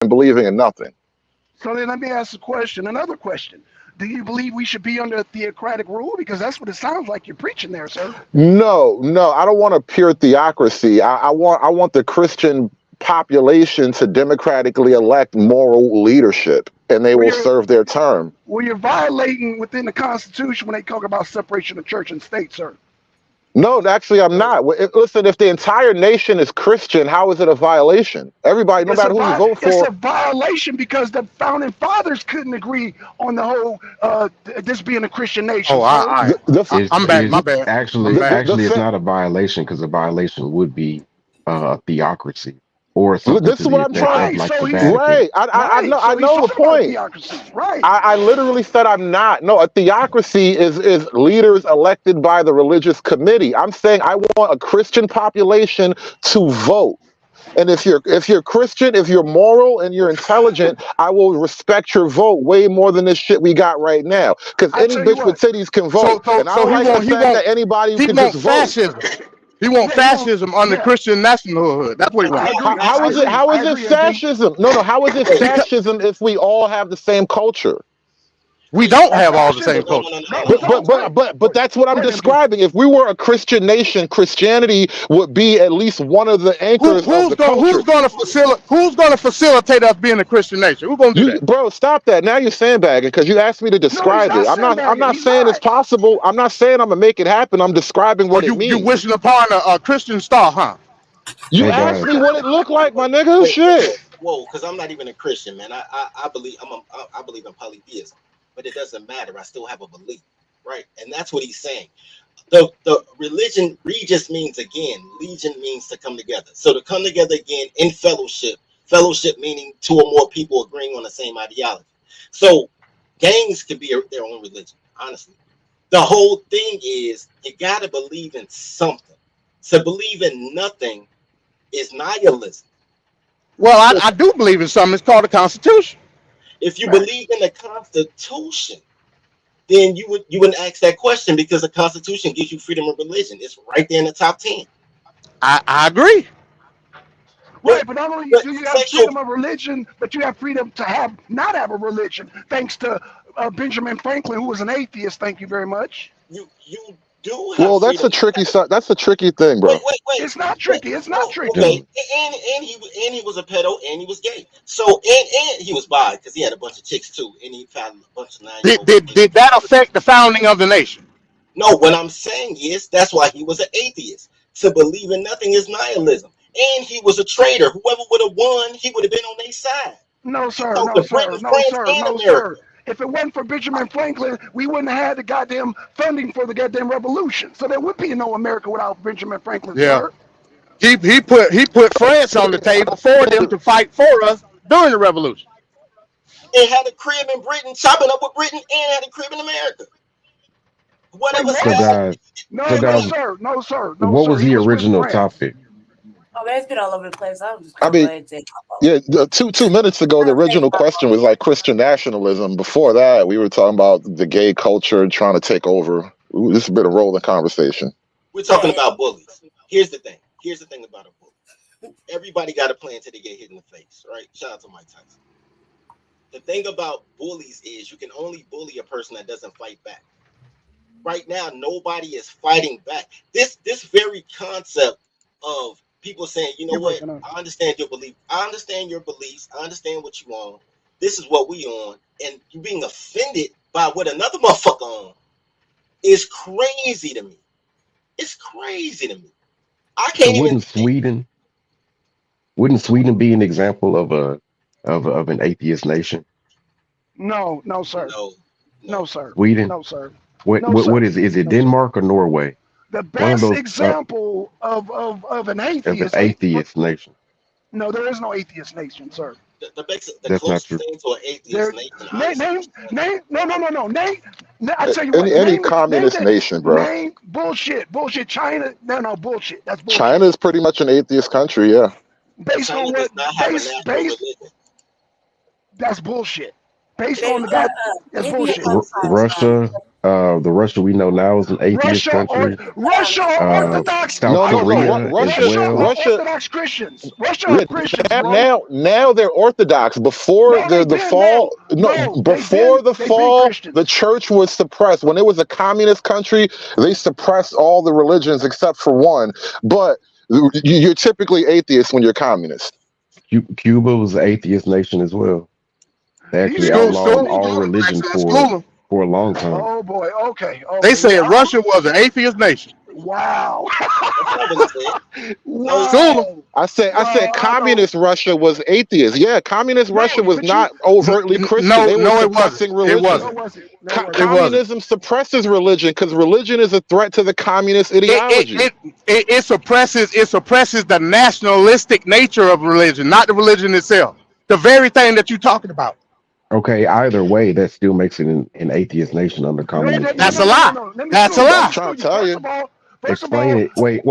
and believing in nothing. So then let me ask another question. Do you believe we should be under a theocratic rule? Because that's what it sounds like you're preaching there, sir. No, no, I don't want a pure theocracy. I want the Christian population to democratically elect moral leadership, and they Where will you're serve their term. where you're violating within the Constitution when they talk about separation of church and state, sir. No, actually, I'm Well, not. Listen, if the entire nation is Christian, how is it a violation? Everybody, no matter who you vote It's a for. violation because the founding fathers couldn't agree on the whole this being a Christian nation, Oh, sir. The the I'm bad. My bad. I'm the, the, bad. the, actually, it's fa- not a violation because a violation would be a theocracy or something this to is what the I'm effect trying. of Right. like So the he's Vatican. Right. I So he's know the talking about a point. theocracy. Right. I literally said I'm not. No, a theocracy is leaders elected by the religious committee. I'm saying I want a Christian population to vote. And if you're Christian, if you're moral and you're intelligent, I will respect your vote way more than this shit we got right now. Because I any tell you bitch with what. titties can So vote, so and I so don't he like the won't he fact won't that anybody he can just won't vote. fascism. He wants Yeah, he won't. fascism under Yeah, Christian nationalhood. That's what he But I wants. y'all, How, agree. y'all how I is it? saying agree. How I is it agree, MD. fascism? No, no. How is it wait, Because fascism if we all have the same culture? we wait, don't That's have all the same fascism. no, no, culture. no, no, No, no, we no, But no. but don't. but but but that's what Go I'm ahead, MD. describing. If we were a Christian nation, Christianity would be at least one of the Who anchors of who's the going culture. who's gonna facilitate us being a Christian nation? Who's gonna do You, that? bro, stop that. Now you're sandbagging because you asked me to No, he's describe not it. I'm sandbagging. not He's saying it's not. possible. I'm not saying I'm gonna make it happen. I'm describing Or what it you means. wishing upon a Christian star, huh? You Hey asked guys, me what it looked like, my Wait, nigga. wait, Shit. whoa, because I'm not even a Christian, man. I believe I believe in polytheism, but it doesn't matter. I still have a belief, right? And that's what he's saying. The religion regis means again, legion means to come together. So to come together again in fellowship, fellowship meaning two or more people agreeing on the same ideology. So gangs can be their own religion, honestly. The whole thing is you got to believe in something. To believe in nothing is nihilism. Well, So I do believe in something. It's called the Constitution. if you Facts. believe in the Constitution, then you wouldn't ask that question because the Constitution gives you freedom of religion. It's right there in the top 10. I agree. But Right, but not only but do you have sexual freedom of religion, but you have freedom to have not have a religion, thanks to Benjamin Franklin, who was an atheist. Thank you very much. you do have Well, that's freedom. a tricky. That's a tricky thing, Wait, bro. wait, wait, It's not wait. tricky. It's not Oh, tricky. okay. Okay. And he was a pedo and he was gay. So and he was bi because he had a bunch of chicks too, and he found a bunch of 9 year Did, old did, women. did that affect the founding of the nation? No, what I'm saying is that's why he was an atheist. To believe in nothing is nihilism. And he was a traitor. Whoever would have won, he would have been on their side. No, He sir. talked No, to sir. Britain, No, France, sir. and No, America. sir. If it wasn't for Benjamin Franklin, we wouldn't have had the goddamn funding for the goddamn revolution. So there would be no America without Benjamin Franklin, Yeah. sir. He put France on the table for them to fight for us during the revolution. And had a crib in Britain, chopping up with Britain, and had a crib in America. Wait, Whatever's sad, sad, what? he Yeah, did did it he for No, put no, them. on. sir. No, sir. No, He He did sir. it it He for for them. was He with did did it France. for topic? them. Okay, it's been all over the place. I'm just I gonna go mean, ahead and take my vote. yeah, two two minutes ago, the I'll take original my question was vote. like Christian nationalism. Before that, we were talking about the gay culture trying to take over. Ooh, this has been a rolling conversation. We're Yeah, talking about bullies. Here's the thing. Here's the thing about a bully. Everybody got a plan until they get hit in the face, right? Shout out to Mike Tyson. The thing about bullies is you can only bully a person that doesn't fight back. Right now, nobody is fighting back. This very concept of people saying, you know You're what, breaking up. I understand your belief, I understand your beliefs, I understand what you on. This is what we on, and you being offended by what another motherfucker on is crazy to me. It's crazy to me. I can't can't even. Wouldn't Go Sweden be an example of of an atheist nation? No, no, sir. No, No, no. sir. Sweden? No, sir. What No, what what sir. is it? Is it No, sir. Denmark or Norway? The One of best those example of an of an atheist ain't. atheist nation. No, there is no atheist nation, sir. The That's not closest true. thing to an atheist There, nation, name, honestly. no, no, no, no. I tell you what. Any Name communist that. nation, bro. Name bullshit. China, no, bullshit. That's China bullshit. is pretty much an atheist country. Yeah. Based China on does what? not have a Base, national base. religion. That's bullshit. based on the God. That's bullshit. Russia, the Russia we know now is an atheist country. Russia are Orthodox. South No, Korea as Russia well. are Orthodox Christians. Russia are Yeah, Christians, bro. now they're Orthodox. Before No, they the been fall, now. no, Bro, before the they been fall, the Christians. church was suppressed. When it was a communist country, they suppressed all the religions except for one. But you're typically atheist when you're communist. Cuba was an atheist nation as well. They These actually School, niggas, outlawed school, all these, religion school them. for a long time. oh boy, okay, They yeah. said Russia was an atheist nation. Wow, That's not what he said. wow. School them. I said Well, I know. communist Russia was atheist. Yeah, communist Russia was but not overtly Christian. No, They were no, it suppressing wasn't. It religion. no, wasn't. it wasn't. No, Co- it wasn't. It wasn't. communism suppresses religion because religion is a threat to the communist ideology. It suppresses the nationalistic nature of religion, not the religion itself. The very thing that you're talking about. Okay, either way, that still makes it an atheist nation under communism. That's a lie. Let me That's school a you. lie. Let me I'm trying to school tell you. you. First of Explain all, it. Wait,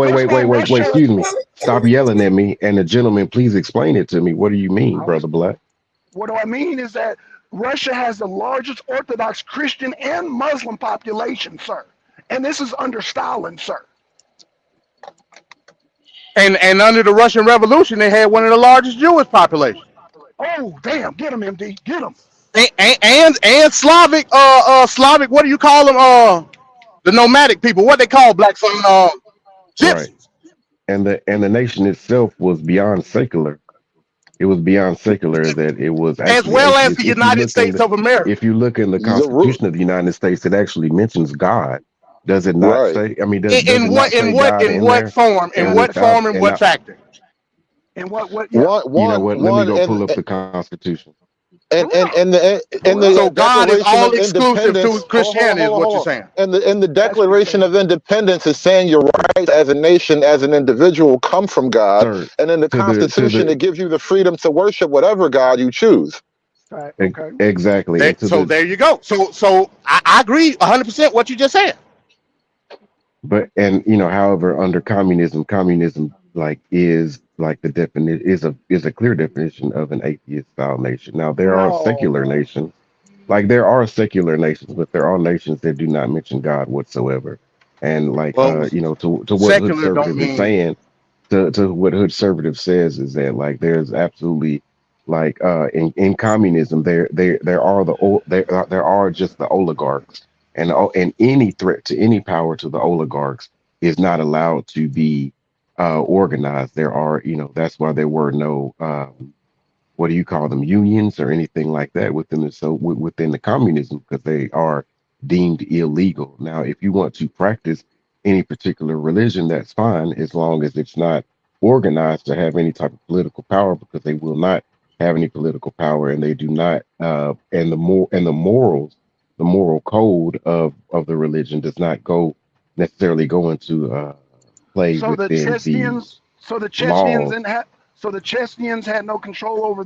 excuse me. Stop yelling at me. And the gentleman, please explain it to me. What do you mean, Brother Black? what do I mean is that Russia has the largest Orthodox Christian and Muslim population, sir. And this is under Stalin, sir. And under the Russian Revolution, they had one of the largest Jewish populations. Oh, damn. Get him, MD. Get him. And Slavic, Slavic, what do you call them? The nomadic people, what they call blacks, gypsies. Right. And the nation itself was beyond secular. It was beyond secular that it was As actually well as atheist. the United States of America. If you look in the The root, Constitution of the United States, it actually mentions God. Does it not right? say? I mean, does In it not what say God in there? form? In And what without form and what factor? And what, yeah. One, You know one, what? Let me one, go pull up the Constitution. and So the God is Declaration all of exclusive Independence. to Christianity, is what you're saying. And the That's what you're Declaration saying. of Independence is saying your rights as a nation, as an individual, come from God. Sir, And in the to the Constitution, it gives you the freedom to worship whatever God you choose. Right, okay. exactly. And to So the there you go. So I agree 100% what you just said. But and however, under communism like is like the definition is a clear definition of an atheist style nation. Now there are secular No. nations, like there are secular nations, but there are nations that do not mention God whatsoever. And like Well, to what Hood Secular don't Conservative is mean saying, to what Hood Conservative says is that like there's absolutely like in communism there are there are just the oligarchs and any threat to any power to the oligarchs is not allowed to be organized. There are, that's why there were no, what do you call them, unions or anything like that within within the communism, because they are deemed illegal. Now, if you want to practice any particular religion, that's fine, as long as it's not organized to have any type of political power, because they will not have any political power, and they do not, and the morals, the moral code of the religion does not necessarily go into play So the within Chechens, so the Chechens laws. so the Chechens had no control over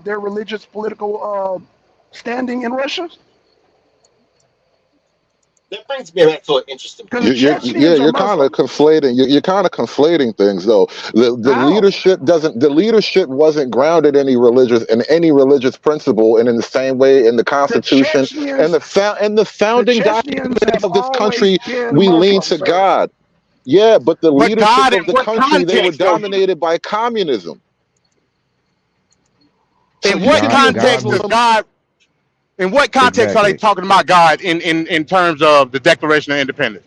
their religious political standing in Russia? That brings me back to an interesting Because point. the You're Chechens are kind of Muslim. conflating. You're kind of conflating things, though. The How? leadership doesn't. The leadership wasn't grounded in any religious principle, and in the same way in the The Constitution and Chechens, the the founding Chechens documents have of this always country, been we lean Muslim, to sir. God. Yeah, but the But leadership God, in of the what country, they were context, though? dominated by communism. So In you what can be a context does Muslim. God? In what context are they Exactly. talking about God in terms of the Declaration of Independence?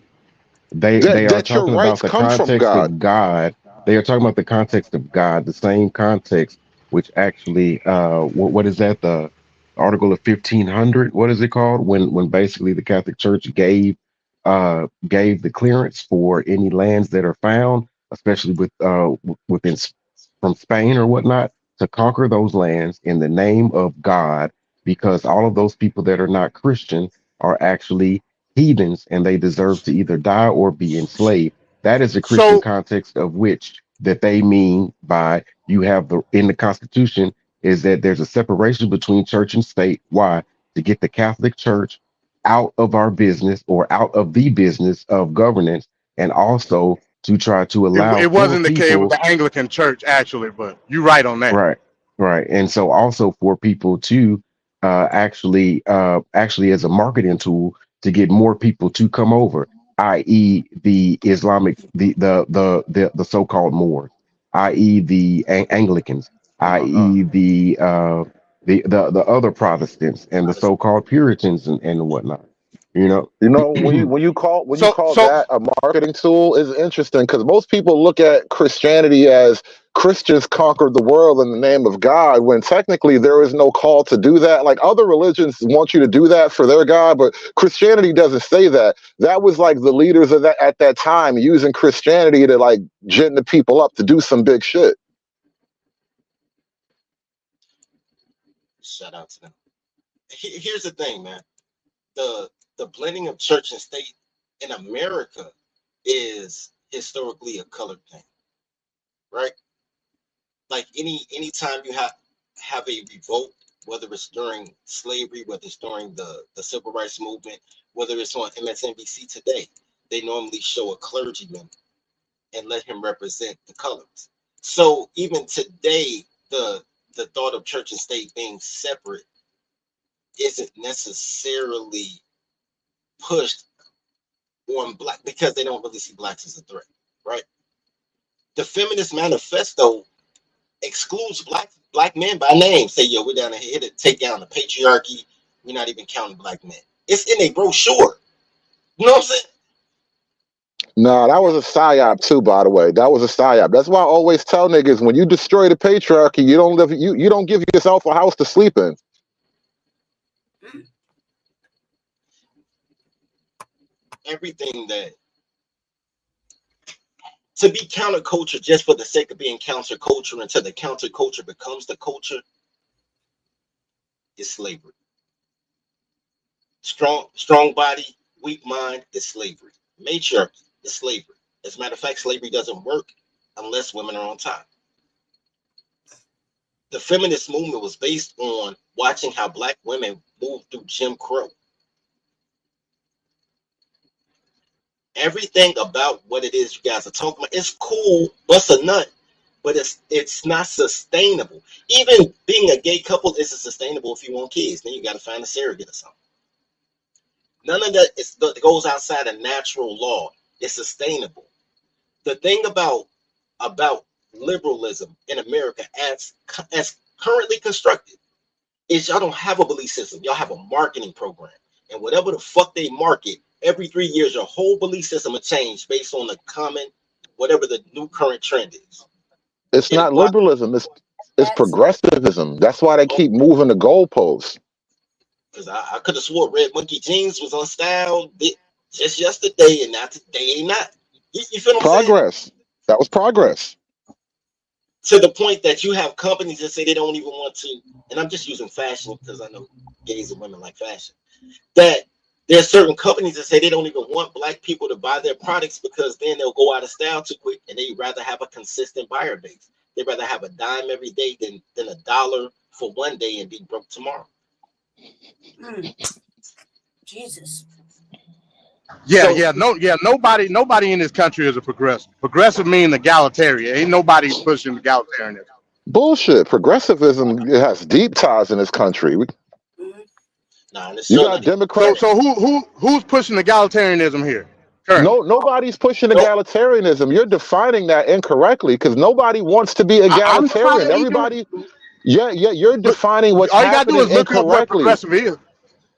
They are That your talking about rights the come from context God. of God. They are talking about the context of God, the same context which actually what is that, the Article of 1500, what is it called, when basically the Catholic Church gave the clearance for any lands that are found, especially within from Spain or whatnot, to conquer those lands in the name of God, because all of those people that are not Christian are actually heathens, and they deserve to either die or be enslaved. That is the Christian So context of which that they mean by you have in the Constitution is that there's a separation between church and state. Why? To get the Catholic Church out of our business, or out of the business of governance, and also to try to allow it for wasn't the case with people. the Anglican Church, actually, but you're right on that. Right, right. And so also for people to actually as a marketing tool to get more people to come over, i.e. the Islamic, the so-called Moors, i.e. the Anglicans, Oh my God. i.e. the other Protestants and the so-called Puritans and whatnot. You know, You know, when you So call so that a marketing tool is interesting because most people look at Christianity as Christians conquered the world in the name of God, when technically there is no call to do that. Like other religions want you to do that for their God, but Christianity doesn't say that. That was like the leaders of that at that time using Christianity to like gin the people up to do some big shit. Shout out to them. Here's the thing, man. The blending of church and state in America is historically a colored thing, right? Like anytime you have a revolt, whether it's during slavery, whether it's during the civil rights movement, whether it's on MSNBC today, they normally show a clergyman and let him represent the colors. So even today, the thought of church and state being separate isn't necessarily pushed on black because they don't really see blacks as a threat, right? The feminist manifesto excludes black men by name. Say, yo, we're down here to take down the patriarchy. We're not even counting black men. It's in a brochure. You know what I'm saying? Nah, that was a psyop too, by the way. That was a psyop. That's why I always tell niggas when you destroy the patriarchy, you don't give yourself a house to sleep in. Everything that to be counterculture just for the sake of being counterculture until the counterculture becomes the culture is slavery. Strong body, weak mind is slavery. Matriarchy is slavery. As a matter of fact, slavery doesn't work unless women are on top. The feminist movement was based on watching how black women moved through Jim Crow. Everything about what it is you guys are talking about, it's cool, bust a nut, but it's not sustainable. Even being a gay couple isn't sustainable if you want kids. Then you got to find a surrogate or something. None of that goes outside of natural law. It's sustainable. The thing about liberalism in America as currently constructed is y'all don't have a belief system. Y'all have a marketing program. And whatever the fuck they market, every 3 years, your whole belief system will change based on the common, whatever the new current trend is. It's not liberalism. It's progressivism. That's why they keep moving the goalposts. Because I could have swore Red Monkey Jeans was on style just yesterday, and not today ain't not. You feel what I'm saying? Progress. That was progress. To the point that you have companies that say they don't even want to, and I'm just using fashion because I know gays and women like fashion, that there are certain companies that say they don't even want black people to buy their products because then they'll go out of style too quick, and they'd rather have a consistent buyer base. They'd rather have a dime every day than $1 for one day and be broke tomorrow. Jesus. Nobody in this country is a progressive. Progressive means egalitarian. Ain't nobody pushing egalitarianism. Bullshit. Progressivism has deep ties in this country. Nah, You got Democrats. So who's pushing egalitarianism here? Currently? Nobody's pushing egalitarianism. You're defining that incorrectly because nobody wants to be egalitarian. Everybody, you're defining what's all you gotta do happening is look up what incorrectly. progressive is.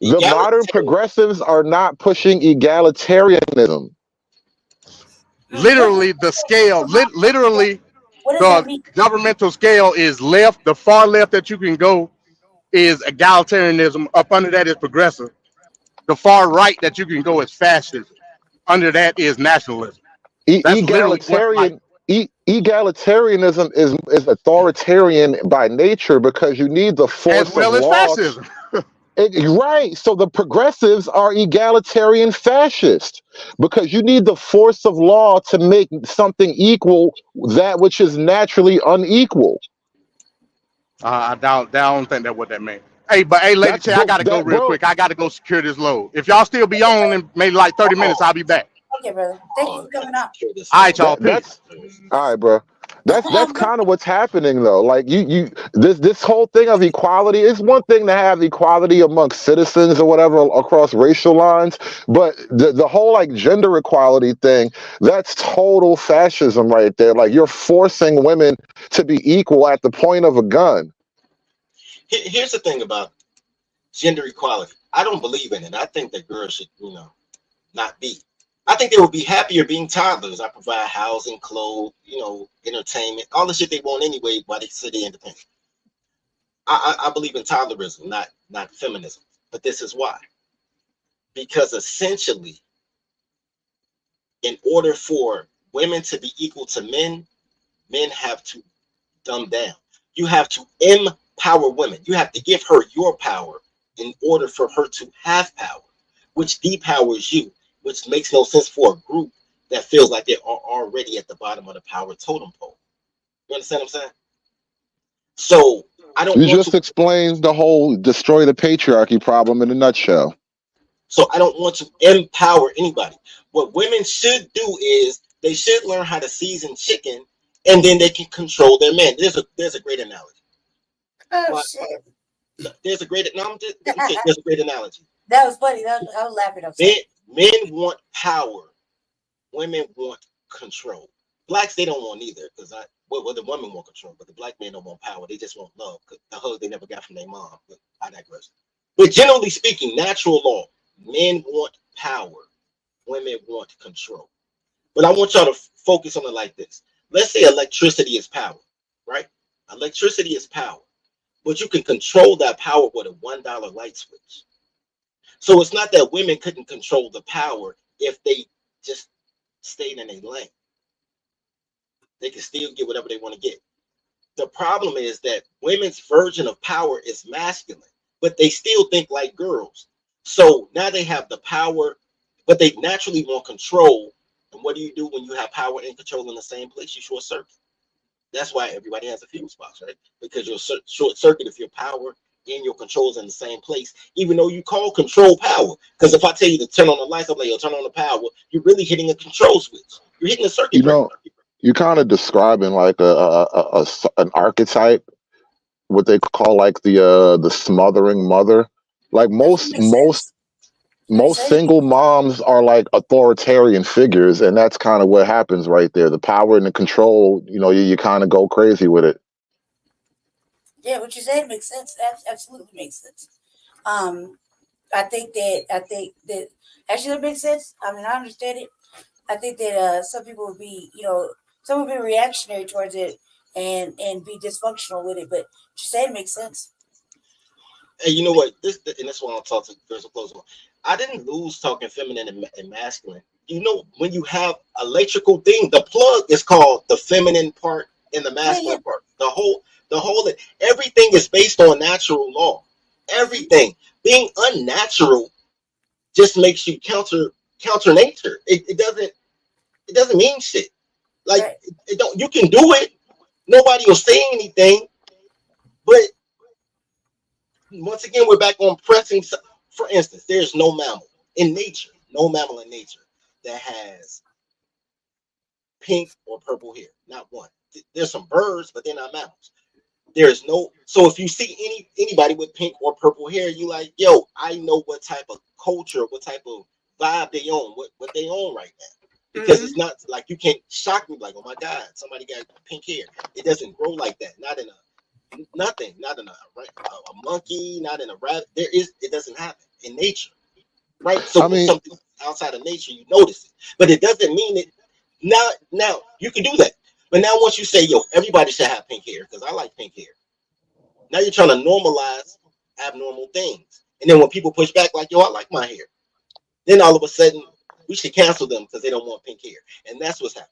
The modern progressives are not pushing egalitarianism. Literally, the scale, literally, the governmental scale is left. The far left that you can go is egalitarianism. Up under that is progressive. The far right that you can go is fascism. Under that is nationalism. That's literally what, Egalitarianism is authoritarian by nature because you need the force as well of as law. fascism. Right. So the progressives are egalitarian fascists because you need the force of law to make something equal that which is naturally unequal. I don't think that's what that means. Hey, Lady Che, I gotta go real quick. I gotta go secure this load. If y'all still be on in maybe like 30 minutes, I'll be back. Okay, brother. Thank you for coming out. All right, y'all. Peace. All right, bro. That's kind of what's happening though. Like this whole thing of equality is one thing to have equality amongst citizens or whatever across racial lines, but the whole like gender equality thing, that's total fascism right there. Like you're forcing women to be equal at the point of a gun. Here's the thing about gender equality. I don't believe in it. I think that girls should, not be. I think they would be happier being toddlers. I provide housing, clothes, entertainment, all the shit they want anyway, while they say they're independent. I believe in toddlerism, not feminism. But this is why. Because essentially, in order for women to be equal to men, men have to dumb down. You have to empower women. You have to give her your power in order for her to have power, which depowers you, which makes no sense for a group that feels like they are already at the bottom of the power totem pole. You understand what I'm saying? So I don't You want just to explained the whole destroy the patriarchy problem in a nutshell. so I don't want to empower anybody. What women should do is they should learn how to season chicken, and then they can control their men. There's a great analogy. Oh But shit! there's a great there's a great analogy. That was funny. I was laughing. I'm sorry. Men want power. Women want control. Blacks, they don't want either, because the women want control, but the black men don't want power. They just want love, because the hug they never got from their mom. But I digress. But generally speaking, natural law, men want power. Women want control. But I want y'all to focus on it like this. Let's say electricity is power, right? Electricity is power, but you can control that power with a $1 light switch. So it's not that women couldn't control the power if they just stayed in a lane. They can still get whatever they want to get. The problem is that women's version of power is masculine, but they still think like girls. So now they have the power, but they naturally want control. And what do you do when you have power and control in the same place? You short circuit. That's why everybody has a fuse box, right? Because you'll short circuit if your power and your controls in the same place, even though you call control power. Because if I tell you to turn on the lights, I'm like, yo, turn on the power. You're really hitting a control switch. You're hitting a circuit breaker. You're kind of describing like an archetype, what they call like the smothering mother. Like most single moms are like authoritarian figures, and that's kind of what happens right there. The power and the control, you kind of go crazy with it. Yeah, what you said makes sense. That absolutely makes sense. I think that actually it makes sense. I mean, I understand it. I think that some people would be, some would be reactionary towards it and be dysfunctional with it. But what you said makes sense. And you know what? And that's why I'll talk to girls who close on. I didn't lose talking feminine and masculine. When you have electrical thing, the plug is called the feminine part and the masculine part. The whole everything is based on natural law. Everything being unnatural just makes you counter nature. It doesn't mean shit. Like it don't. You can do it. Nobody will say anything. But once again, we're back on pressing. For instance, there's no mammal in nature that has pink or purple hair. Not one. There's some birds, but they're not mammals. There's no. So if you see anybody with pink or purple hair, you like, yo, I know what type of culture, what type of vibe they own, what they own right now. Because it's not like you can't shock me like, oh my God, somebody got pink hair. It doesn't grow like that. Not in a monkey, not in a rabbit. It doesn't happen in nature, right? So something outside of nature, you notice it, but it doesn't mean it. Now you can do that, but now once you say, yo, everybody should have pink hair because I like pink hair. Now you're trying to normalize abnormal things, and then when people push back, like, yo, I like my hair, then all of a sudden we should cancel them because they don't want pink hair, and that's what's happening.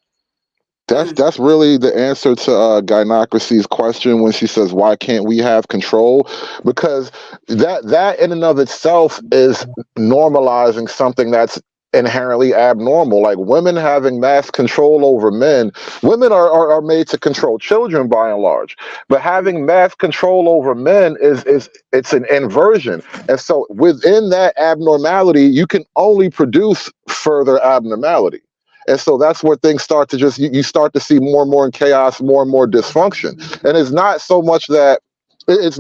That's really the answer to Gynocracy's question when she says, why can't we have control? Because that in and of itself is normalizing something that's inherently abnormal. Like women having mass control over men. Women are made to control children by and large, but having mass control over men it's an inversion. And so within that abnormality, you can only produce further abnormality. And so that's where things start to just you start to see more and more in chaos, more and more dysfunction. And it's not so much that it's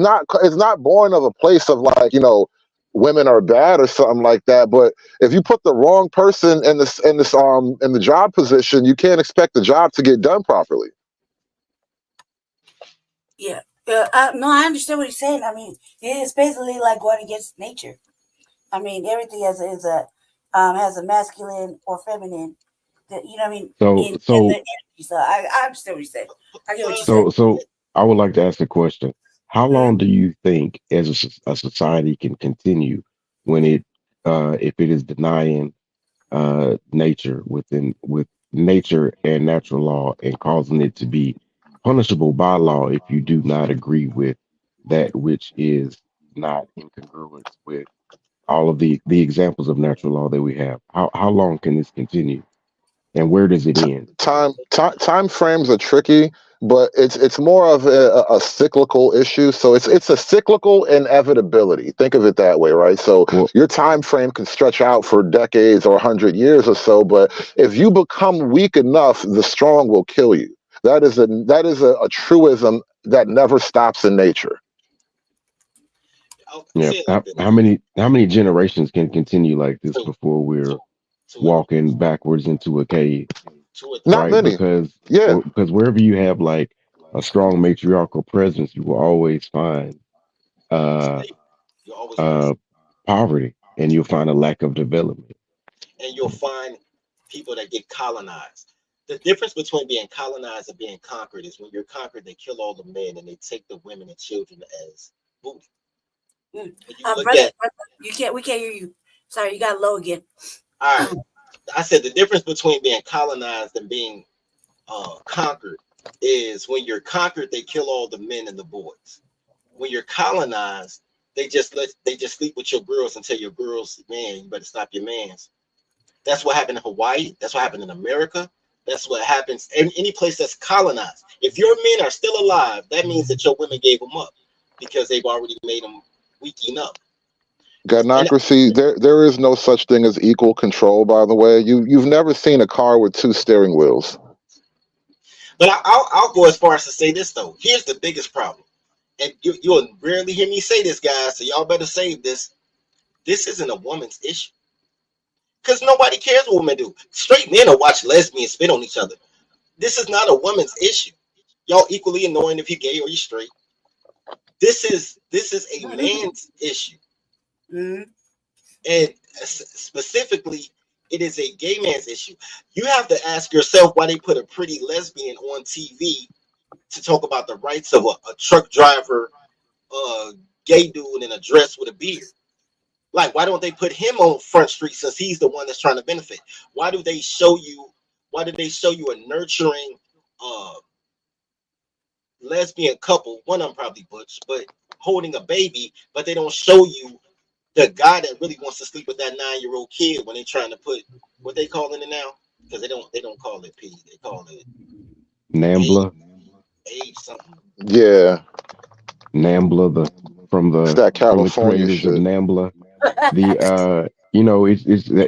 not born of a place of like, women are bad or something like that. But if you put the wrong person in the job position, you can't expect the job to get done properly. Yeah. No, I understand what he's saying. I mean, it's basically like going against nature. I mean, everything has a masculine or feminine. You know what I mean? So In the so energy. So I understand what you're saying. I get what you're so saying. so I would like to ask a question. How Mhm. long do you think as a society can continue when if it is denying nature with nature and natural law and causing it to be punishable by law if you do not agree with that which is not in congruence with all of the examples of natural law that we have? How long can this continue and where does it end? Time frames are tricky, but it's more of a cyclical issue. So it's a cyclical inevitability. Think of it that way, right? So Well, your time frame can stretch out for decades or 100 years or so, but if you become weak enough, the strong will kill you. That is a truism that never stops in nature. I'll yeah. say it like How, this. how many generations can continue like this Two, before we're two, two, or three, walking backwards into a cave? two or three. Not Right? many. Yeah. Because wherever you have like a strong matriarchal presence, you will always find uh Slave. You'll always find, uh poverty and you'll find a lack of development. and you'll find people that get colonized. The difference between being colonized and being conquered is when you're conquered, they kill all the men and they take the women and children as booty. Mm. When you look Brother, at, you can't. We can't hear you. Sorry, you got low again. all right, I said the difference between being colonized and being conquered is when you're conquered, they kill all the men and the boys. When you're colonized, they just sleep with your girls and tell your girls, man, you better stop your mans. That's what happened in Hawaii. That's what happened in America. That's what happens in any place that's colonized. If your men are still alive, that means that your women gave them up because they've already made them weak enough. And Godnocracy, there is no such thing as equal control, by the way. You've never seen a car with two steering wheels. but I'll go as far as to say this though. Here's the biggest problem, and you'll rarely hear me say this, guys. So y'all better save this. This isn't a woman's issue because nobody cares what women do. Straight men will watch lesbians spit on each other. This is not a woman's issue. Y'all equally annoying if you're gay or you're straight. This is a man's issue, Mm-hmm. and specifically, it is a gay man's issue. You have to ask yourself why they put a pretty lesbian on TV to talk about the rights of a truck driver, gay dude in a dress with a beard. Like, why don't they put him on Front Street since he's the one that's trying to benefit? Why do they show you? Why do they show you a nurturing uh, lesbian couple? One of them probably butch, but holding a baby, but they don't show you the guy that really wants to sleep with that 9-year-old kid when they're trying to put what they calling it now, because they don't call it P, they call it age, Nambla, age something. Yeah, Nambla, from it's the that California creators of shit. Nambla. The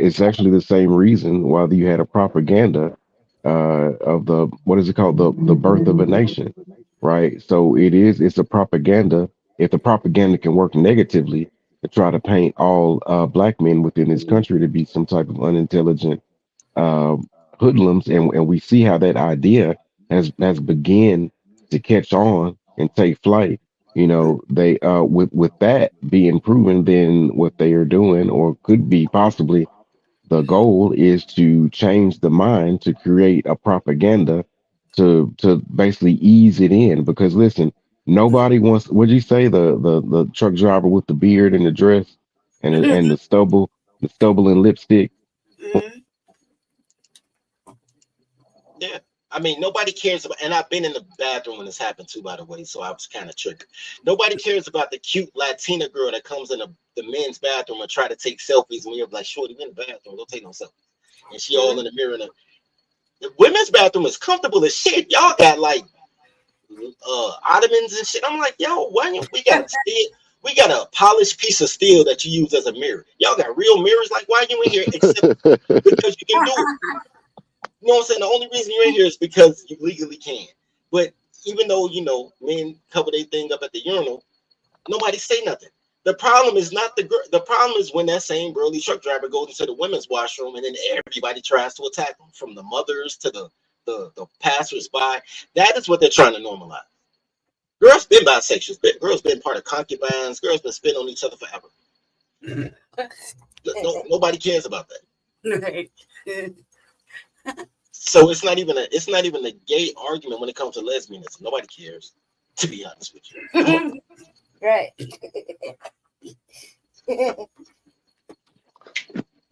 it's actually the same reason why you had a propaganda of the what is it called, the birth of a nation, right? So it's a propaganda. If the propaganda can work negatively to try to paint all black men within this country to be some type of unintelligent uh, hoodlums, and we see how that idea has begun to catch on and take flight. They with that being proven, then what they are doing, or could be possibly the goal, is to change the mind to create a propaganda to basically ease it in. Because listen, nobody wants. What'd you say? The truck driver with the beard and the dress and the stubble and lipstick. Mm-hmm. Yeah. I mean, nobody cares about, and I've been in the bathroom when this happened too, by the way, so I was kind of triggered. Nobody cares about the cute Latina girl that comes in the men's bathroom and try to take selfies when you're like, shorty, we in the bathroom, don't take no selfies. And she all in the mirror. The women's bathroom is comfortable as shit. Y'all got like ottomans and shit. I'm like, yo, why we got a steel? We got a polished piece of steel that you use as a mirror. Y'all got real mirrors. Like, why you in here except because you can do it? You know what I'm saying? The only reason you're in here is because you legally can. But even though, men cover their thing up at the urinal, nobody say nothing. The problem is not the girl. The problem is when that same burly truck driver goes into the women's washroom and then everybody tries to attack them, from the mothers to the passers-by. That is what they're trying to normalize. Girls been bisexual. Girls been part of concubines. Girls been spitting on each other forever. Nobody cares about that. So it's not even a gay argument when it comes to lesbianism. Nobody cares, to be honest with you. Right.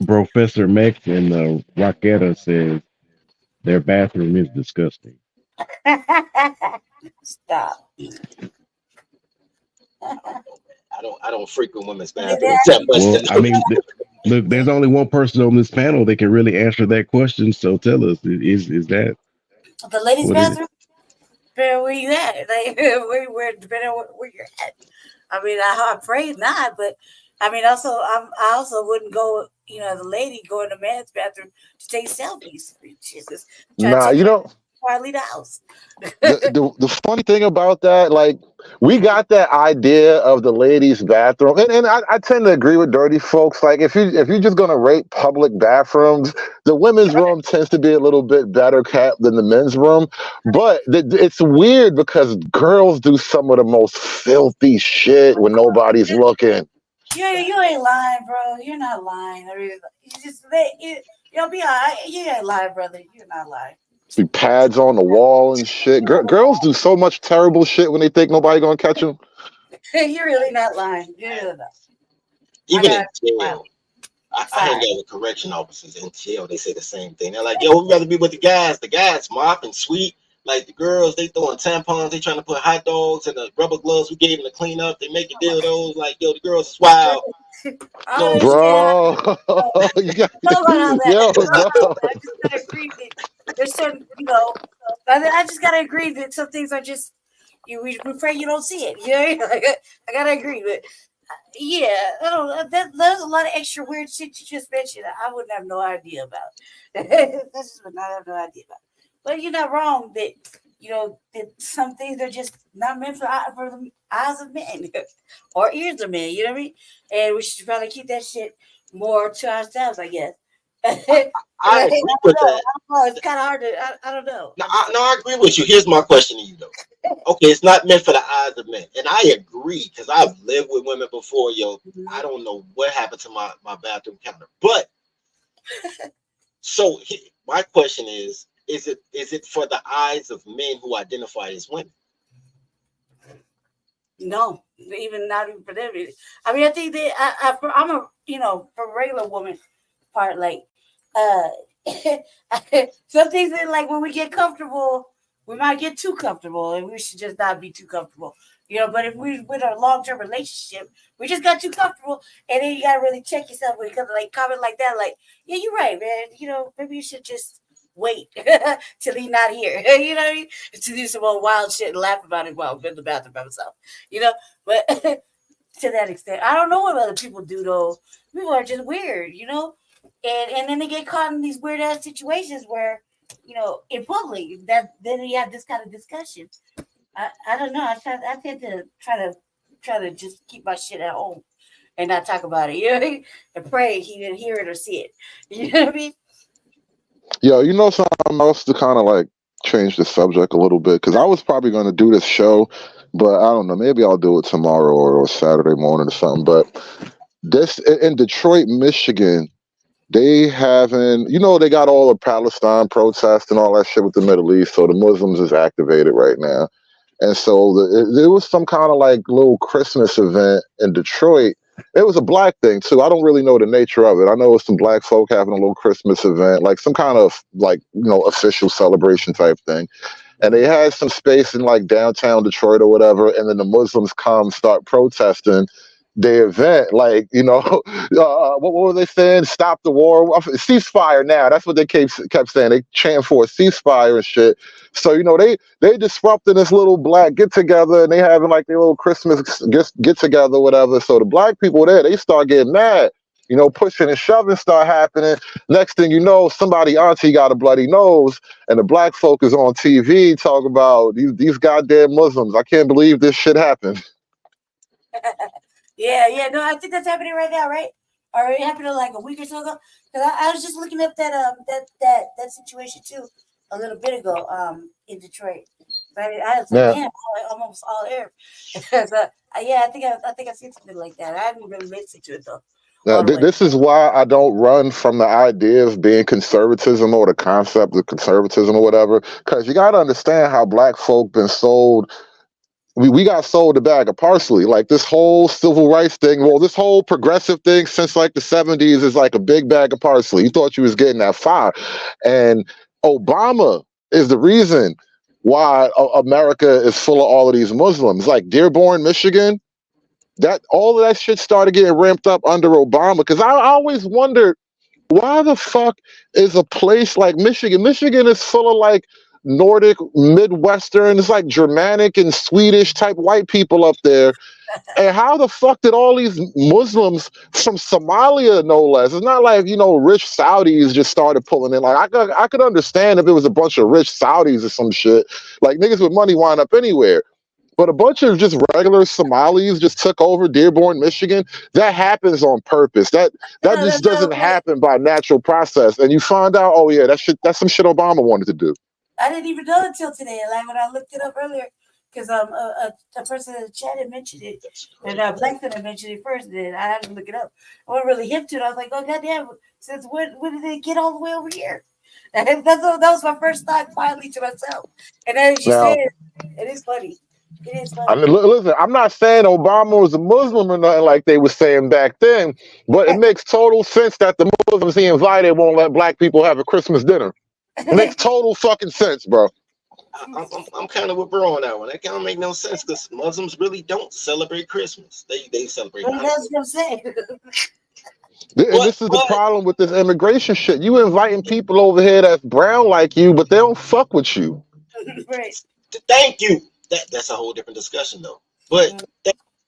Professor Max in Rocketta says their bathroom is disgusting. Stop. I don't frequent women's bathrooms that much. Well, I mean, look, there's only one person on this panel that can really answer that question. So tell us, is that the ladies' bathroom? Where you at? Like, where depending on where you're at. I mean, I'm afraid not, but I mean, I also wouldn't go. The lady go in the man's bathroom to take selfies. Jesus, nah, before I leave the house. the funny thing about that, like, we got that idea of the ladies' bathroom, and I tend to agree with dirty folks. Like, if you're just gonna rate public bathrooms, the women's room tends to be a little bit better kept than the men's room. But it's weird because girls do some of the most filthy shit when nobody's looking. You ain't lying, bro. You're not lying. I mean, you'll be all right. You ain't lying, brother. You're not lying. See pads on the wall and shit. Girls do so much terrible shit when they think nobody gonna catch them. You're really not lying. You're really not. Even in jail, I hang out with correction officers in jail. They say the same thing. They're like, "Yo, we'd rather be with the guys. The guys mop and sweep. Like the girls, they throwing tampons. They trying to put hot dogs and the rubber gloves we gave them to clean up. They make a deal those. Like, yo, the girls is wild." No, bro. Yo, no. There's certain, I just gotta agree that some things are just we pray you don't see it. I gotta agree, but yeah, I don't. There's a lot of extra weird shit you just mentioned. I wouldn't have no idea about. That's just what I have no idea about. But you're not wrong that that some things are just not meant for the eyes of men or ears of men. You know what I mean? And we should probably keep that shit more to ourselves, I guess. I agree with that. It's kind of hard to. I don't know. No, I agree with you. Here's my question to you, though. Okay, it's not meant for the eyes of men, and I agree because I've lived with women before. I don't know what happened to my bathroom counter, but so my question is it for the eyes of men who identify as women? No, not even for them. I mean, I think that I'm a for regular woman part, like some things that, like, when we get comfortable, we might get too comfortable, and we should just not be too comfortable. But if we with a long-term relationship, we just got too comfortable, and then you gotta really check yourself when you come to like comment like that, like, yeah, you're right, man. Maybe you should just wait till he's not here. You know what I mean? To do some old wild shit and laugh about it while I'm in the bathroom by myself. But to that extent, I don't know what other people do though. People are just weird, and then they get caught in these weird ass situations where, in public, that then you have this kind of discussion. I don't know. I tend to try to just keep my shit at home and not talk about it. You know what I mean? And pray he didn't hear it or see it. You know what I mean? Yo, something else to kind of like change the subject a little bit, because I was probably going to do this show, but I don't know. Maybe I'll do it tomorrow or Saturday morning or something. But this in Detroit, Michigan, they haven't, they got all the Palestine protests and all that shit with the Middle East. So the Muslims is activated right now. And so there was some kind of like little Christmas event in Detroit. It was a black thing too. I don't really know the nature of it. I know it's some black folk having a little Christmas event, like some kind of like, official celebration type thing. And they had some space in like downtown Detroit or whatever. And then the Muslims start protesting the event, like, what were they saying? Stop the war, ceasefire now. That's what they kept saying. They chant for a ceasefire and shit. So, they disrupted this little black get together, and they having like their little Christmas get together, whatever. So the black people there, they start getting mad. pushing and shoving start happening. Next thing you know, somebody auntie got a bloody nose, and the black folk is on TV talking about these goddamn Muslims. I can't believe this shit happened. Yeah. No, I think that's happening right now, right? Or it happened like a week or so ago. Because I was just looking up that situation too a little bit ago in Detroit. But I was like, Yeah. damn, almost all air. So, yeah, I think I seen something like that. I haven't really listened to it though. All the way. This is why I don't run from the idea of being conservatism or the concept of conservatism or whatever. Because you got to understand how black folk been sold. We got sold a bag of parsley. Like this whole civil rights thing, well, this whole progressive thing since like the 70s is like a big bag of parsley. You thought you was getting that fire. And Obama is the reason why America is full of all of these Muslims. Like Dearborn, Michigan, that all of that shit started getting ramped up under Obama. Because I always wondered, why the fuck is a place like Michigan? Michigan is full of like Nordic, Midwestern, it's like Germanic and Swedish type white people up there. And how the fuck did all these Muslims from Somalia, no less? It's not like, rich Saudis just started pulling in. Like I could understand if it was a bunch of rich Saudis or some shit. Like niggas with money wind up anywhere. But a bunch of just regular Somalis just took over Dearborn, Michigan. That happens on purpose. That just doesn't happen by natural process. And you find out, oh yeah, that's some shit Obama wanted to do. I didn't even know until today. Like when I looked it up earlier, because a person in the chat had mentioned it, and Blackson had mentioned it first. And I had to look it up. I wasn't really hip to it. I was like, oh goddamn! Since when did it get all the way over here? And that was my first thought, finally, to myself. And then she said, it is funny. It is funny. I mean, listen, I'm not saying Obama was a Muslim or nothing like they were saying back then, but it makes total sense that the Muslims he invited won't let black people have a Christmas dinner. It makes total fucking sense, bro. I'm kind of with bro on that one. That kind of make no sense because Muslims really don't celebrate Christmas. They celebrate. Well, that's what I'm saying. This is the problem with this immigration shit. You inviting people over here that's brown like you, but they don't fuck with you. Right. Thank you. That's a whole different discussion though. But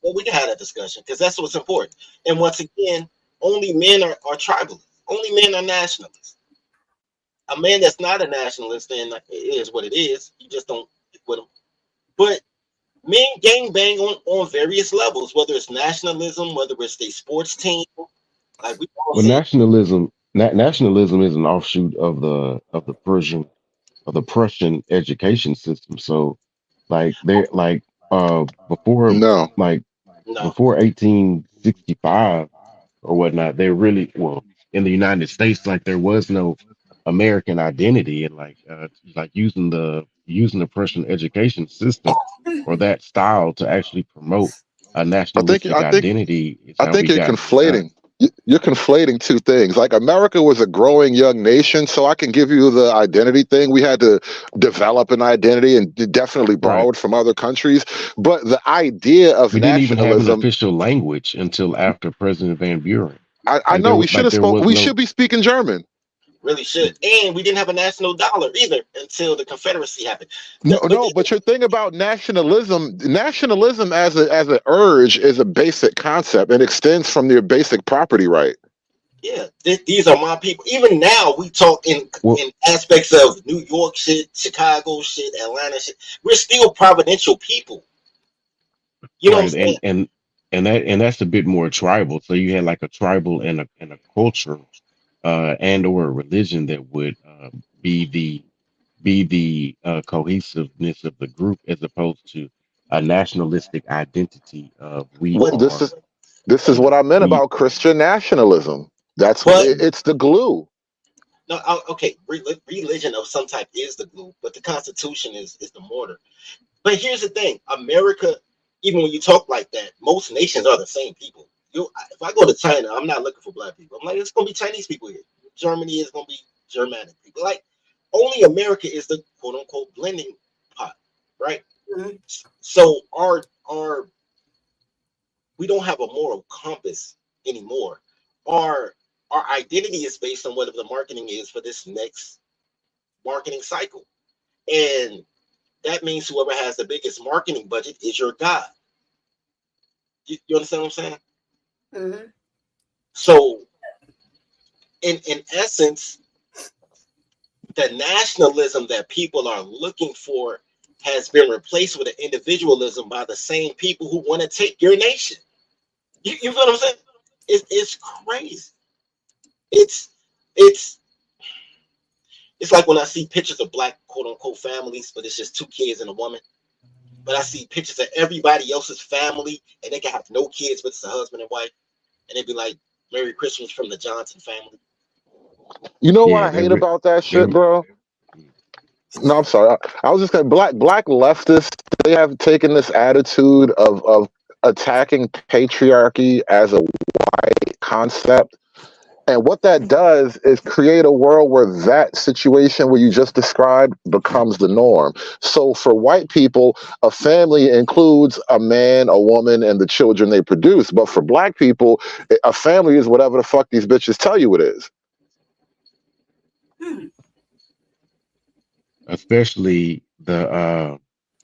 we can have that discussion because that's what's important. And once again, only men are tribalists. Only men are nationalists. A man that's not a nationalist, then it is what it is. You just don't stick with them. But men gang bang on various levels, whether it's nationalism, whether it's the sports team. Like we all Well, nationalism is an offshoot of the Prussian education system. So like they're like before No. like no. before 1865 or whatnot, they really well in the United States, like there was no American identity, and like using the Prussian education system or that style to actually promote a nationalistic identity is I how think we you're got. conflating. You're conflating two things. Like America was a growing young nation, so I can give you the identity thing. We had to develop an identity and definitely borrowed from other countries. But the idea of We didn't even have an nationalism, official language until after President Van Buren. I know we should have spoken. We should be speaking German. Really should. And we didn't have a national dollar either until the Confederacy happened. But your thing about nationalism as an urge is a basic concept and extends from your basic property right. Yeah, these are my people. Even now, we talk in aspects of New York shit, Chicago shit, Atlanta shit. We're still providential people. You know what I'm saying? And that's a bit more tribal. So you had like a tribal and a culture, and or a religion that would be the cohesiveness of the group, as opposed to a nationalistic identity of this is what I meant about Christian nationalism. It's the glue. No, okay, religion of some type is the glue, but the Constitution is the mortar. But here's the thing: America, even when you talk like that, most nations are the same people. If I go to China, I'm not looking for black people. I'm like, it's gonna be Chinese people here. Germany is gonna be Germanic people. Like, only America is the quote unquote blending pot, right? Mm-hmm. So we don't have a moral compass anymore. Our identity is based on whatever the marketing is for this next marketing cycle. And that means whoever has the biggest marketing budget is your God. You understand what I'm saying? Mm-hmm. So in essence, the nationalism that people are looking for has been replaced with an individualism by the same people who want to take your nation. You feel what I'm saying? It's crazy. It's it's it's like when I see pictures of black quote unquote families, but it's just two kids and a woman. But I see pictures of everybody else's family, and they can have no kids, but it's a husband and wife, and they'd be like, "Merry Christmas from the Johnson family." You know what Yeah, I hate about that they, shit, bro? No, I'm sorry. I was just gonna black leftists. They have taken this attitude of attacking patriarchy as a white concept, and what that does is create a world where that situation where you just described becomes the norm. So for white people, a family includes a man, a woman, and the children they produce. But for black people, a family is whatever the fuck these bitches tell you it is. Hmm. especially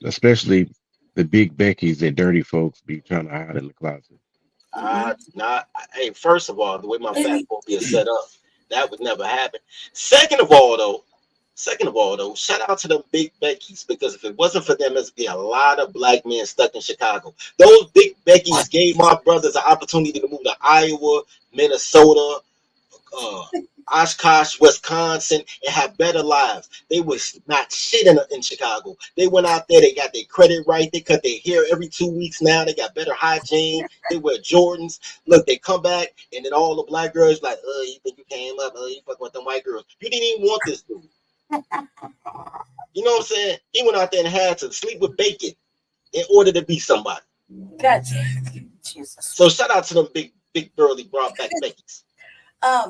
especially the big Beckies that dirty folks be trying to hide in the closet. Not. Hey, first of all, the way my fat Maybe. phobia is set up, that would never happen. Second of all, though, shout out to them big Beckies, because if it wasn't for them, there'd be a lot of black men stuck in Chicago. Those big Beckies gave my brothers an opportunity to move to Iowa, Minnesota, uh, Oshkosh, Wisconsin, and have better lives. They was not shit in Chicago. They went out there, they got their credit right, they cut their hair every 2 weeks now, they got better hygiene, they wear Jordans. Look, they come back, and then all the black girls like, you think you came up, you fucking with them white girls. You didn't even want this dude. You know what I'm saying? He went out there and had to sleep with bacon in order to be somebody. Gotcha. Jesus. So shout out to them big burly brought back Beckies. I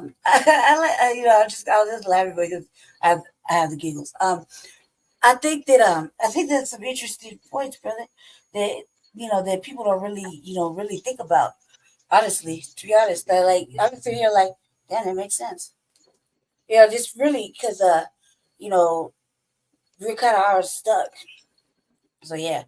like I was just laughing because I have the giggles. I think that's some interesting points, brother. That that people don't really really think about. Honestly, to be honest, that like I'm sitting here like, damn, that makes sense. Just really because you know, we kind of are stuck. So yeah,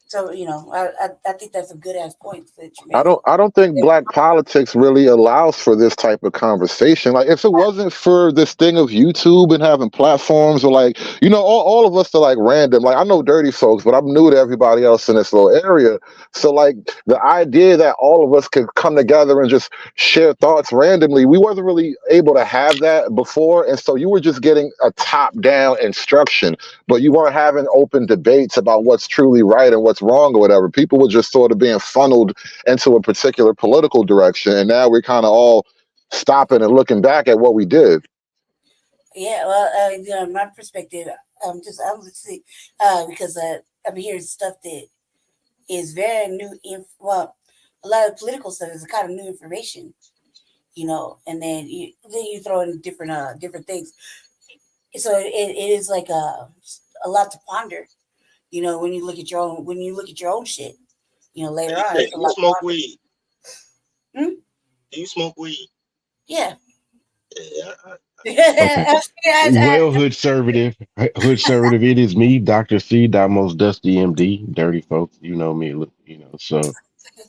so I think that's a good ass point that you're making. I don't think black politics really allows for this type of conversation. Like if it wasn't for this thing of YouTube and having platforms, or like, all of us are like random. Like I know dirty folks, but I'm new to everybody else in this little area. So like the idea that all of us could come together and just share thoughts randomly, we wasn't really able to have that before. And so you were just getting a top down instruction, but you weren't having open debates about what's truly right and what's wrong or whatever. People were just sort of being funneled into a particular political direction, and now we're kind of all stopping and looking back at what we did. Yeah, well, my perspective, I'm just see, because I'm hearing stuff that is very new. Well, a lot of political stuff is kind of new information, and then you throw in different things. So it is like a lot to ponder. When you look at your own shit, later on, Hey, it's a do you lot to smoke ponder. weed? Hmm? Do you smoke weed? Yeah. Yeah, Okay. Well, hood conservative, it is me, Dr. C, Most Dusty MD, dirty folks. You know me, so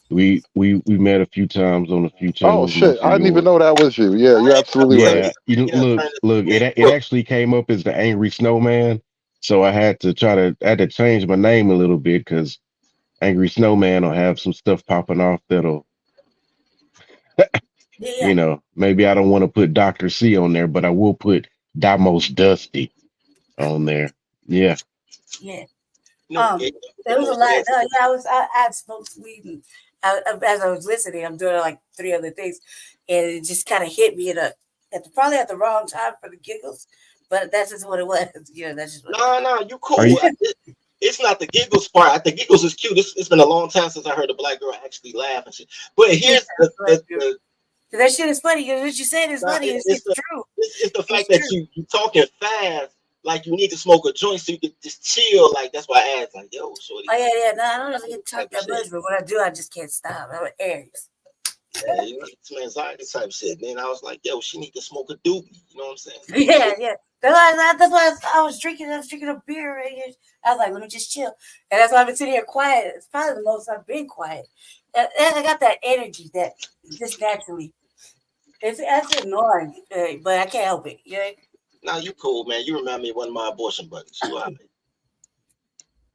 we met a few times on a few Oh channels, shit! most of I didn't even yours. know that was you. Yeah, you're I ain't about absolutely to say right. Yeah, this. you You know, look, turn this look, big it crook. actually came up as the Angry Snowman, so I had to change my name a little bit because Angry Snowman will have some stuff popping off that'll, Yeah. maybe I don't want to put Dr. C on there, but I will put Most Dusty on there. Yeah. Yeah. No, Um, the there was a most lot. dangerous. I had smoked weed, and as I was listening, I'm doing like three other things, and it just kind of hit me probably at the wrong time for the giggles, but that's just what it was. That's just what it was. No, you Are cool. you? It's not the giggles part. The giggles is cute. It's been a long time since I heard a black girl actually laugh and shit. But Yeah, here's but that shit is funny. What you said is funny. It's true. it's the It's fact that true. you talking fast, like you need to smoke a joint so you can just chill. Like that's why I asked, like, yo, shorty, Oh yeah. No, I don't really get to type talk of that shit. much, but when I do, I just can't stop. I'm Aries. Some anxiety type shit. And then I was like, yo, she need to smoke a doobie. You know what I'm saying? Yeah. That's why I was drinking. I was drinking a beer. Right here. I was like, let me just chill, and that's why I've been sitting here quiet. It's probably the most I've been quiet. And I got that energy that just naturally. That's annoying, but I can't help it. Yeah. Nah, you cool, man. You remind me of one of my abortion buddies. You all right?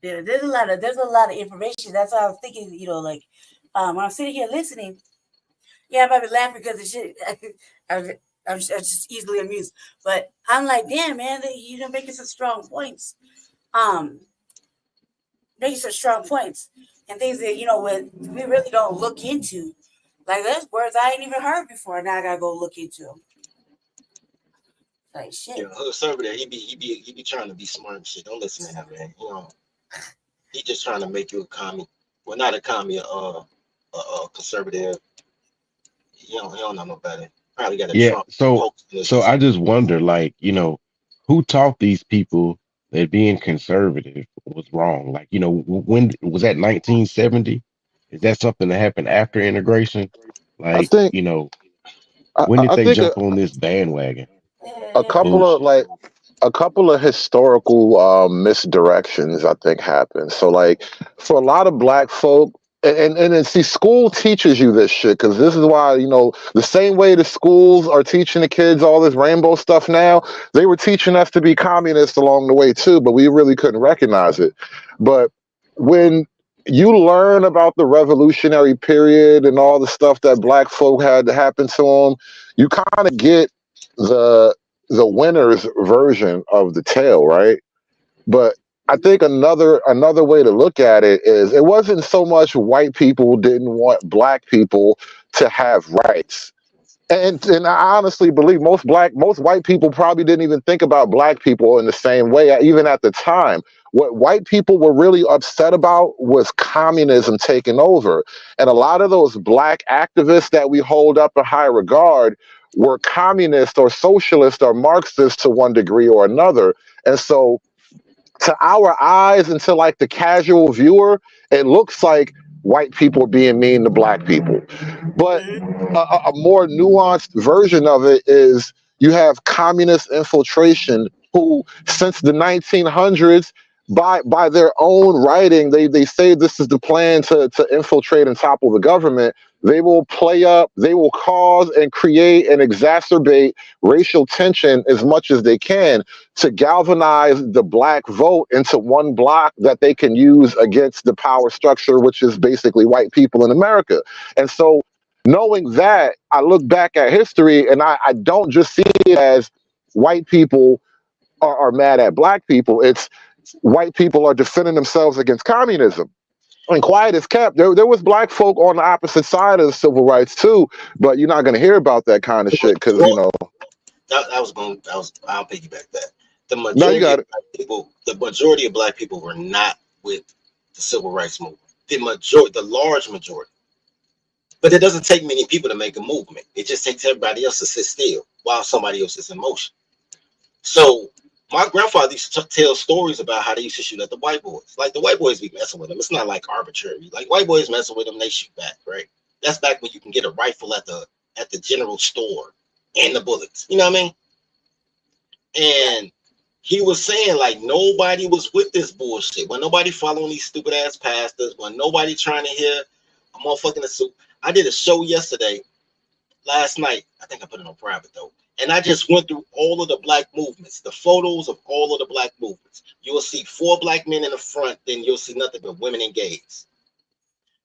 Yeah, there's a lot of information. That's why I was thinking, like when I'm sitting here listening, yeah, I might be laughing because of shit. I'm, I'm just easily amused. But I'm like, damn, man, making some strong points. Um, making some strong points and things that when we really don't look into. Like there's words I ain't even heard before. Now I gotta go look into them. Like shit. You know, conservative. He be trying to be smart and shit. Don't listen to him, man. You know, he just trying to make you a commie. Well, not a commie, a conservative. He don't know no better. Probably got a Yeah. Trump So hoax in his so I receipt. just wonder, like, who taught these people that being conservative was wrong? Like, when was that 1970? Is that something that happened after integration? I Like, think when did I they think jump on this bandwagon a of couple of bullshit? a couple of historical misdirections I think happened. So like for a lot of black folk, and see, school teaches you this shit because this is why the same way the schools are teaching the kids all this rainbow stuff now, they were teaching us to be communists along the way too, but we really couldn't recognize it. But when you learn about the revolutionary period and all the stuff that black folk had to happen to them, you kind of get the winner's version of the tale, right? But I think another way to look at it is it wasn't so much white people didn't want black people to have rights. And I honestly believe most white people probably didn't even think about black people in the same way, even at the time. What white people were really upset about was communism taking over. And a lot of those black activists that we hold up in high regard were communist or socialist or Marxist to one degree or another. And so to our eyes and to like the casual viewer, it looks like white people are being mean to black people. But a more nuanced version of it is you have communist infiltration who, since the 1900s, by their own writing, they say this is the plan to infiltrate and topple the government. They will play up, they will cause and create and exacerbate racial tension as much as they can to galvanize the black vote into one block that they can use against the power structure, which is basically white people in America. And so knowing that, I look back at history and I don't just see it as white people are mad at black people. It's white people are defending themselves against communism. And quiet as kept, there was black folk on the opposite side of the civil rights too, but you're not going to hear about that kind of shit because, Well, I'll piggyback that. The no, you majority got of it. black people were not with the civil rights movement. The large majority. But it doesn't take many people to make a movement. It just takes everybody else to sit still while somebody else is in motion. So my grandfather used to tell stories about how they used to shoot at the white boys. Like the white boys be messing with them. It's not like arbitrary. Like white boys messing with them, they shoot back, right? That's back when you can get a rifle at the general store and the bullets. You know what I mean? And he was saying like nobody was with this bullshit. When nobody following these stupid ass pastors, when nobody trying to hear a motherfucking suit. I did a show last night. I think I put it on private though. And I just went through all of the black movements, the photos of all of the black movements. You'll see 4 black men in the front, then you'll see nothing but women and gays.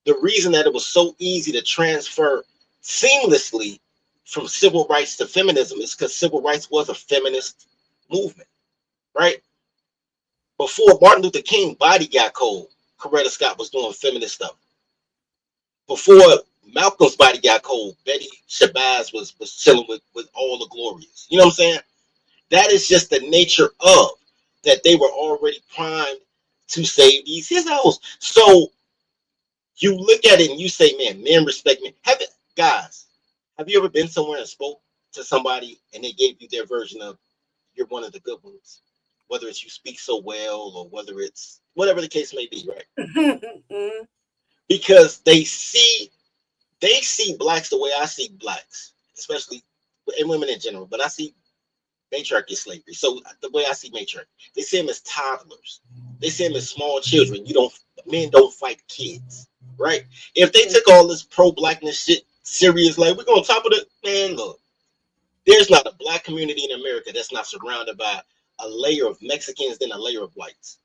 The reason that it was so easy to transfer seamlessly from civil rights to feminism is because civil rights was a feminist movement, right? Before Martin Luther King body got cold, Coretta Scott was doing feminist stuff. Before Malcolm's body got cold, Betty Shabazz was chilling with all the glorious. You know what I'm saying? That is just the nature of that they were already primed to save these heroes. So you look at it and you say, man, men respect men. Have you ever been somewhere and spoke to somebody and they gave you their version of you're one of the good ones? Whether it's you speak so well or whether it's whatever the case may be, right? Because they see blacks the way I see blacks, especially and women in general. But I see matriarchy as slavery. So the way I see matriarchy, they see them as toddlers. They see them as small children. Men don't fight kids, right? If they took all this pro-blackness shit serious, like we're gonna top of it, man, look, There's not a black community in America that's not surrounded by a layer of Mexicans than a layer of whites.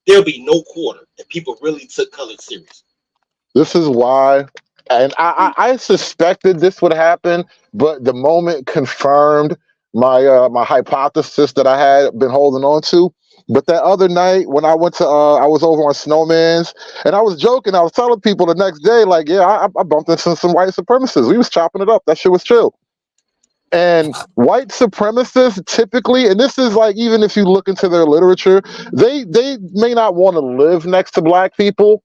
There'll be no quarter if people really took colored serious. This is why, and I suspected this would happen, but the moment confirmed my hypothesis that I had been holding on to. But that other night when I went to, I was over on Snowman's, and I was joking. I was telling people the next day, like, yeah, I bumped into some white supremacists. We was chopping it up. That shit was chill. And white supremacists typically, and this is like, even if you look into their literature, they may not want to live next to black people,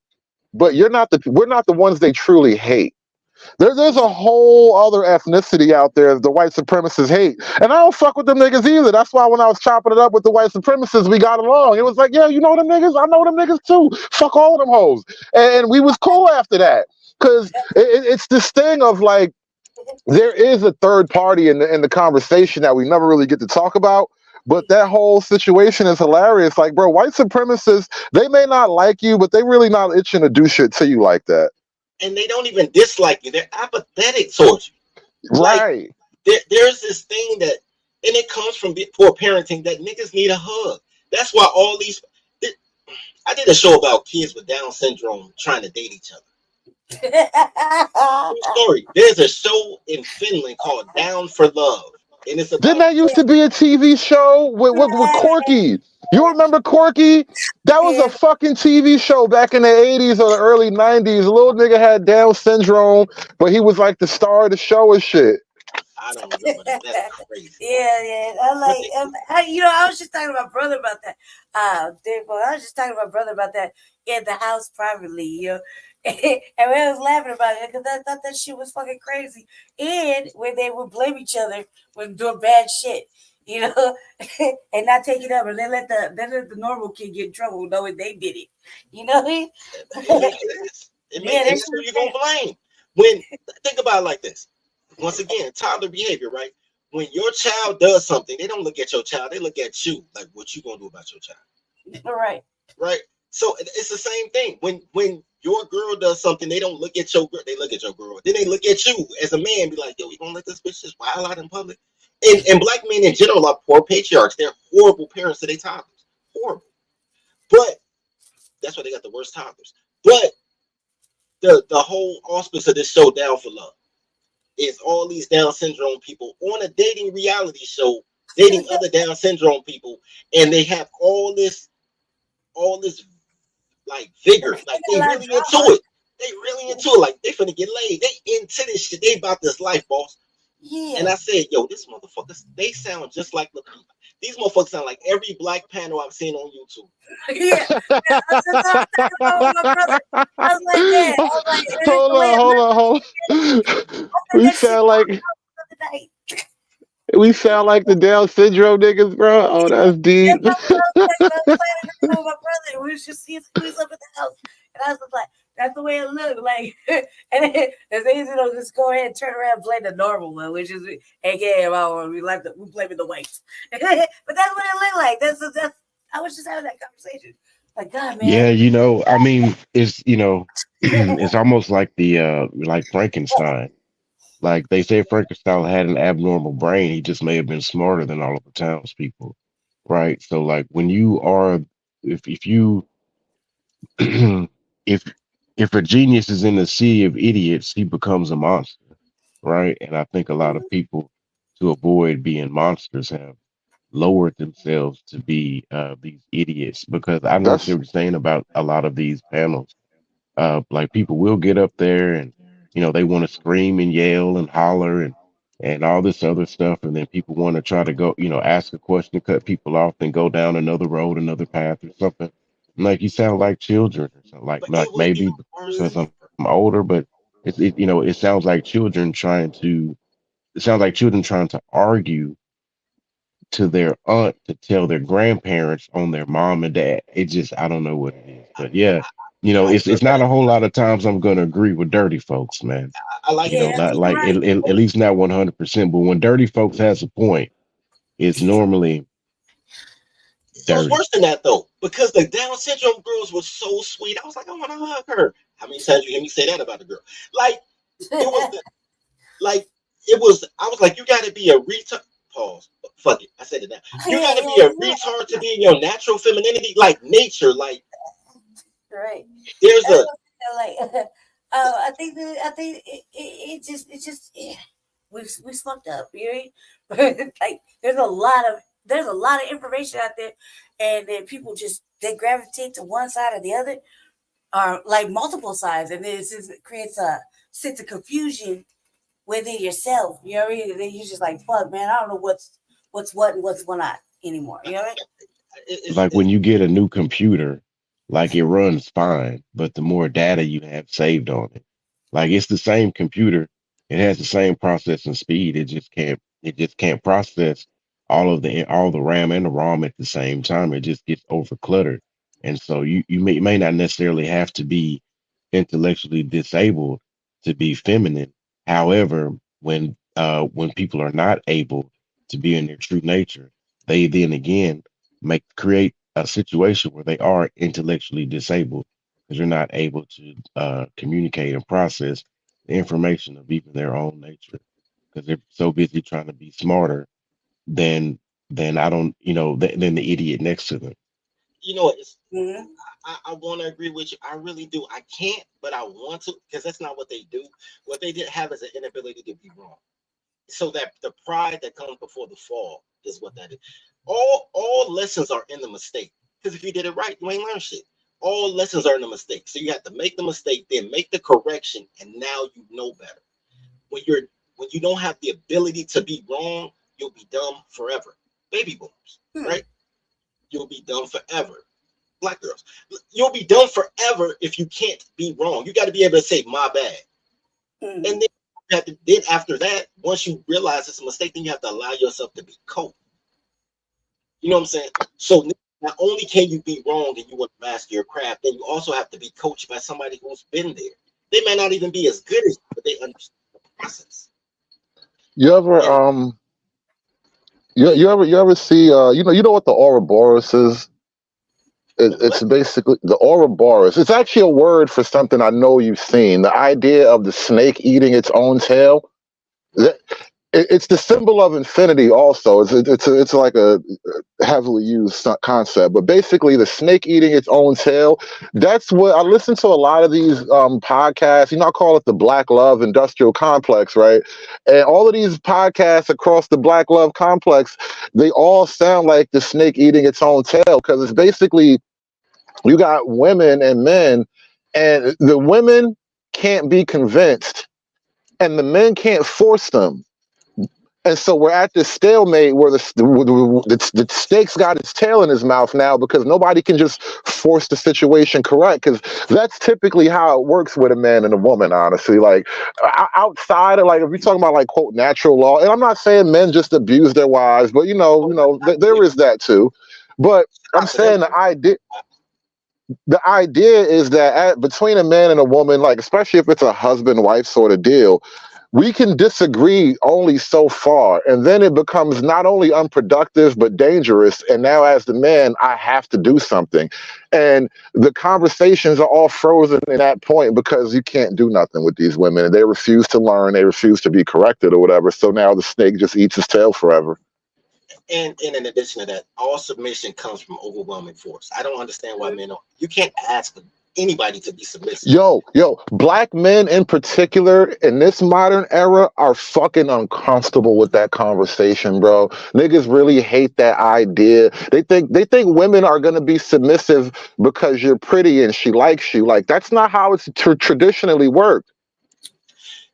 but we're not the ones they truly hate. There's a whole other ethnicity out there the white supremacists hate. And I don't fuck with them niggas either. That's why when I was chopping it up with the white supremacists, we got along. It was like, yeah, you know them niggas? I know them niggas too. Fuck all of them hoes. And we was cool after that. Because it's this thing of like, there is a third party in the conversation that we never really get to talk about. But that whole situation is hilarious. Like, bro, white supremacists, they may not like you, but they really not itching to do shit to you like that. And they don't even dislike you. They're apathetic towards you. Right. Like, there's this thing that, and it comes from poor parenting, that niggas need a hug. That's why all these, I did a show about kids with Down syndrome trying to date each other. Story. There's a show in Finland called Down for Love. And it's about, didn't that used to be a TV show with Corky? You remember Corky? That was a fucking TV show back in the 80s or the early 90s. A little nigga had Down syndrome, but he was like the star of the show and shit. I don't remember that. That's crazy. Yeah. I was just talking to my brother about that. I was just talking to my brother about that in the house privately, you know. And we was laughing about it because I thought that shit was fucking crazy. And when they would blame each other when doing bad shit, you know, and not take it up, and then let the normal kid get in trouble knowing they did it. You know what I mean? That's who you gonna blame. When think about it like this. Once again, toddler behavior, right? When your child does something, they don't look at your child, they look at you, like what you gonna do about your child. Right. Right. So it's the same thing. When your girl does something, they don't look at your girl, they look at your girl. Then they look at you as a man, be like, yo, you gonna let this bitch just wild out in public? And black men in general are poor patriarchs. They're horrible parents to their toddlers. Horrible. But that's why they got the worst toddlers. But the whole auspice of this show, Down for Love, is all these Down syndrome people on a dating reality show, dating other Down syndrome people, and they have all this like vigor, like they really into it. They really into it, like they finna get laid. They into this shit. They about this life, boss. Yeah. And I said, yo, this motherfuckers, they sound just like these motherfuckers sound like every black panel I've seen on YouTube. Yeah. I was like that. Hold on. We sound like the Down syndrome niggas, bro. Oh, that's deep. My brother, we was just seeing squeeze up at the house, and I was like, "That's the way it looked." Like, and then it's easy to just go ahead and turn around and play the normal one, which is AKA we blaming the whites. But that's what it looked like. That's. I was just having that conversation. Like, God, man. Yeah, I mean, it's it's almost like like Frankenstein. Like they say Frankenstein had an abnormal brain. He just may have been smarter than all of the townspeople, right? So like when you are, if you, if a genius is in a sea of idiots, he becomes a monster, right? And I think a lot of people, to avoid being monsters, have lowered themselves to be these idiots, because I know what you were saying about a lot of these panels. Like people will get up there and they want to scream and yell and holler and all this other stuff, and then people want to try to go ask a question, cut people off, then go down another road, another path or something. Like you sound like children or something. Like maybe because I'm older, but it sounds like children trying to argue to their aunt to tell their grandparents on their mom and dad. It just, I don't know what it is, but yeah. It's not a whole lot of times I'm going to agree with dirty folks, man. I like not like at least not 100%. But when dirty folks has a point, it's normally dirty. It was worse than that though, because the Down syndrome girls were so sweet. I was like, I want to hug her. How many times you hear me say that about a girl? Like it was like I was like, you got to be a retard. Pause. Fuck it. I said it now. You got to be a retard to be in your natural femininity, like nature. Like, right. there's a. Like, I think it just yeah, we fucked up. You know? Like there's a lot of information out there, and then people just they gravitate to one side or the other, or like multiple sides, and it creates a sense of confusion within yourself. You know what I mean? And then you're just like, fuck, man, I don't know what's what and what's what not anymore. You know what Like when you get a new computer, like it runs fine, but the more data you have saved on it, like it's the same computer, it has the same processing speed. It just can't process all the RAM and the ROM at the same time. It just gets over cluttered. And so you may not necessarily have to be intellectually disabled to be feminine. However, when people are not able to be in their true nature, they then again create a situation where they are intellectually disabled because you're not able to communicate and process the information of even their own nature because they're so busy trying to be smarter than I don't than the idiot next to them. You know, it's, I mean? I want to agree with you. I really do. I can't, but I want to because that's not what they do. What they did have is an inability to be wrong. So that the pride that comes before the fall is what that is. All lessons are in the mistake. Because if you did it right, you ain't learned shit. All lessons are in the mistake. So you have to make the mistake, then make the correction, and now you know better. When you don't have the ability to be wrong, you'll be dumb forever. Baby boomers, right? You'll be dumb forever. Black girls, you'll be dumb forever if you can't be wrong. You got to be able to say my bad, and then then after that, once you realize it's a mistake, then you have to allow yourself to be coached. You know what I'm saying? So not only can you be wrong and you want to master your craft, then you also have to be coached by somebody who's been there. They may not even be as good as you, but they understand the process. You ever And you ever see you know what the Ouroboros is? It's what? basically the Ouroboros. It's actually a word for something I know you've seen. The idea of the snake eating its own tail. It's the symbol of infinity. Also, it's like a heavily used concept. But basically, the snake eating its own tail. That's what I listen to a lot of these podcasts. I call it the Black Love Industrial Complex, right? And all of these podcasts across the Black Love Complex, they all sound like the snake eating its own tail because it's basically you got women and men, and the women can't be convinced, and the men can't force them. And so we're at this stalemate where the snake's got its tail in his mouth now because nobody can just force the situation correct. Because that's typically how it works with a man and a woman, honestly. Like outside of like if you're talking about like quote natural law, and I'm not saying men just abuse their wives, but there is that too. But I'm Not for them. saying the idea is that between a man and a woman, like especially if it's a husband-wife sort of deal, we can disagree only so far, and then it becomes not only unproductive but dangerous. And now, as the man, I have to do something, and the conversations are all frozen at that point because you can't do nothing with these women, and they refuse to learn, they refuse to be corrected or whatever. So now the snake just eats his tail forever. And in addition to that, all submission comes from overwhelming force. I don't understand why men don't. You can't ask anybody to be submissive. Yo, black men in particular in this modern era are fucking uncomfortable with that conversation, bro. Niggas really hate that idea. They think women are gonna be submissive because you're pretty and she likes you. Like that's not how it's traditionally worked.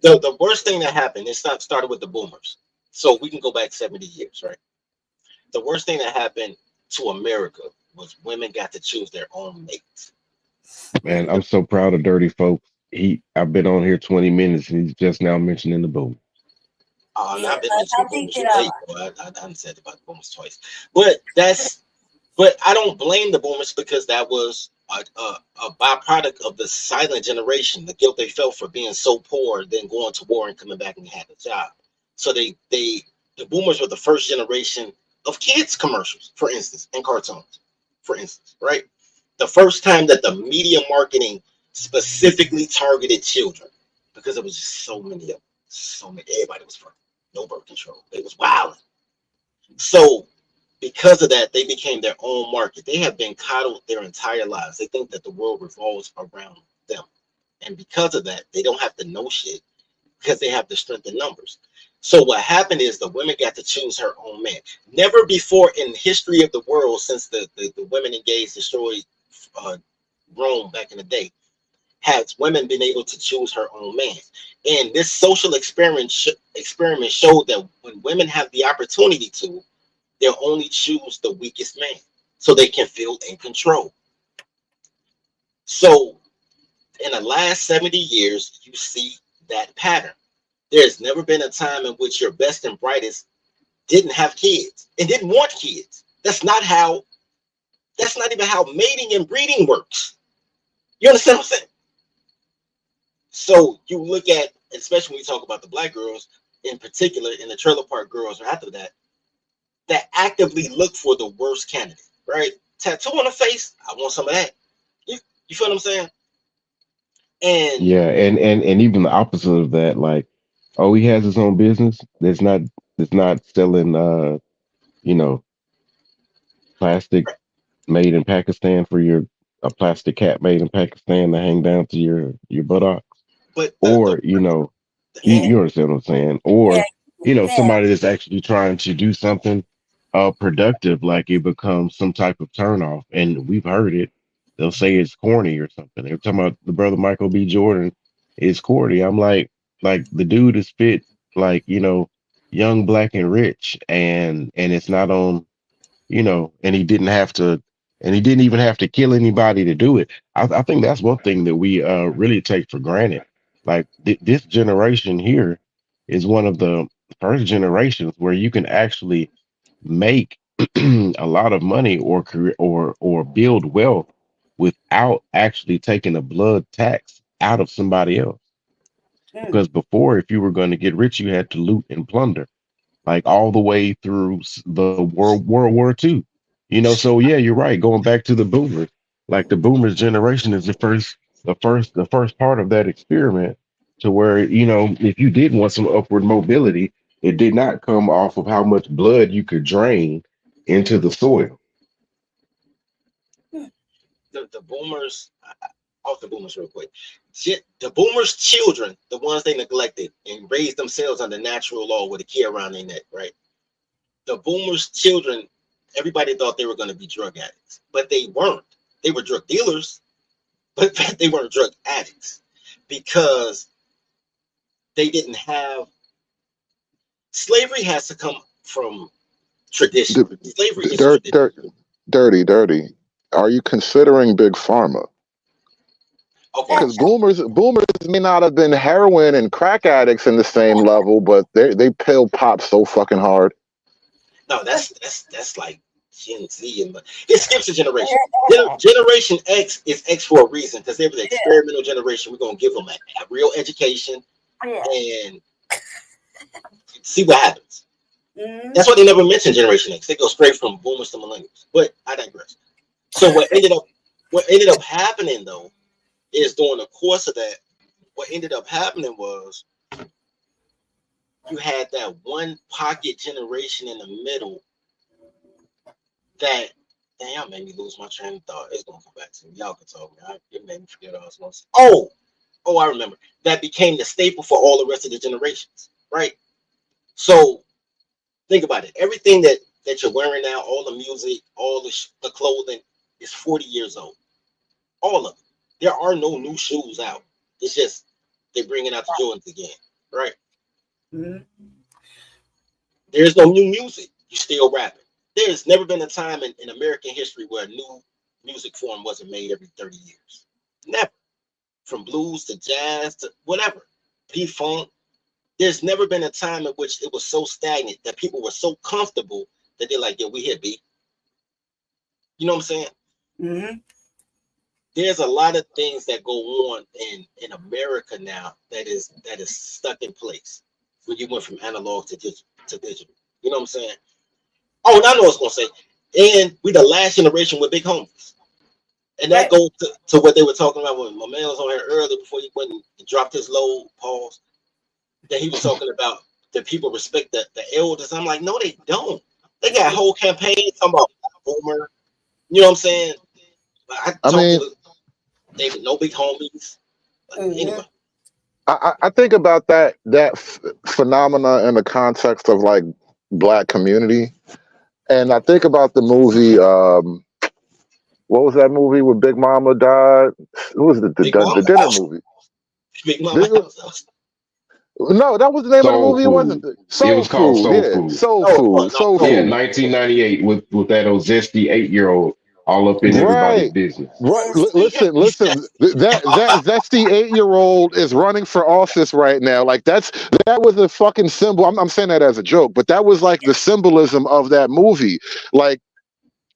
The worst thing that happened, started with the boomers. So we can go back 70 years, right? The worst thing that happened to America was women got to choose their own mates. Man, I'm so proud of Dirty Folks. I've been on here 20 minutes and he's just now mentioning the boom. And I've been I mentioning think boomers. There you go. I done said about boomers twice, but I don't blame the boomers because that was a byproduct of the silent generation, the guilt they felt for being so poor, then going to war and coming back and having a job. So the boomers were the first generation of kids commercials, for instance, and cartoons, for instance, right? The first time that the media marketing specifically targeted children because there was just so many of them. So everybody was fucking. No birth control. They was wilding. So because of that, they became their own market. They have been coddled their entire lives. They think that the world revolves around them. And because of that, they don't have to know shit because they have the strength in numbers. So what happened is the women got to choose her own man. Never before in the history of the world, since the women engaged destroyed Rome back in the day, has women been able to choose her own man. And this social experiment showed that when women have the opportunity to, they'll only choose the weakest man so they can feel in control. So in the last 70 years, you see that pattern. There's never been a time in which your best and brightest didn't have kids and didn't want kids. That's not even how mating and breeding works. You understand what I'm saying? So you look at, especially when we talk about the black girls in particular, and the trailer park girls or after that actively look for the worst candidate, right? Tattoo on the face, I want some of that. You feel what I'm saying? And Yeah, and even the opposite of that, like, oh, he has his own business. It's not selling you know, plastic made in Pakistan for your a plastic cat made in Pakistan to hang down to your buttocks. but Or, and you understand what I'm saying? Yeah, Or, yeah. somebody that's actually trying to do something productive, like it becomes some type of turnoff. And we've heard it. They'll say it's corny or something. They're talking about the brother Michael B. Jordan is corny. I'm like the dude is fit, like, young, black, and rich, and it's not on, and he didn't even have to kill anybody to do it. I think that's one thing that we really take for granted. Like this generation here is one of the first generations where you can actually make a lot of money or career or build wealth without actually taking a blood tax out of somebody else. Mm. Because before, if you were going to get rich, you had to loot and plunder, like all the way through the World War II. So yeah, you're right. Going back to the boomers, like the boomers generation is the first part of that experiment, to where, if you did want some upward mobility, it did not come off of how much blood you could drain into the soil. the boomers, off the boomers real quick. The boomers' children, the ones they neglected and raised themselves under natural law with a key around their neck, right? The boomers' children, everybody thought they were going to be drug addicts, but they weren't. They were drug dealers, but they weren't drug addicts because they didn't have. Slavery has to come from tradition. D- Slavery is a dirt, tradition. dirt, dirty. Are you considering big pharma? Okay, Because boomers may not have been heroin and crack addicts in the same level, but they pill pop so fucking hard. no, that's like Gen Z, and it skips a generation. Generation X is X for a reason because they were the experimental generation. We're gonna give them a real education Yeah. and see what happens. Mm. That's why they never mention Generation X. They go straight from boomers to millennials. But I digress. So what ended up happening though is during the course of that, what ended up happening was you had that one pocket generation in the middle that, damn, y'all made me lose my train of thought. It's gonna come back to me. Y'all can talk me. It made me forget what I was going to say. Oh, I remember. That became the staple for all the rest of the generations, right? So think about it. Everything that you're wearing now, all the music, all the clothing is 40 years old. All of it. There are no new shoes out. It's just they're bringing out the Jordans again, right? Mm. There's no new music. You still rapping. There's never been a time in American history where a new music form wasn't made every 30 years. Never. From blues to jazz to whatever. P-funk. There's never been a time in which it was so stagnant that people were so comfortable that they're like, yeah, we here, B. You know what I'm saying? Mm-hmm. There's a lot of things that go on in America now that is stuck in place when you went from analog to digital. You know what I'm saying? Oh, and I know what I was gonna say. And we the last generation with big homies. And that goes to what they were talking about when my man was on here earlier before he went and dropped his load, pause. that he was talking about that people respect the elders. I'm like, no, they don't. They got a whole campaign talking about boomer. You know what I'm saying? But I I talked mean, to David, no big homies. But anyway, I think about that phenomena in the context of like black community, and I think about the movie. What was that movie where Big Mama died? Who was Big the Mama dinner house, movie? Big Mama Did- house. No, that was the name of the Soul movie. It wasn't Food. It Soul was called Food. Soul Yeah, Food. Soul No, Food. no, Soul Yeah, no. Food. 1998 with that old zesty 8-year-old all up in everybody's Right. business. Right. Yeah, Listen. That zesty 8-year-old is running for office right now. Like that was a fucking symbol. I'm saying that as a joke, but that was like the symbolism of that movie. Like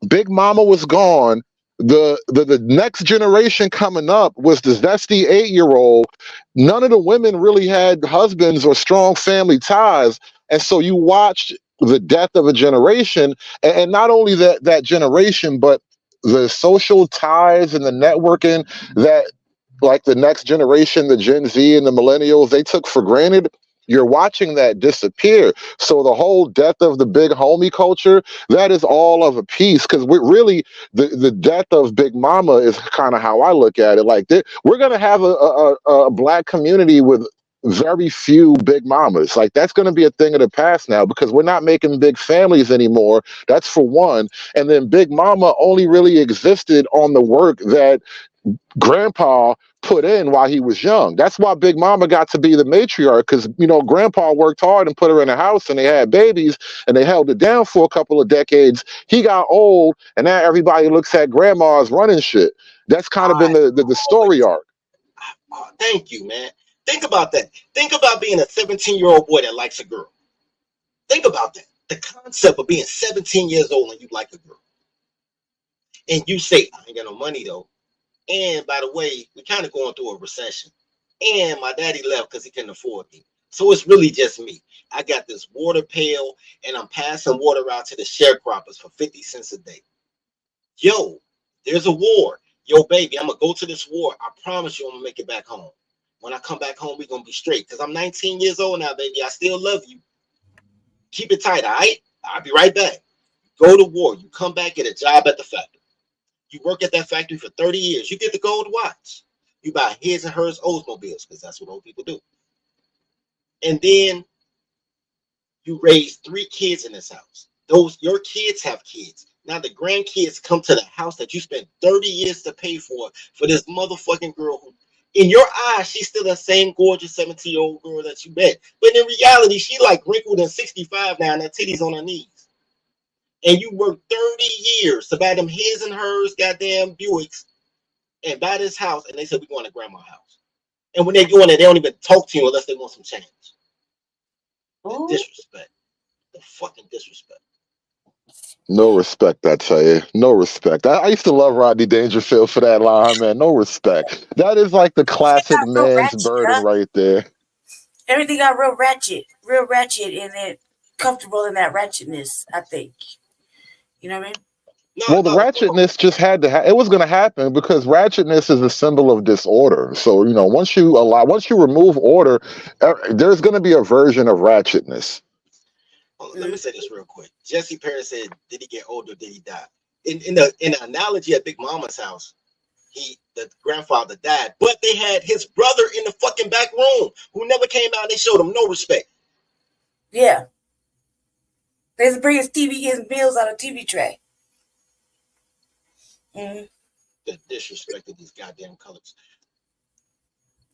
Big Mama was gone. The next generation coming up was the zesty 8-year-old. None of the women really had husbands or strong family ties, and so you watched the death of a generation, and not only that generation, but the social ties and the networking that like the next generation, the Gen Z and the millennials, they took for granted. You're watching that disappear. So the whole death of the big homie culture, that is all of a piece. Because we really, the death of Big Mama is kind of how I look at it. Like we're gonna have a black community with very few big mamas. Like that's going to be a thing of the past now because we're not making big families anymore. That's for one. And then Big Mama only really existed on the work that grandpa put in while he was young. That's why Big Mama got to be the matriarch because, grandpa worked hard and put her in a house and they had babies and they held it down for a couple of decades. He got old and now everybody looks at grandma's running shit. That's kind of been the story arc. Thank you, man. Think about that. Think about being a 17-year-old boy that likes a girl. Think about that. The concept of being 17 years old and you like a girl. And you say, I ain't got no money though. And by the way, we're kind of going through a recession. And my daddy left because he couldn't afford me. So it's really just me. I got this water pail and I'm passing water out to the sharecroppers for 50 cents a day. Yo, there's a war. Yo, baby, I'm going to go to this war. I promise you I'm going to make it back home. When I come back home, we're going to be straight. Because I'm 19 years old now, baby. I still love you. Keep it tight, all right? I'll be right back. Go to war. You come back, get a job at the factory. You work at that factory for 30 years. You get the gold watch. You buy his and hers Oldsmobiles because that's what old people do. And then you raise 3 kids in this house. Your kids have kids. Now the grandkids come to the house that you spent 30 years to pay for this motherfucking girl who, in your eyes, she's still the same gorgeous 17-year-old girl that you met. But in reality, she like wrinkled and 65 now and her titties on her knees. And you worked 30 years to buy them his and hers goddamn Buicks and buy this house. And they said, we're going to grandma's house. And when they go in there, they don't even talk to you unless they want some change. The disrespect. The fucking disrespect. No respect, I tell you. No respect. I used to love Rodney Dangerfield for that line, man. No respect. That is like the classic man's burden right there. Everything got real ratchet, and then comfortable in that ratchetness, I think. You know what I mean? Well, the ratchetness just had to it was going to happen because ratchetness is a symbol of disorder. So, once you remove order, there's going to be a version of ratchetness. Well, let me say this real quick. Jesse Perry said, did he get older? Did he die? In the analogy at Big Mama's house, the grandfather died, but they had his brother in the fucking back room who never came out and they showed him no respect. Yeah. They bring his meals on a TV tray. The disrespect of these goddamn colors.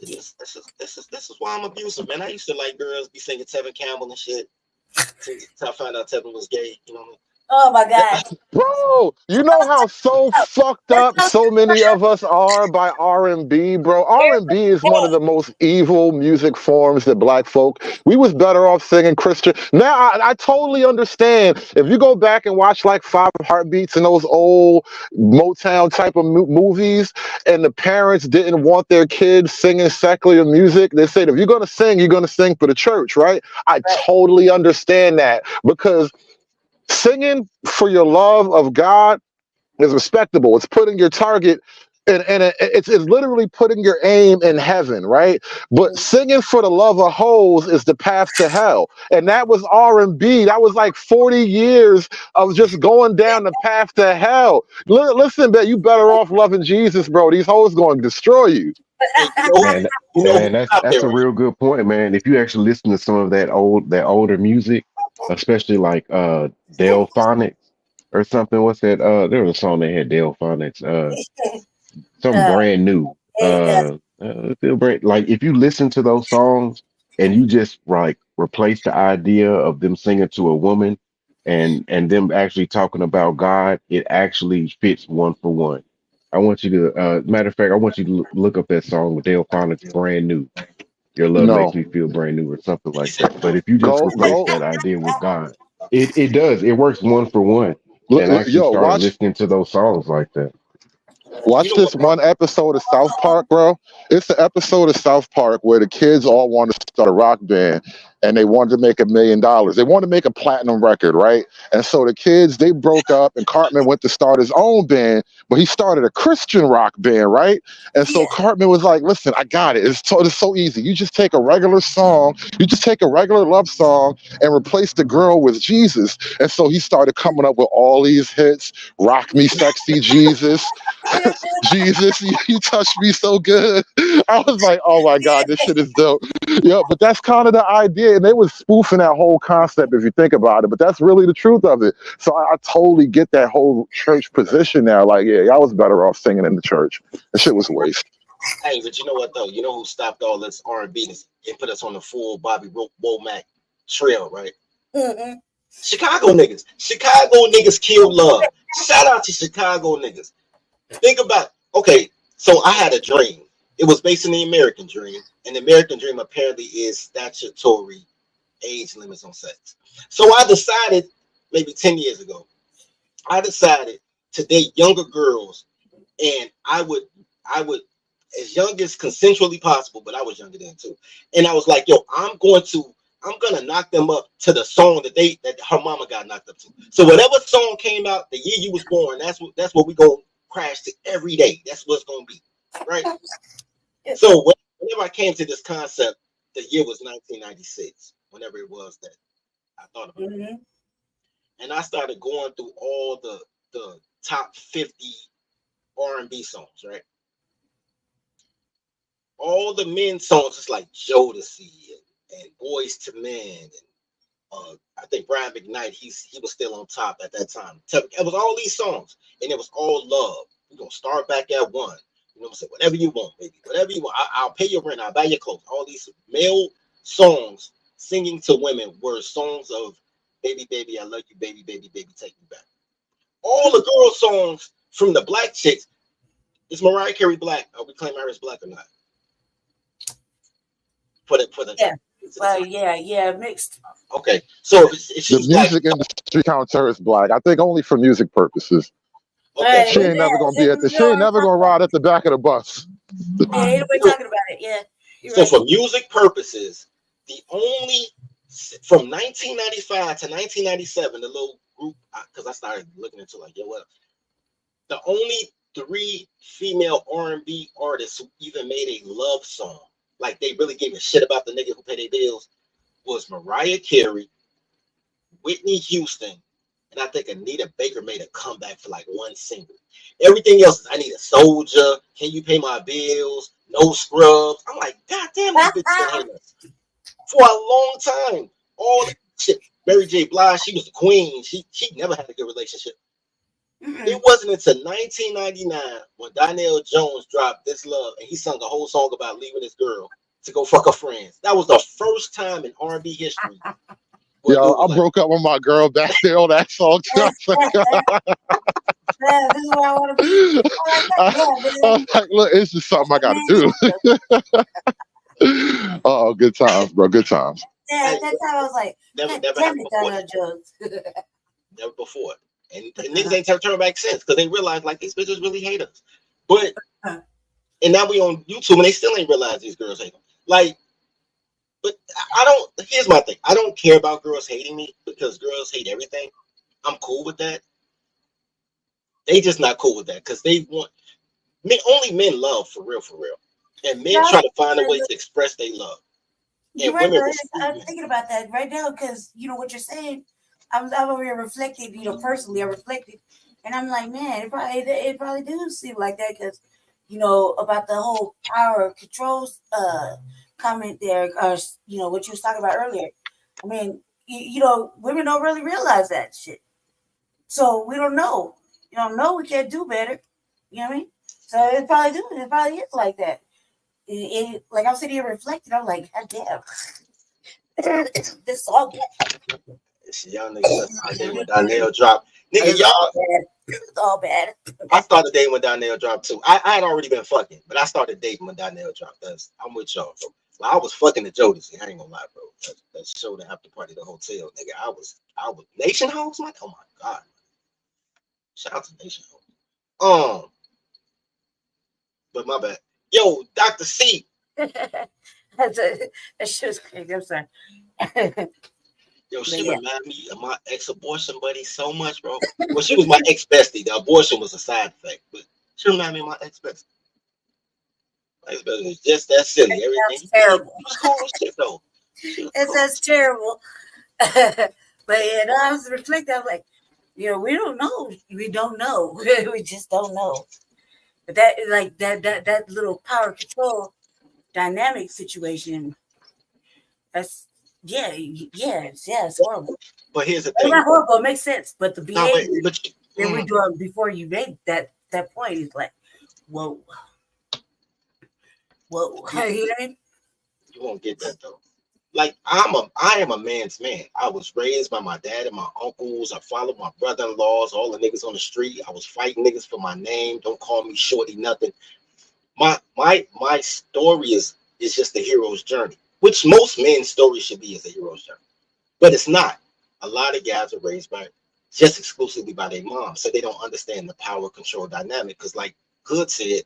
This is why I'm abusive, man. I used to like girls be singing Tevin Campbell and shit. Until I found out Tevin was gay, you know what I mean? Oh my God. Bro, you know how so fucked up so many of us are by R&B, bro? R&B is one of the most evil music forms that black folk, we was better off singing Christian. Now, I totally understand. If you go back and watch like Five Heartbeats and those old Motown type of movies, and the parents didn't want their kids singing secular music, they said, if you're going to sing, you're going to sing for the church, right? I totally understand that because singing for your love of God is respectable. It's putting your target it's literally putting your aim in heaven, right? But singing for the love of hoes is the path to hell, and that was R&B. That was like 40 years of just going down the path to hell. Listen, man, you better off loving Jesus, bro. These hoes going to destroy you. Hey, Man, you know man, who's out that's there, a right? real good point, man. If you actually listen to some of that older music, especially like Delphonics or something, what's that? There was a song that had Delphonics, some uh, brand new. Feel brand like if you listen to those songs and you just like replace the idea of them singing to a woman and them actually talking about God, it actually fits one for one. I want you to, matter of fact, I want you to look up that song with Dale Phonics, brand new. Your love makes No, me feel brand new, or something He like said, that. But if you just replace go. that idea with God, it does. It works one for one. And I actually Yo, started listening to those songs like that. you watch know what? this one episode of South Park, bro. It's the episode of South Park where the kids all want to start a rock band and they wanted to make $1 million. They wanted to make a platinum record, right? And so the kids, they broke up and Cartman went to start his own band, but he started a Christian rock band, right? And so yeah. Cartman was like, listen, I got it. It's so easy. You just take a regular song, you just take a regular love song and replace the girl with Jesus. And so he started coming up with all these hits, Rock Me Sexy Jesus. Jesus, you touched me so good. I was like, oh my God, this shit is dope. Yeah, but that's kind of the idea. And they was spoofing that whole concept if you think about it. But that's really the truth of it. So I totally get that whole church position now. Like, yeah, y'all was better off singing in the church. That shit was a waste. Hey, but you know what though? You know who stopped all this R&B and put us on the full Bobby Womack trail, right? Mm-hmm. Chicago niggas. Chicago niggas kill love. Shout out to Chicago niggas. Think about, okay, so I had a dream. It was based on the American dream, and the American dream apparently is statutory age limits on sex. So I decided maybe 10 years ago, I decided to date younger girls, and I would as young as consensually possible, but I was younger then too. And I was like, yo, I'm gonna knock them up to the song that her mama got knocked up to. So whatever song came out the year you was born, that's what we gonna crash to every day. That's what's gonna be, right? So whenever I came to this concept, the year was 1996. Whenever it was that I thought about it, and I started going through all the top 50 R&B songs, right? All the men songs is like Jodeci and Boys to Men, and I think Brian McKnight, he was still on top at that time. It was all these songs, and it was all love. We're gonna start back at one. You know what I'm saying? Whatever you want, baby. Whatever you want. I'll pay your rent. I'll buy your clothes. All these male songs singing to women were songs of baby, baby, I love you, baby, baby, baby, take me back. All the girl songs from the black chicks, is Mariah Carey black? Are we claiming her as black or not? For the Yeah. Well, yeah, mixed. Okay, so if The she's black, music industry counts her as black. I think only for music purposes. okay, She ain't never gonna be she ain't never gonna ride at the back of the bus. Yeah, anybody talking about it? Yeah. So right. For music purposes, the only from 1995 to 1997, the little group, because I started looking into like, what? The only 3 female R&B artists who even made a love song, like they really gave a shit about the nigga who paid their bills, was Mariah Carey, Whitney Houston, and I think Anita Baker made a comeback for like one single. Everything else is I Need a Soldier, Can You Pay My Bills, No Scrubs. I'm like, God damn, these bitches been hating us for a long time. All that shit. Mary J. Blige, she was the queen. She never had a good relationship. It wasn't until 1999 when Donnell Jones dropped This Love and he sung a whole song about leaving his girl to go fuck her friends. That was the first time in R&B history. Yo, I broke up with my girl back there on that song. Yeah, this is where I want to be. I was like, look, it's just something I got to do. Oh, good times, bro. Good times. Yeah, at that time I was like, never happened before. Never before. And niggas ain't turned back since because they realized like these bitches really hate us. But and now we on YouTube and they still ain't realized these girls hate them. Like, but I don't. Here's my thing. I don't care about girls hating me because girls hate everything. I'm cool with that. They just not cool with that because they want only men love for real, and men No, try to find a way to express their love, you're and right, women but receive I'm men. thinking about that right now because you know what you're saying. I'm over here reflecting, personally, I reflected, and I'm like, man, it probably do seem like that because, about the whole power controls comment there, what you was talking about earlier. I mean, women don't really realize that shit, so we don't know. You don't know we can't do better. You know what I mean? So it probably do. It probably is like that. Like I'm sitting here reflecting. I'm like, God damn, this song. See, y'all niggas left my day when It's Donnell dropped. Nigga, all y'all, bad. It's all bad. I started dating when Donnell dropped too. I had already been fucking, but I started dating when Donnell dropped. I'm with y'all, bro. Well, I was fucking the Jodeci. I ain't gonna lie, bro. That show, the after party, the hotel, nigga. I was Nation Homes, man. Oh my god. Shout out to Nation Homes. But my bad. Yo, Dr. C. That shit was crazy. I'm sorry. Yo, But she yeah, reminded me of my ex-abortion buddy so much, bro. Well, she was my ex-bestie. The abortion was a side effect, but she reminded me of my ex-bestie. My ex-bestie was just that silly. Everything. that's He terrible. was cool as shit, though. She was It cool. sounds terrible. But yeah, no, I was reflecting. I was like, we don't know. We don't know. We just don't know. But that, like that little power control dynamic situation. That's it's horrible. But here's the It's thing. not horrible. It makes sense. But the No, behavior but that we're doing before you make that point is like, whoa. You know what I mean? you won't get that though. Like I am a man's man. I was raised by my dad and my uncles. I followed my brother-in-laws, all the niggas on the street. I was fighting niggas for my name. Don't call me shorty, nothing. My story is just the hero's journey, which most men's story should be, is a hero's journey, but it's not. A lot of guys are raised by just exclusively by their mom, so they don't understand the power control dynamic. Because, like Good said,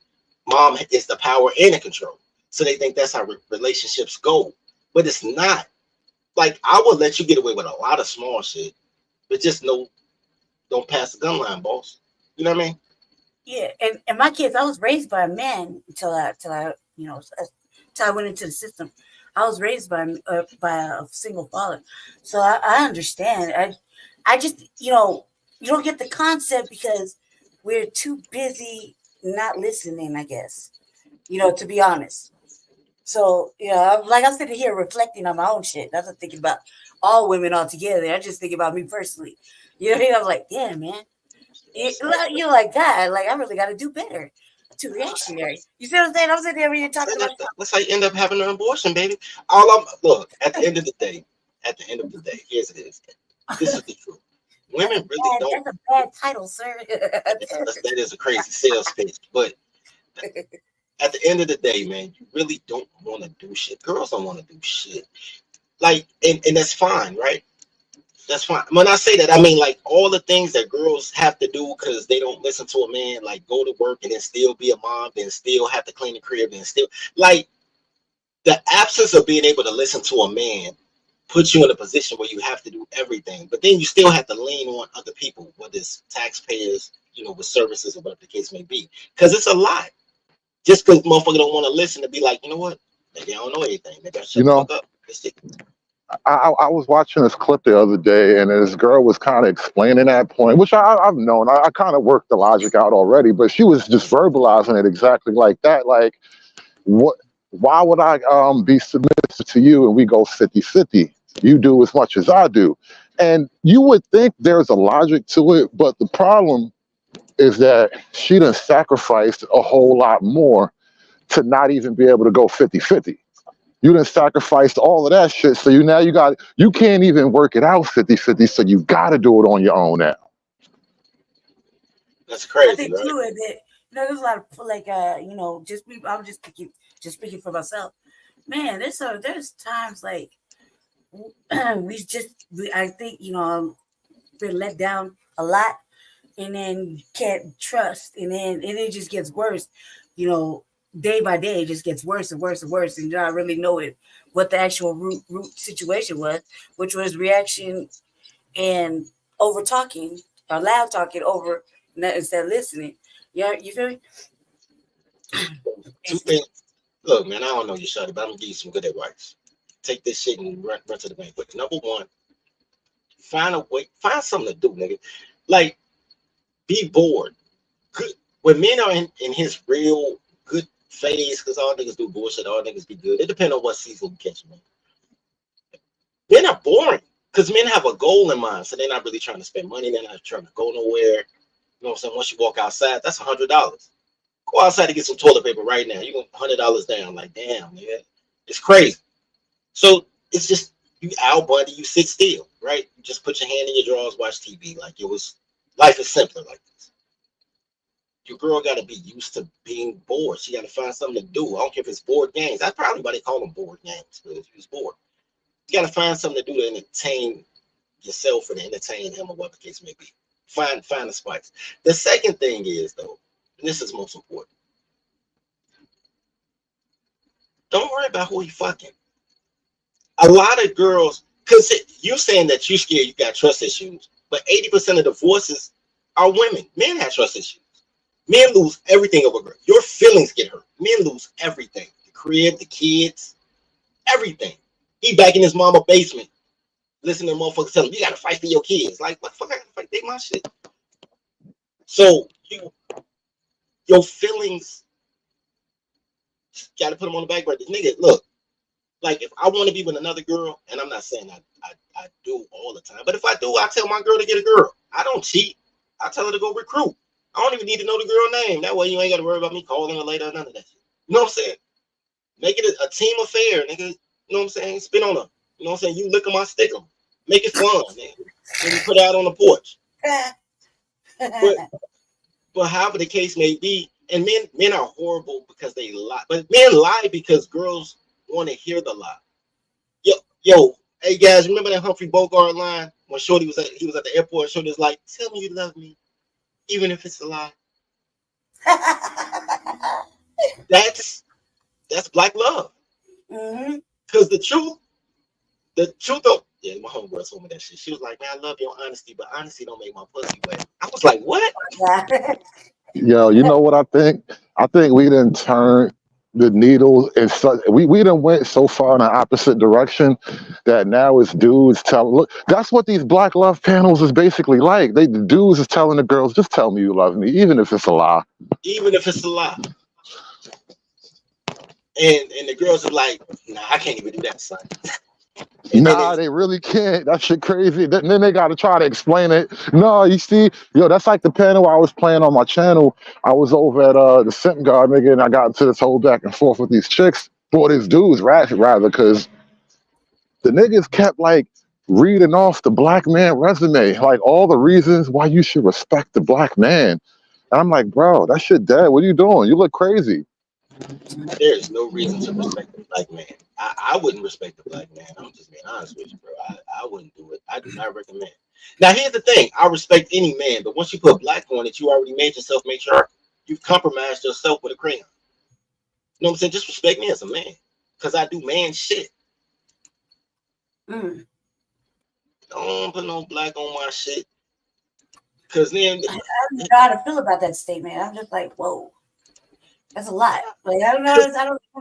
mom is the power and the control, so they think that's how relationships go, but it's not. Like I would let you get away with a lot of small shit, but just don't pass the gun line, boss. You know what I mean? Yeah, and my kids, I was raised by a man until I went into the system. I was raised by a single father, so I understand. I just you don't get the concept because we're too busy not listening. I guess to be honest. So like I'm sitting here reflecting on my own shit. Not thinking about all women altogether. I just think about me personally. You know what I mean? I'm like, yeah, man. You're like God. Like I really got to do better. Too reactionary. You see what I'm saying? I'm sitting there reading talking about. That's how you end up having an abortion, baby. All I'm look at the end of the day. Here's it is. This is the truth. Women really don't. That's a bad title, sir. That is a crazy sales pitch, but at the end of the day, man, you really don't want to do shit. Girls don't want to do shit. Like, and that's fine, right? That's fine. When I say that, I mean like all the things that girls have to do because they don't listen to a man, like go to work and then still be a mom, then still have to clean the crib, then still like the absence of being able to listen to a man puts you in a position where you have to do everything, but then you still have to lean on other people, whether it's taxpayers, with services or whatever the case may be, because it's a lot. Just because motherfucker don't want to listen to be like, you know what? Maybe I don't know anything. Maybe I shut the fuck up. I was watching this clip the other day, and this girl was kind of explaining that point, which I've known. I kind of worked the logic out already, but she was just verbalizing it exactly like that. Like, what? Why would I be submissive to you and we go 50-50? You do as much as I do. And you would think there's a logic to it, but the problem is that she done sacrificed a whole lot more to not even be able to go 50-50. You done sacrificed all of that shit. So you can't even work it out 50-50. So you got to do it on your own now. That's crazy, I think right? too, that there's a lot of like I'm just speaking for myself. Man, there's times like I think been let down a lot, and then can't trust, and it just gets worse. Day by day, it just gets worse and worse and worse, and you don't really know what the actual root situation was, which was reaction and over talking or loud talking over instead of listening. Yeah, you feel me? Two things. Look, man, I don't know you, Shotty, but I'm gonna give you some good advice. Take this shit and run to the bank. But number one, find a way, find something to do, nigga. Like, be bored. Good. When men are in his real good phase, because all niggas do bullshit, all niggas be good. It depends on what season you catch, man. Men are boring because men have a goal in mind, so they're not really trying to spend money. They're not trying to go nowhere. You know what I'm saying? Once you walk outside, that's $100. Go outside to get some toilet paper right now. You got $100 down. Like, damn, nigga, it's crazy. So it's just you out, buddy. You sit still, right? You just put your hand in your drawers, watch TV. Like it was. Life is simpler like this. Your girl got to be used to being bored. She got to find something to do. I don't care if it's board games. That's probably why they call them board games. But if you was bored, you got to find something to do to entertain yourself and entertain him or what the case may be. Find a spice. The second thing is, though, and this is most important, don't worry about who you fucking. A lot of girls, because you're saying that you're scared you got trust issues, but 80% of divorces are women. Men have trust issues. Men lose everything over a girl. Your feelings get hurt. Men lose everything. The crib, the kids, everything. He back in his mama basement, listening to motherfuckers tell him, you gotta fight for your kids. Like, what the fuck I gotta fight? They my shit. So your feelings, gotta put them on the back burner. Nigga, look, like if I want to be with another girl, and I'm not saying I do all the time, but if I do, I tell my girl to get a girl. I don't cheat. I tell her to go recruit. I don't even need to know the girl name. That way you ain't got to worry about me calling her later or none of that shit. You know what I'm saying? Make it a team affair, nigga. You know what I'm saying? Spin on her. You know what I'm saying? You lick them, I stick them. Make it fun, man. Then you put it out on the porch. But however the case may be, and men are horrible because they lie. But men lie because girls want to hear the lie. Yo, hey guys, remember that Humphrey Bogart line when Shorty was at the airport and Shorty was like, tell me you love me, even if it's a lie. That's black love. Mm-hmm. Because the truth don't. Yeah, my homegirl told me that shit. She was like, man, I love your honesty, but honesty don't make my pussy wet. I was like, what? Yo, you know what I think? I think we didn't turn the needle and we done went so far in the opposite direction that now it's dudes look, that's what these black love panels is basically like. The dudes is telling the girls, just tell me you love me, even if it's a lie. Even if it's a lie. And the girls are like, nah, I can't even do that, son. Nah, they really can't. That shit crazy. Then they got to try to explain it. No, you see, yo, that's like the panel I was playing on my channel. I was over at the Simp Guard, nigga, and I got into this whole back and forth with these chicks, or these dudes, rather, because the niggas kept like reading off the black man resume, like all the reasons why you should respect the black man. And I'm like, bro, that shit dead. What are you doing? You look crazy. There's no reason to respect the black man. I wouldn't respect the black man. I'm just being honest with you, bro. I wouldn't do it. I do not recommend. Now, here's the thing. I respect any man, but once you put black on it, you already made yourself make sure you've compromised yourself with a crayon. You know what I'm saying? Just respect me as a man, because I do man shit. Don't put no black on my shit. Because then I don't know how to feel about that statement. I'm just like, whoa. That's a lot. Like I don't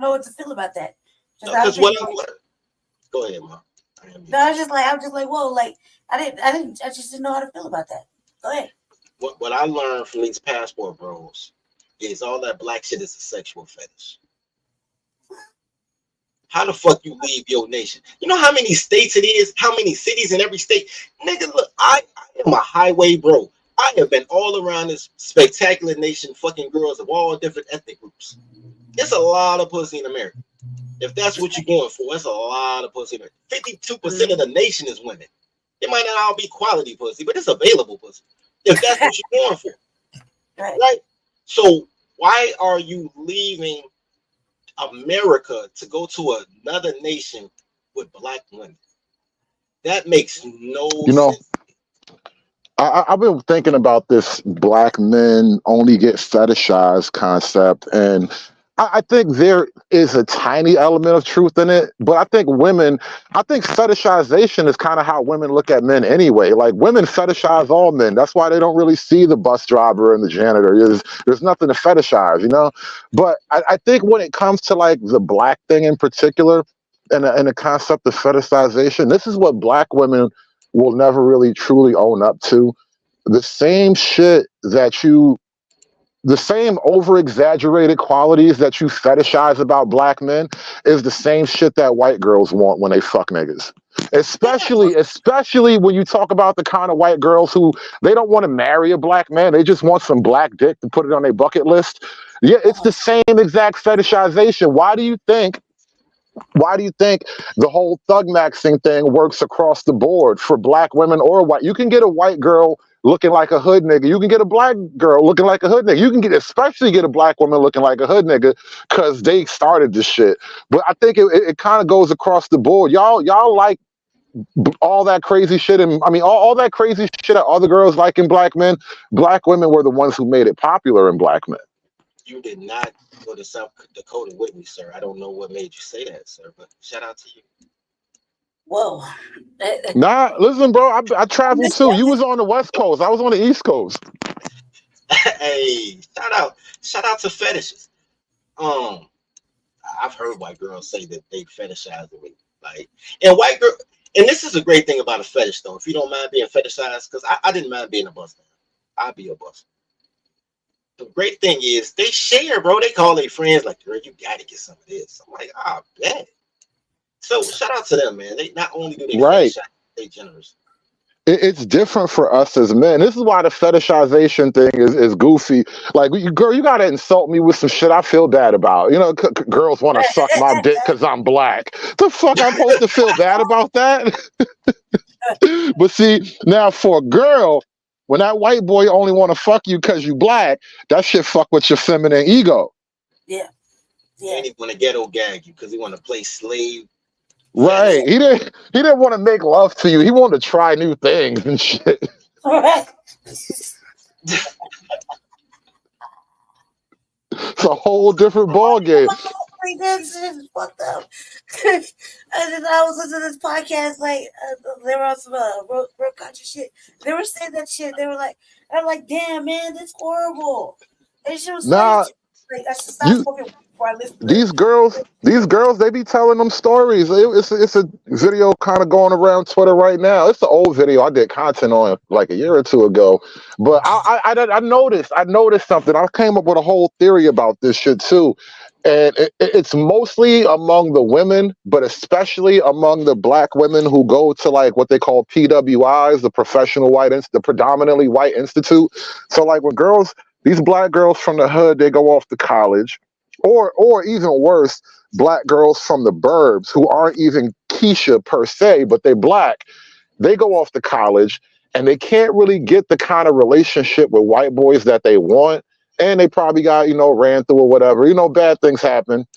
know what to feel about that. Because go ahead, Mom. No, I'm just like, whoa, like I just didn't know how to feel about that. Go ahead. What I learned from these passport bros is all that black shit is a sexual fetish. How the fuck you leave your nation? You know how many states it is? How many cities in every state? Nigga, look, I am a highway bro. I have been all around this spectacular nation fucking girls of all different ethnic groups. It's a lot of pussy in America. If that's what you're going for, it's a lot of pussy in America. 52% of the nation is women. It might not all be quality pussy, but it's available pussy. If that's what you're going for. Right? So why are you leaving America to go to another nation with black women? That makes no sense. I've been thinking about this black men only get fetishized concept, and I think there is a tiny element of truth in it, but I think fetishization is kind of how women look at men anyway. Like women fetishize all men. That's why they don't really see the bus driver and the janitor. There's nothing to fetishize, you know? But I think when it comes to like the black thing in particular and the concept of fetishization, this is what black women will never really truly own up to. The same shit that the same over exaggerated qualities that you fetishize about black men is the same shit that white girls want when they fuck niggas. Especially when you talk about the kind of white girls who they don't want to marry a black man, they just want some black dick to put it on their bucket list. Yeah, it's the same exact fetishization. Why do you think the whole thug maxing thing works across the board for black women or white? You can get a white girl looking like a hood nigga. You can get a black girl looking like a hood nigga. You can especially get a black woman looking like a hood nigga because they started this shit. But I think it kind of goes across the board. Y'all like all that crazy shit, and I mean all that crazy shit that other girls like in black men. Black women were the ones who made it popular in black men. You did not go to South Dakota with me, sir. I don't know what made you say that, sir, but shout out to you. Whoa. Nah, listen, bro. I traveled too. You was on the West Coast. I was on the East Coast. Hey, shout out to fetishes. I've heard white girls say that they fetishize me, like, and white girl. And this is a great thing about a fetish, though. If you don't mind being fetishized, because I didn't mind being a buster. I'd be a buster. The great thing is they share, bro. They call their friends like, girl, you gotta get some of this. I'm like, I bet. So shout out to them, man. They not only do they right, they generous. It's different for us as men. This is why the fetishization thing is goofy. Like, girl, you gotta insult me with some shit I feel bad about. You know, girls want to suck my dick because I'm black. The fuck I'm supposed to feel bad about that? But see, now for a girl, when that white boy only want to fuck you because you black, that shit fuck with your feminine ego. Yeah. And he want to ghetto gag you because he want to play slave. Right. He didn't want to make love to you. He wanted to try new things and shit. It's a whole different ball game. This is fucked up. And then I was listening to this podcast, like they were on some real country shit. They were saying that shit. They were like, I'm like, damn man, that's horrible. And she was like, I should stop smoking before I listen to these girls, they be telling them stories. It's a video kind of going around Twitter right now. It's an old video I did content on like a year or two ago. But I noticed something. I came up with a whole theory about this shit too. And it's mostly among the women, but especially among the black women who go to like what they call PWIs, the predominantly white institute. So like when these black girls from the hood, they go off to college, or even worse, black girls from the burbs who aren't even Keisha per se, but they black. They go off to college and they can't really get the kind of relationship with white boys that they want. And they probably got, ran through or whatever, bad things happen.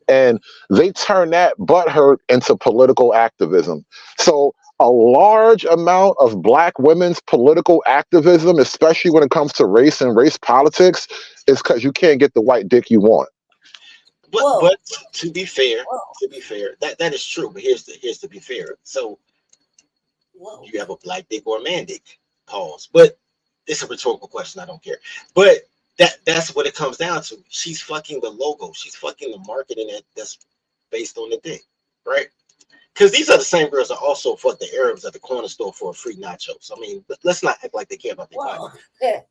And they turn that butthurt into political activism. So a large amount of black women's political activism, especially when it comes to race and race politics, is because you can't get the white dick you want. But to be fair, that is true. But here's to be fair. So you have a black dick or a man dick? Pause. But it's a rhetorical question. I don't care. But that's what it comes down to. She's fucking the logo. She's fucking the marketing that's based on the dick, right? Because these are the same girls that also fuck the Arabs at the corner store for a free nachos. I mean, let's not act like they care about their body. Yeah.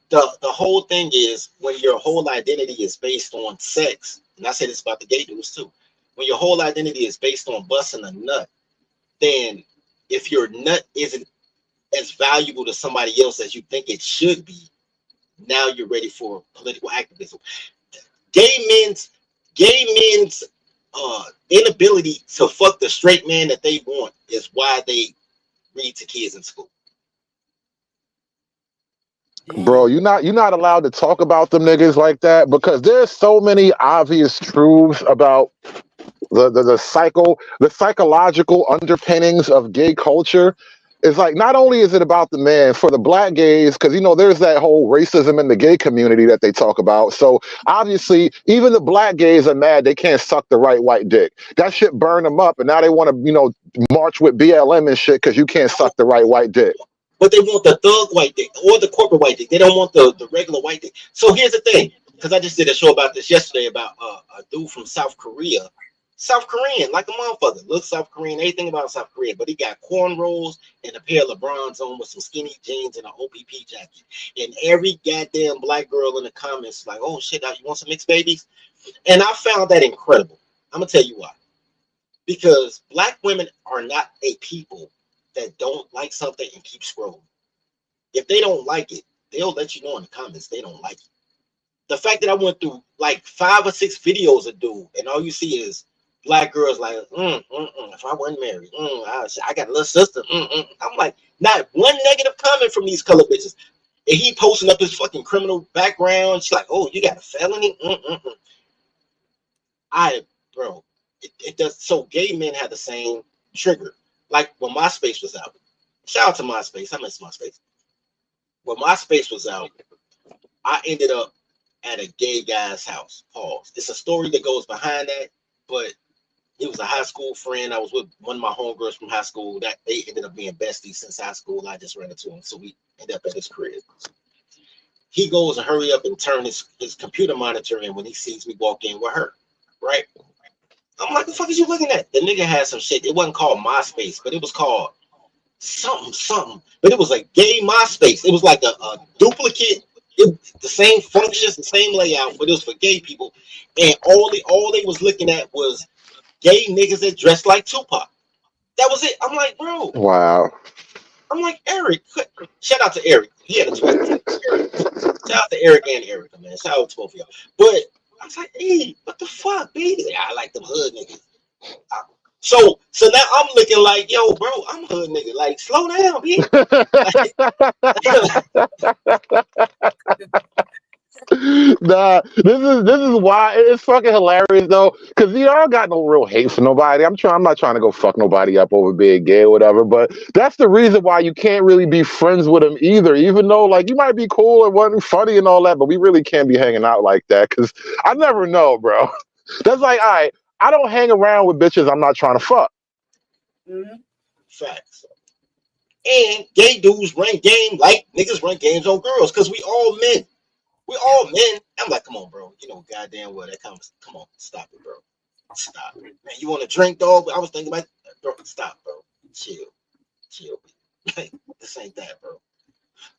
The whole thing is when your whole identity is based on sex, and I say this about the gay dudes too. When your whole identity is based on busting a nut, then if your nut isn't as valuable to somebody else as you think it should be, now you're ready for political activism. Gay men's inability to fuck the straight man that they want is why they read to kids in school. Bro, you're not allowed to talk about them niggas like that because there's so many obvious truths about the psychological underpinnings of gay culture It's like not only is it about the man for the black gays, because there's that whole racism in the gay community that they talk about. So obviously, even the black gays are mad they can't suck the right white dick. That shit burned them up, and now they want to march with BLM and shit because you can't suck the right white dick. But they want the thug white dick or the corporate white dick. They don't want the regular white dick. So here's the thing, because I just did a show about this yesterday about a dude from South Korea. South Korean, like a motherfucker. Looks South Korean, anything about South Korea. But he got cornrows and a pair of LeBrons on with some skinny jeans and an OPP jacket. And every goddamn black girl in the comments like, oh shit, you want some mixed babies? And I found that incredible. I'm going to tell you why. Because black women are not a people that don't like something and keep scrolling. If they don't like it, they'll let you know in the comments they don't like it. The fact that I went through like 5 or 6 videos of dude, and all you see is black girls like, if I wasn't married, I got a little sister. I'm like, not one negative comment from these color bitches. And he posting up his fucking criminal background. She's like, oh, you got a felony? Bro, it does. So gay men have the same trigger. Like when MySpace was out. Shout out to MySpace. I miss MySpace. When MySpace was out, I ended up at a gay guy's house. Pause. It's a story that goes behind that, but he was a high school friend. I was with one of my homegirls from high school. That they ended up being besties since high school. I just ran into him, so we ended up at his crib. He goes and hurry up and turn his computer monitor in when he sees me walk in with her. Right? I'm like, the fuck is you looking at? The nigga had some shit. It wasn't called MySpace, but it was called something. But it was a gay MySpace. It was like a duplicate. The same functions, the same layout, but it was for gay people. And all they was looking at was gay niggas that dressed like Tupac. That was it. I'm like, bro. Wow. I'm like, Eric. Shout out to Eric. He had a tweet. Shout out to Eric and Erica, man. Shout out to both of y'all. But I was like, hey, what the fuck, baby? Like, I like them hood niggas. So now I'm looking like, yo, bro, I'm a hood nigga. Like, slow down, B. Nah, this is why it's fucking hilarious though, because I don't got no real hate for nobody. I'm not trying to go fuck nobody up over being gay or whatever, but that's the reason why you can't really be friends with him either. Even though like you might be cool and wasn't funny and all that, but we really can't be hanging out like that because I never know, bro. That's like, all right, I don't hang around with bitches I'm not trying to fuck. Mm-hmm. Facts. And gay dudes run game like niggas run games on girls because we all men. We all men. I'm like, come on, bro. You know goddamn well that comes. Come on, stop it, bro. Stop it. Man, you want to drink, dog? I was thinking about, bro, stop, bro. Chill. Like, this ain't that, bro.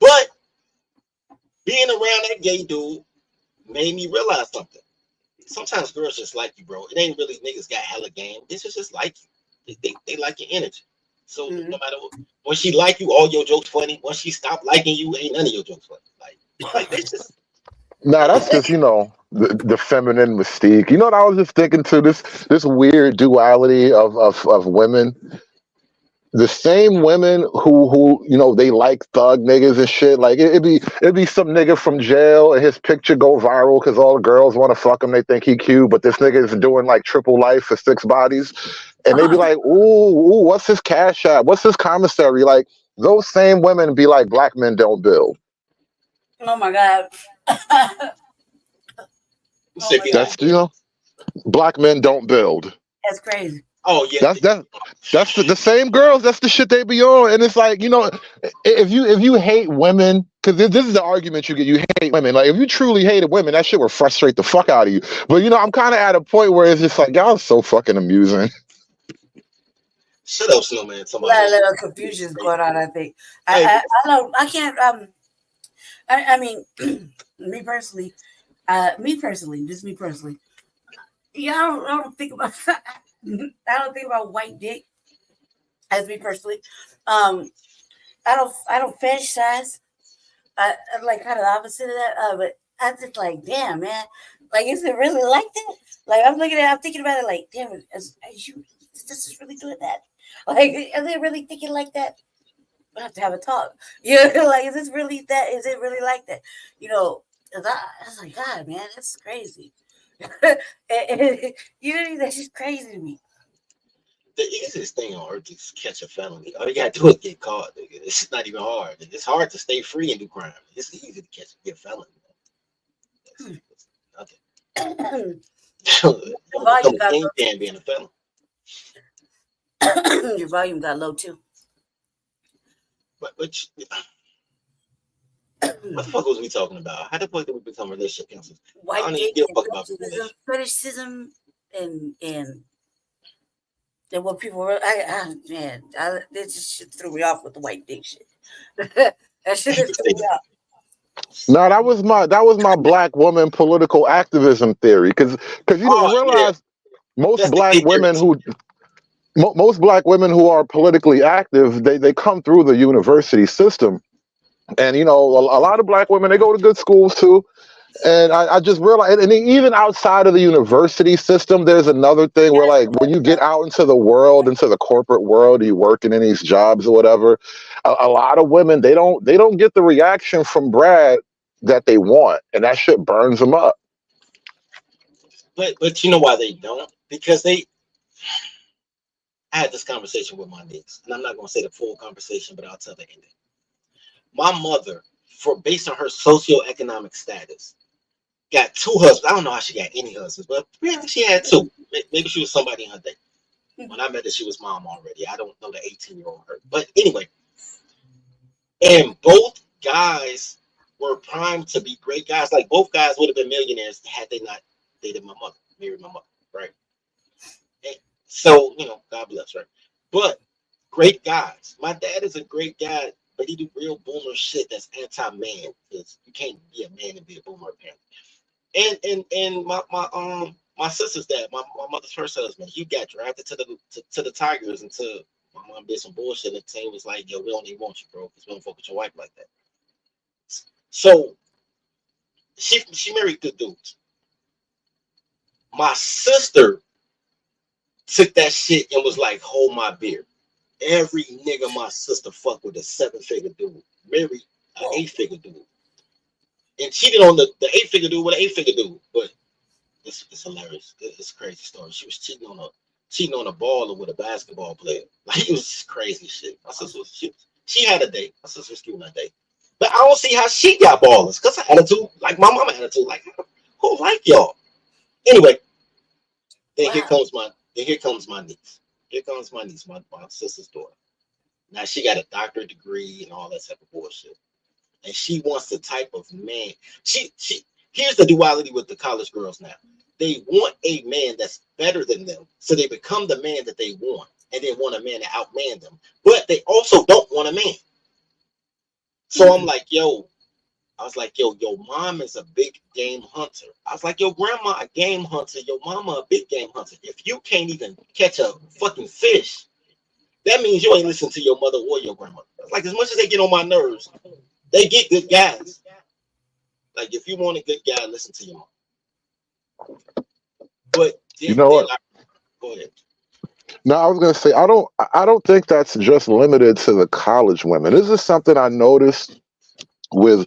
But being around that gay dude made me realize something. Sometimes girls just like you, bro. It ain't really niggas got hella game. This is just like you. They like your energy. So no matter what, when she like you, all your jokes funny. Once she stop liking you, ain't none of your jokes funny. Like they just. Nah, that's just the feminine mystique. You know what I was just thinking too? This weird duality of women. The same women who they like thug niggas and shit. Like it'd be some nigga from jail and his picture go viral because all the girls want to fuck him. They think he cute, but this nigga is doing like triple life for 6 bodies, and they be like, ooh, what's his cash app? What's his commissary? Like those same women be like, black men don't build. Oh my god. That's black men don't build. That's crazy. Oh yeah, that's the same girls. That's the shit they be on, and it's like if you hate women, because this is the argument you get. You hate women. Like if you truly hated women, that shit would frustrate the fuck out of you. But I'm kind of at a point where it's just like y'all are so fucking amusing. Shut up, Snowman. Somebody. A little confusion going on. I think. I don't. I can't. I mean, me personally. Just me personally. Yeah, I don't think about. I don't think about white dick. As me personally, I don't fetishize. I like kind of the opposite of that. But I'm just like, damn, man. Like, is it really like that? Like, I'm thinking about it. Like, damn, this is really doing that. Like, are they really thinking like that? I have to have a talk. Like, is this really that? Is it really like that? I was like, God, man, that's crazy. That's just crazy to me. The easiest thing on earth is catch a felony. All you gotta do is get caught. Nigga. It's not even hard. It's hard to stay free and do crime. It's easy to get a felony. That's nothing. Your volume got low. Being a felon. Your volume got low too. But what the fuck was we talking about? How the fuck did we become relationship counselors? White I don't even dick give a and fuck about fetishism and what people were. This just shit threw me off with the white dick shit. That shit just threw me off. No, that was my black woman political activism theory. Because you don't realize most black women who are politically active, they come through the university system. And, a lot of black women, they go to good schools too. And I just realized, and even outside of the university system, there's another thing where, like, when you get out into the world, into the corporate world, you working in these jobs or whatever, a lot of women, they don't get the reaction from Brad that they want. And that shit burns them up. But you know why they don't? Because I had this conversation with my niece, and I'm not going to say the full conversation, but I'll tell the ending. My mother, based on her socioeconomic status, got 2 husbands. I don't know how she got any husbands, but apparently she had 2. Maybe she was somebody in her day. When I met her, she was mom already. I don't know the 18-year-old her. But anyway, and both guys were primed to be great guys. Like, both guys would have been millionaires had they not dated my mother, married my mother, right? And so, God bless, right? But great guys. My dad is a great guy, but he do real boomer shit that's anti-man, because you can't be a man and be a boomer apparently. And my sister's dad, my mother's first husband, he got drafted to the Tigers until my mom did some bullshit, and the team was like, yo, we don't even want you, bro, because we don't fuck with your wife like that. So she married good dudes. My sister took that shit and was like, hold my beer. Every nigga my sister fucked with a 7-figure dude, married an 8-figure dude, and cheated on the 8-figure dude with an 8-figure dude. But it's hilarious. It's a crazy story. She was cheating on a baller with a basketball player. Like, it was just crazy shit. My sister she had a date. My sister was cute on that date. But I don't see how she got ballers, because her attitude, like my mama attitude, like, who like y'all? Anyway, then here comes my niece. Here comes my niece, my sister's daughter. Now she got a doctorate degree and all that type of bullshit. And she wants the type of man. Here's the duality with the college girls now. They want a man that's better than them, so they become the man that they want, and they want a man to outman them. But they also don't want a man. So I'm like, yo, your mom is a big game hunter. I was like, your grandma a game hunter, your mama a big game hunter. If you can't even catch a fucking fish, that means you ain't listen to your mother or your grandmother. Like, as much as they get on my nerves, they get good guys. Like, if you want a good guy, listen to your mom. But you know what? Go ahead. No, I was gonna say I don't think that's just limited to the college women. This is something I noticed with.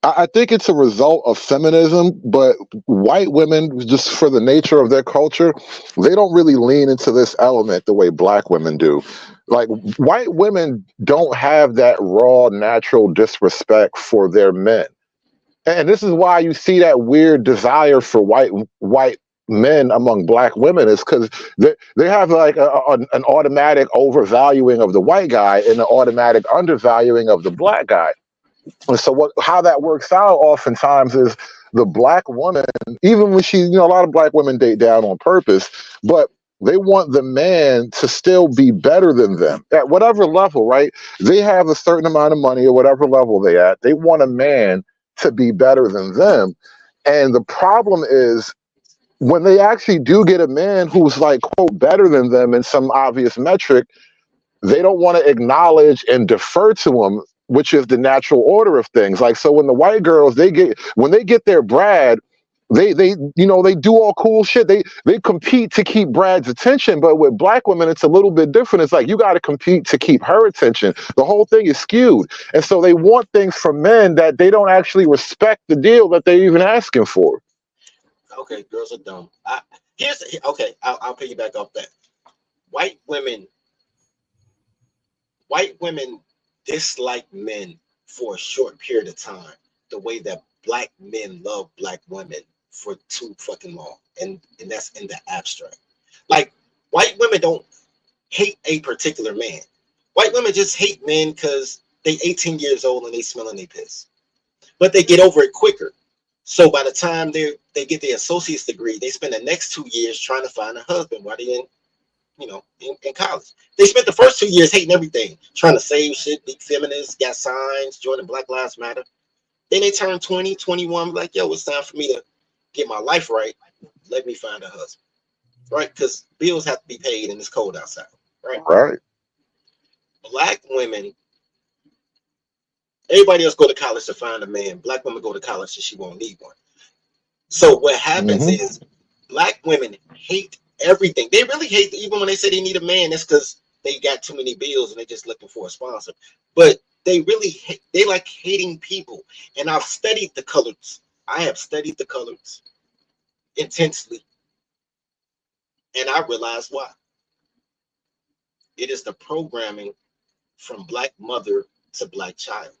I think it's a result of feminism, but white women, just for the nature of their culture, they don't really lean into this element the way black women do. Like, white women don't have that raw, natural disrespect for their men. And this is why you see that weird desire for white men among black women, is because they have like an automatic overvaluing of the white guy and an automatic undervaluing of the black guy. And so how that works out oftentimes is the black woman, even when a lot of black women date down on purpose, but they want the man to still be better than them at whatever level, right? They have a certain amount of money or whatever level they at. They want a man to be better than them. And the problem is, when they actually do get a man who's like, quote, better than them in some obvious metric, they don't want to acknowledge and defer to him, which is the natural order of things. Like, so when the white girls, when they get their Brad, they do all cool shit. They compete to keep Brad's attention. But with black women, it's a little bit different. It's like, you got to compete to keep her attention. The whole thing is skewed. And so they want things from men that they don't actually respect the deal that they're even asking for. Okay, girls are dumb. I'll piggyback off that. white women white women dislike men for a short period of time, the way that black men love black women for too fucking long. And that's in the abstract. Like white women don't hate a particular man. White women just hate men because they 18 years old and they smelling they piss. But they get over it quicker. So by the time they get their associate's degree, they spend the next 2 years trying to find a husband while they in college. They spent the first 2 years hating everything, trying to save shit, be feminists, got signs, joining Black Lives Matter. Then they turn 20, 21, like, yo, it's time for me to get my life right. Let me find a husband, right? Because bills have to be paid and it's cold outside, right? Right. Black women, everybody else go to college to find a man. Black women go to college so she won't need one. So what happens Mm-hmm. is black women hate everything. They really hate, even when they say they need a man, that's because they got too many bills and they're just looking for a sponsor. But they really hate, they like hating people. And I've studied the colors. I have studied the colors intensely. And I realized why. It is the programming from black mother to black child.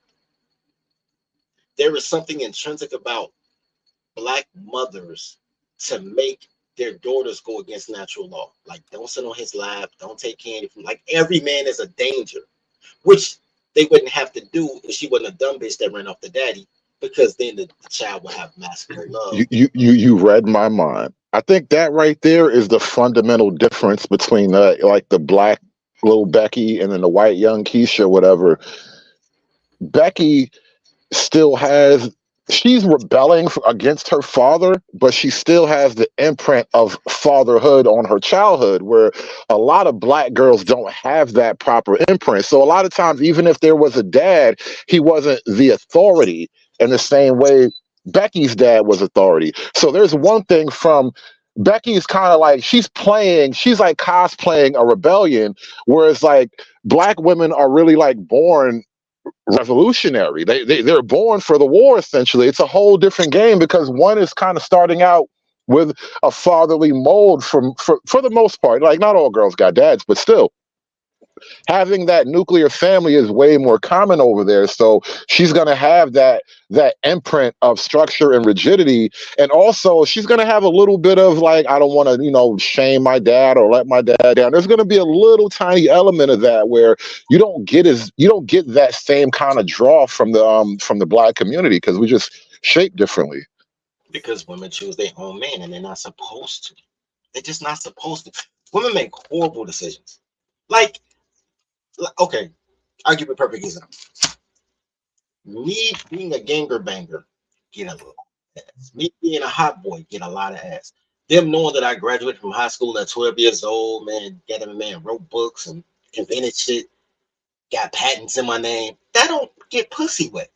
There is something intrinsic about black mothers to make their daughters go against natural law. Like, don't sit on his lap, don't take candy from, like, every man is a danger, which they wouldn't have to do if she wasn't a dumb bitch that ran off the daddy, because then the child would have masculine love. You read my mind. I think that right there is the fundamental difference between like the black little Becky and then the white young Keisha, whatever. Becky still has, she's rebelling against her father, but she still has the imprint of fatherhood on her childhood, where a lot of black girls don't have that proper imprint. So a lot of times, even if there was a dad, he wasn't the authority in the same way Becky's dad was authority. So there's one thing from Becky's kind of like she's like cosplaying a rebellion, whereas like black women are really like born revolutionary. They're born for the war, essentially. It's a whole different game because one is kind of starting out with a fatherly mold for the most part. Like, not all girls got dads, but still having that nuclear family is way more common over there. So she's going to have that imprint of structure and rigidity, and also she's going to have a little bit of like, I don't want to shame my dad or let my dad down. There's going to be a little tiny element of that where you don't get that same kind of draw from the black community, because we just shape differently. Because women choose their own man and they're not supposed to. They're just not supposed to. Women make horrible decisions. Like, okay, I'll give you a perfect example. Me being a ganger banger, get a little ass. Me being a hot boy, get a lot of ass. Them knowing that I graduated from high school at 12 years old, man, wrote books and invented shit, got patents in my name. That don't get pussy wet.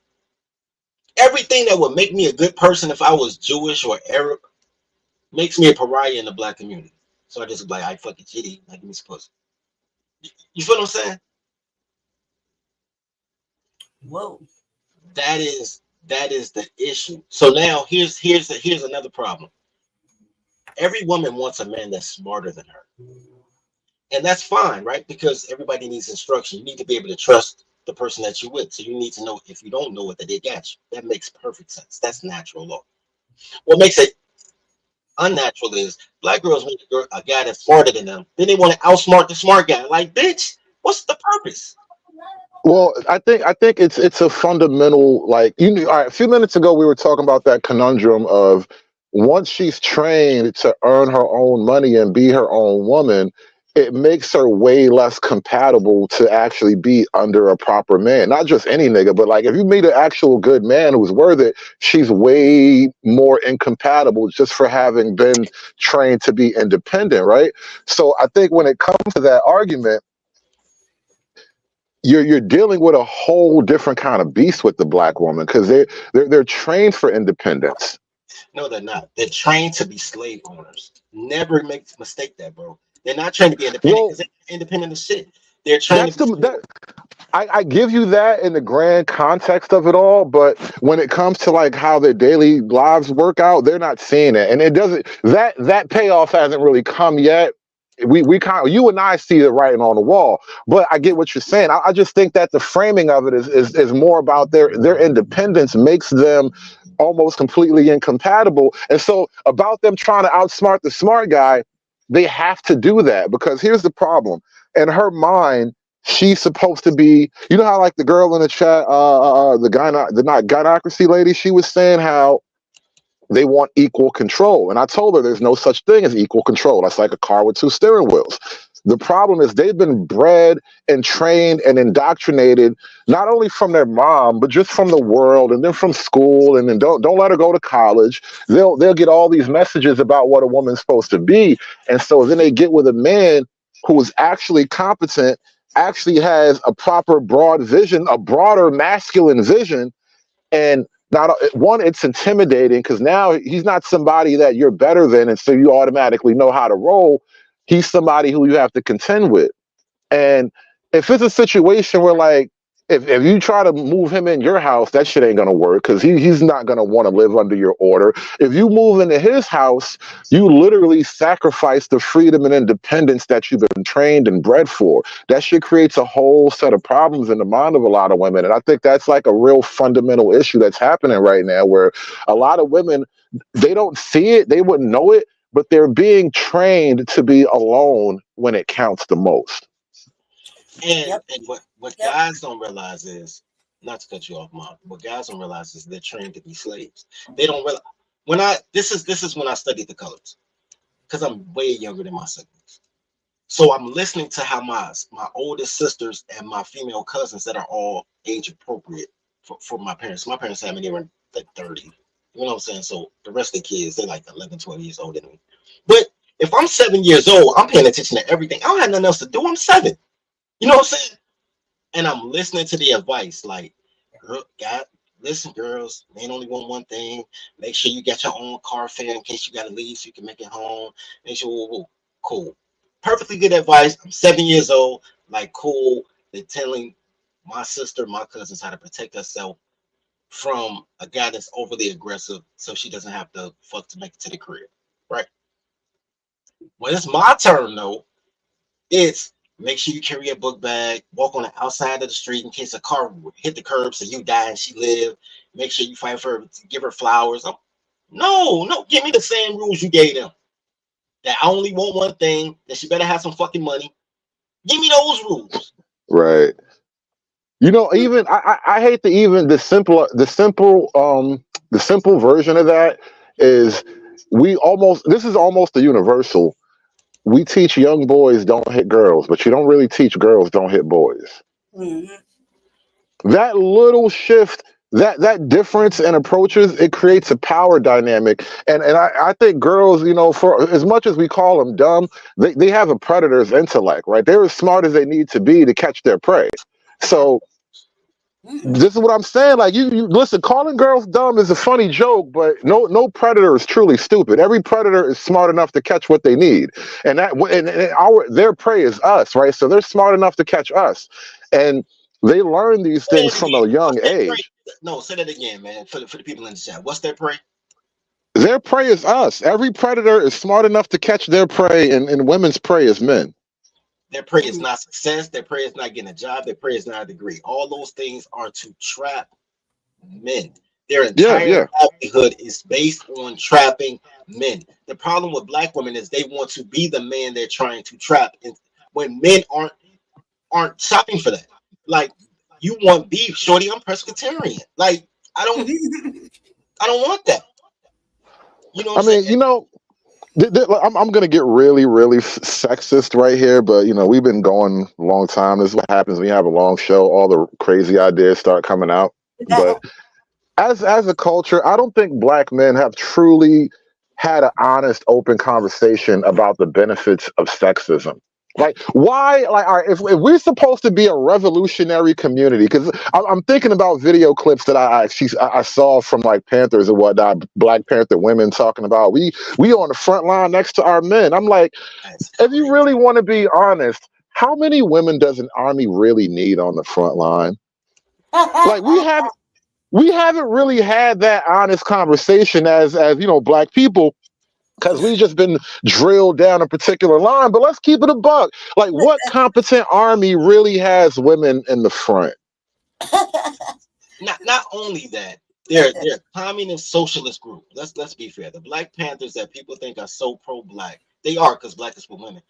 Everything that would make me a good person if I was Jewish or Arab makes me a pariah in the black community. So I just be like, I fucking shitty, like, give me some pussy. You feel what I'm saying? Whoa. That is the issue. So now here's another problem. Every woman wants a man that's smarter than her. And that's fine, right? Because everybody needs instruction. You need to be able to trust the person that you're with. So you need to know, if you don't know it, that they got you. That makes perfect sense. That's natural law. What makes it unnatural is black girls want a guy that's smarter than them. Then they want to outsmart the smart guy. Like, bitch, what's the purpose? Well, I think it's a fundamental, like, all right, a few minutes ago we were talking about that conundrum of, once she's trained to earn her own money and be her own woman, it makes her way less compatible to actually be under a proper man. Not just any nigga, but like, if you meet an actual good man who's worth it, she's way more incompatible just for having been trained to be independent, right? So I think when it comes to that argument, you're dealing with a whole different kind of beast with the black woman, because they're trained for independence. No, they're not. They're trained to be slave owners. Never make the mistake that, bro. They're not trained to be independent, because they're independent as shit. They're trained to be I give you that in the grand context of it all, but when it comes to like how their daily lives work out, they're not seeing it, and it doesn't. That payoff hasn't really come yet. we kind of, you and I see the writing on the wall, but I get what you're saying. I just think that the framing of it is more about their independence makes them almost completely incompatible. And so about them trying to outsmart the smart guy, they have to do that because here's the problem. In her mind, she's supposed to be, you know how like the girl in the chat, the not gynocracy lady, she was saying how they want equal control. And I told her there's no such thing as equal control. That's like a car with two steering wheels. The problem is they've been bred and trained and indoctrinated, not only from their mom, but just from the world and then from school. And then don't let her go to college. They'll get all these messages about what a woman's supposed to be. And so then they get with a man who is actually competent, actually has a proper broad vision, a broader masculine vision. And not one, it's intimidating because now he's not somebody that you're better than, and so you automatically know how to roll. He's somebody who you have to contend with. And if it's a situation where like if you try to move him in your house, that shit ain't gonna work because he's not gonna want to live under your order. If you move into his house, you literally sacrifice the freedom and independence that you've been trained and bred for. That shit creates a whole set of problems in the mind of a lot of women. And I think that's like a real fundamental issue that's happening right now where a lot of women, they don't see it, they wouldn't know it, but they're being trained to be alone when it counts the most. And what guys don't realize is, not to cut you off, Mom. What guys don't realize is they're trained to be slaves. They don't realize this is when I studied the colors, because I'm way younger than my siblings. So I'm listening to how my oldest sisters and my female cousins that are all age appropriate for my parents. My parents had me, they were like 30. You know what I'm saying? So the rest of the kids, they're like 11, 12 years older than me. But if I'm 7 years old, I'm paying attention to everything. I don't have nothing else to do. I'm 7. You know what I'm saying? And I'm listening to the advice, like, listen, girls, men only want one thing. Make sure you get your own car fare in case you got to leave so you can make it home. Make sure, cool. Perfectly good advice. I'm 7 years old. Like, cool. They're telling my sister, my cousins how to protect herself from a guy that's overly aggressive so she doesn't have to fuck to make it to the crib. Right? When it's my turn, though, it's make sure you carry a book bag, walk on the outside of the street in case a car hit the curb so you die and she live. Make sure you fight for her, give her flowers. No, give me the same rules you gave them. That I only want one thing, that she better have some fucking money. Give me those rules. Right. You know, even I hate the simple version of that is this is almost a universal. We teach young boys don't hit girls, but you don't really teach girls don't hit boys. Mm-hmm. That little shift, that difference in approaches, it creates a power dynamic. And I think girls, you know, for as much as we call them dumb, they have a predator's intellect, right? They're as smart as they need to be to catch their prey. So this is what I'm saying. Like you listen, calling girls dumb is a funny joke, but no predator is truly stupid. Every predator is smart enough to catch what they need, and their prey is us, right? So they're smart enough to catch us, and they learn these things from a young age. No, say that again, man. For the people in the chat, what's their prey? Their prey is us. Every predator is smart enough to catch their prey, and women's prey is men. Their prey is not success. Their prey is not getting a job. Their prey is not a degree. All those things are to trap men. Their entire livelihood is based on trapping men. The problem with black women is they want to be the man they're trying to trap. And when men aren't shopping for that. Like, you want beef, shorty, I'm pescatarian. Like, I don't want that. You know what I'm saying? You know, I'm going to get really, really sexist right here, but, you know, we've been going a long time. This is what happens when you have a long show. All the crazy ideas start coming out. But as a culture, I don't think black men have truly had an honest, open conversation about the benefits of sexism. Like, why? Like, all right, if we're supposed to be a revolutionary community, because I'm thinking about video clips that I saw from like Panthers and whatnot, Black Panther women talking about we on the front line next to our men. I'm like, if you really want to be honest, how many women does an army really need on the front line? Like, we haven't really had that honest conversation as you know, black people. because we just been drilled down a particular line. But let's keep it a buck. Like, what competent army really has women in the front? Not only that, they're a communist socialist group. Let's be fair. The Black Panthers that people think are so pro-black, they are, because black is for women.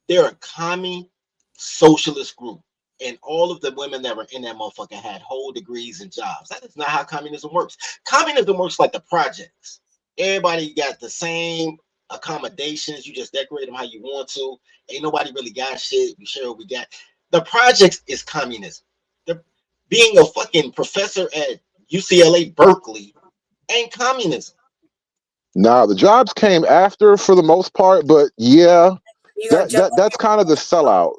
They're a commie socialist group. And all of the women that were in that motherfucker had whole degrees and jobs. That is not how communism works. Communism works like the projects. Everybody got the same accommodations. You just decorate them how you want to. Ain't nobody really got shit. We share what we got. The projects is communism. Being a fucking professor at UCLA Berkeley ain't communism. Nah, the jobs came after for the most part, but yeah. That's kind of the sellout.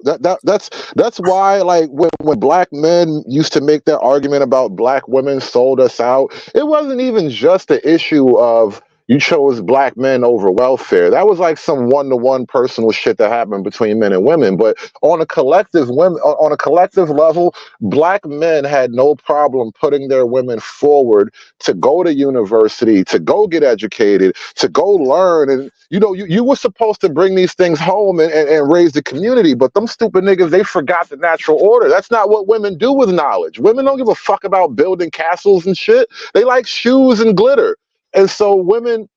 That's why, like, when black men used to make that argument about black women sold us out, it wasn't even just the issue of you chose black men over welfare. That was like some one-to-one personal shit that happened between men and women. But on a collective level, black men had no problem putting their women forward to go to university, to go get educated, to go learn. And you were supposed to bring these things home and raise the community, but them stupid niggas, they forgot the natural order. That's not what women do with knowledge. Women don't give a fuck about building castles and shit. They like shoes and glitter. And so women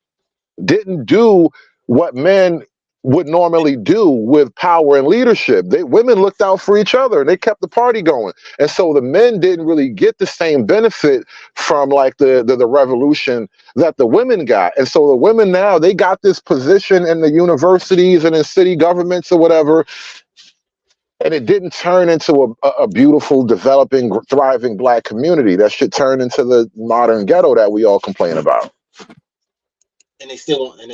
didn't do what men would normally do with power and leadership. Women looked out for each other and they kept the party going. And so the men didn't really get the same benefit from like the revolution that the women got. And so the women now, they got this position in the universities and in city governments or whatever. And it didn't turn into a beautiful, developing, thriving black community. That shit turned into the modern ghetto that we all complain about. And they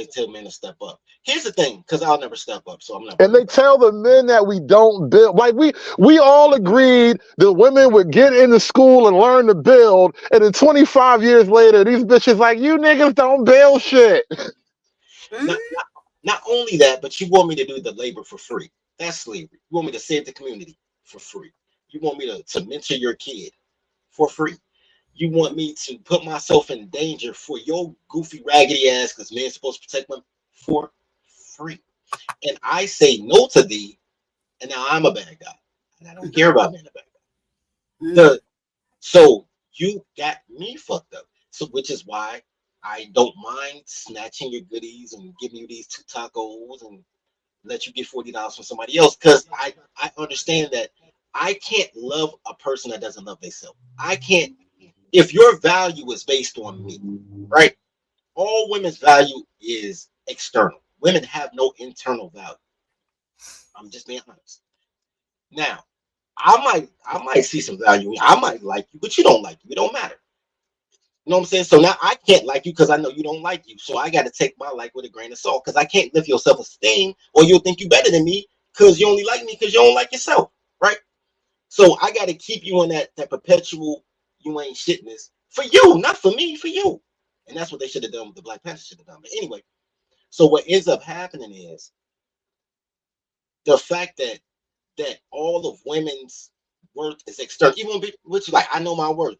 tell men to step up. Here's the thing, because I'll never step up, so I'm not. And they tell the men that we don't build. Like we all agreed that women would get into school and learn to build, and then 25 years later, these bitches like, you niggas don't build shit. Not only that, but you want me to do the labor for free. That's slavery. You want me to save the community for free. You want me to mentor your kid for free. You want me to put myself in danger for your goofy, raggedy ass, because men's supposed to protect them, for free. And I say no to thee, and now I'm a bad guy. And I don't care about being a bad guy. So you got me fucked up. So which is why I don't mind snatching your goodies and giving you these 2 tacos and let you get $40 from somebody else. Because I understand that I can't love a person that doesn't love themselves. I can't. If your value is based on me, right? All women's value is external. Women have no internal value. I'm just being honest. Now, I might see some value. I might like you, but you don't like you. It don't matter. You know what I'm saying? So now I can't like you because I know you don't like you. So I got to take my like with a grain of salt because I can't lift your self-esteem, or you'll think you better than me because you only like me because you don't like yourself, right? So I got to keep you in that perpetual you ain't shitness for you, not for me, for you. And that's what they should have done. The Black Panthers should have done. But anyway, so what ends up happening is the fact that all of women's worth is external. Even which like I know my worth.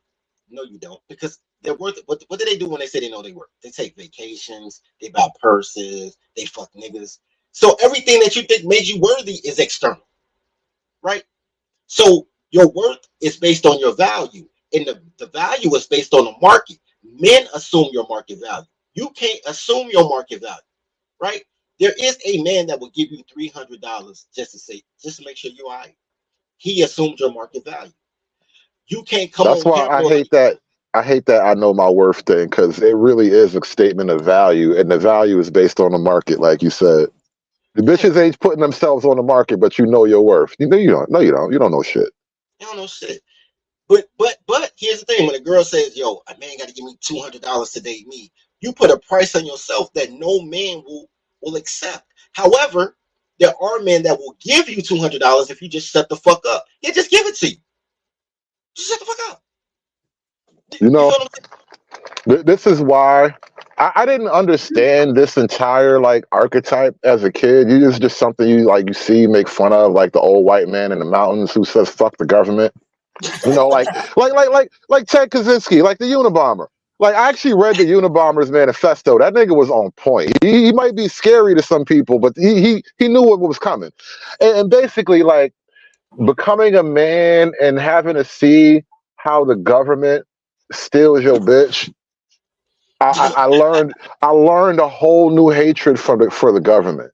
No, you don't, because their worth. What do they do when they say they know their worth? They take vacations, they buy purses, they fuck niggas. So everything that you think made you worthy is external, right? So your worth is based on your value. And the value is based on the market. Men assume your market value. You can't assume your market value, right? There is a man that will give you $300 just to make sure you're all right. He assumes your market value. You can't come. That's why I hate that. I hate that I know my worth thing, because it really is a statement of value, and the value is based on the market, like you said. The bitches ain't putting themselves on the market, but you know your worth. You don't. No, you don't. You don't know shit. You don't know shit. But here's the thing: when a girl says, "Yo, a man got to give me $200 to date me," you put a price on yourself that no man will accept. However, there are men that will give you $200 if you just shut the fuck up. Yeah, just give it to you. Just shut the fuck up. You know this is why I didn't understand this entire like archetype as a kid. It's just something you see, make fun of, like the old white man in the mountains who says "fuck the government." You know, like Ted Kaczynski, like the Unabomber. Like I actually read the Unabomber's manifesto. That nigga was on point. He might be scary to some people, but he knew what was coming. And basically, like becoming a man and having to see how the government steals your bitch. I learned a whole new hatred for the government,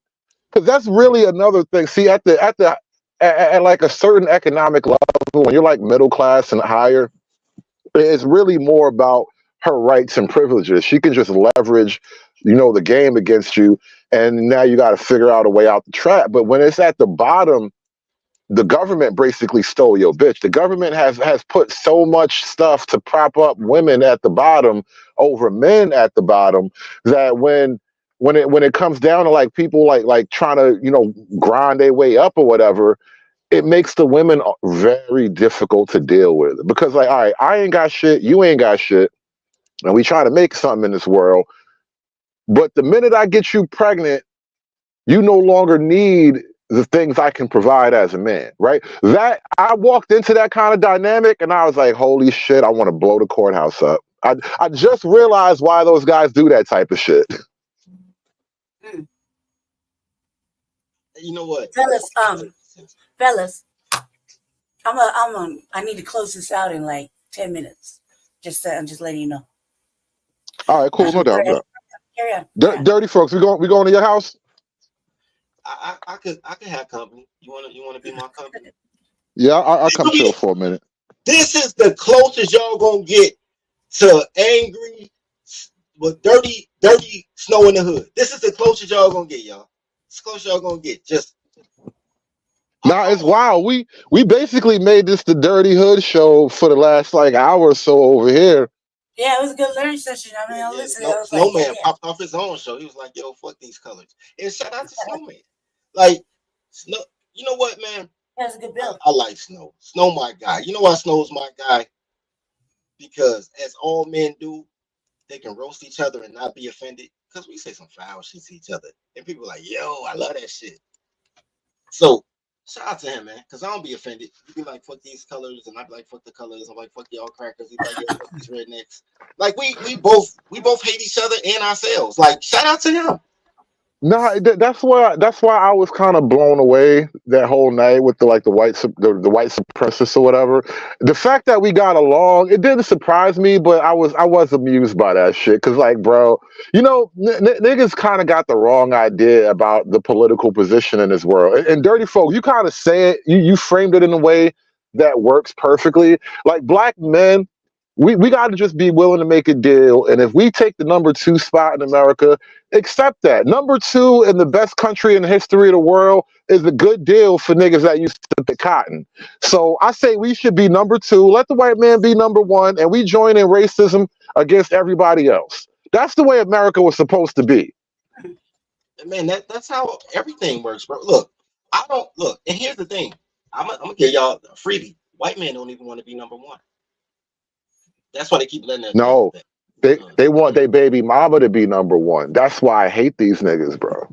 because that's really another thing. See, at like a certain economic level, when you're like middle class and higher, it's really more about her rights and privileges. She can just leverage, the game against you, and now you got to figure out a way out the trap. But when it's at the bottom, the government basically stole your bitch. The government has put so much stuff to prop up women at the bottom over men at the bottom, that when it comes down to like people like trying to grind their way up or whatever, it makes the women very difficult to deal with, because like, all right, I ain't got shit, you ain't got shit, and we try to make something in this world. But the minute I get you pregnant, you no longer need the things I can provide as a man, right? That I walked into that kind of dynamic and I was like, holy shit, I want to blow the courthouse up. I just realized why those guys do that type of shit. You know what, fellas, I need to close this out in like 10 minutes. I'm just letting you know. All right, cool, no doubt. Carry on. Dirty folks, we going to your house? I could have company. You wanna be my company? Yeah, I'll come chill for a minute. This is the closest y'all gonna get to angry, with dirty snow in the hood. This is the closest y'all gonna get, y'all. It's close y'all gonna get. Just nah, it's wild. We basically made this the Dirty Hood show for the last like hour or so over here. Yeah, it was a good learning session. I mean, I listened. Snowman popped off his own show. He was like, "Yo, fuck these colors." And shout out to Snowman. Like, Snow. You know what, man? That was a good build. I like Snow. Snow, my guy. You know why Snow's my guy? Because as all men do, they can roast each other and not be offended. Because we say some foul shit to each other, and people are like, "Yo, I love that shit." So shout out to him, man. Because I don't be offended. You be like, "Fuck these colors," and I be like, "Fuck the colors." I'm like, "Fuck y'all crackers." He like, "Yo, fuck these rednecks." Like we both hate each other and ourselves. Like, shout out to him. No, that's why I was kind of blown away that whole night with the white supremacists or whatever. The fact that we got along, it didn't surprise me, but I was amused by that shit, because like, bro, niggas kind of got the wrong idea about the political position in this world. And Dirty Folk, you kind of say it, you framed it in a way that works perfectly. Like, black men, we got to just be willing to make a deal, and if we take the number 2 spot in America, accept that. Number 2 in the best country in the history of the world is a good deal for niggas that used to pick cotton. So I say we should be number 2. Let the white man be number 1, and we join in racism against everybody else. That's the way America was supposed to be. Man, that's how everything works, bro. Look, and here's the thing. I'm gonna give y'all a freebie. White men don't even want to be number 1. That's why they keep letting that. No, they want their baby mama to be number 1. That's why I hate these niggas, bro.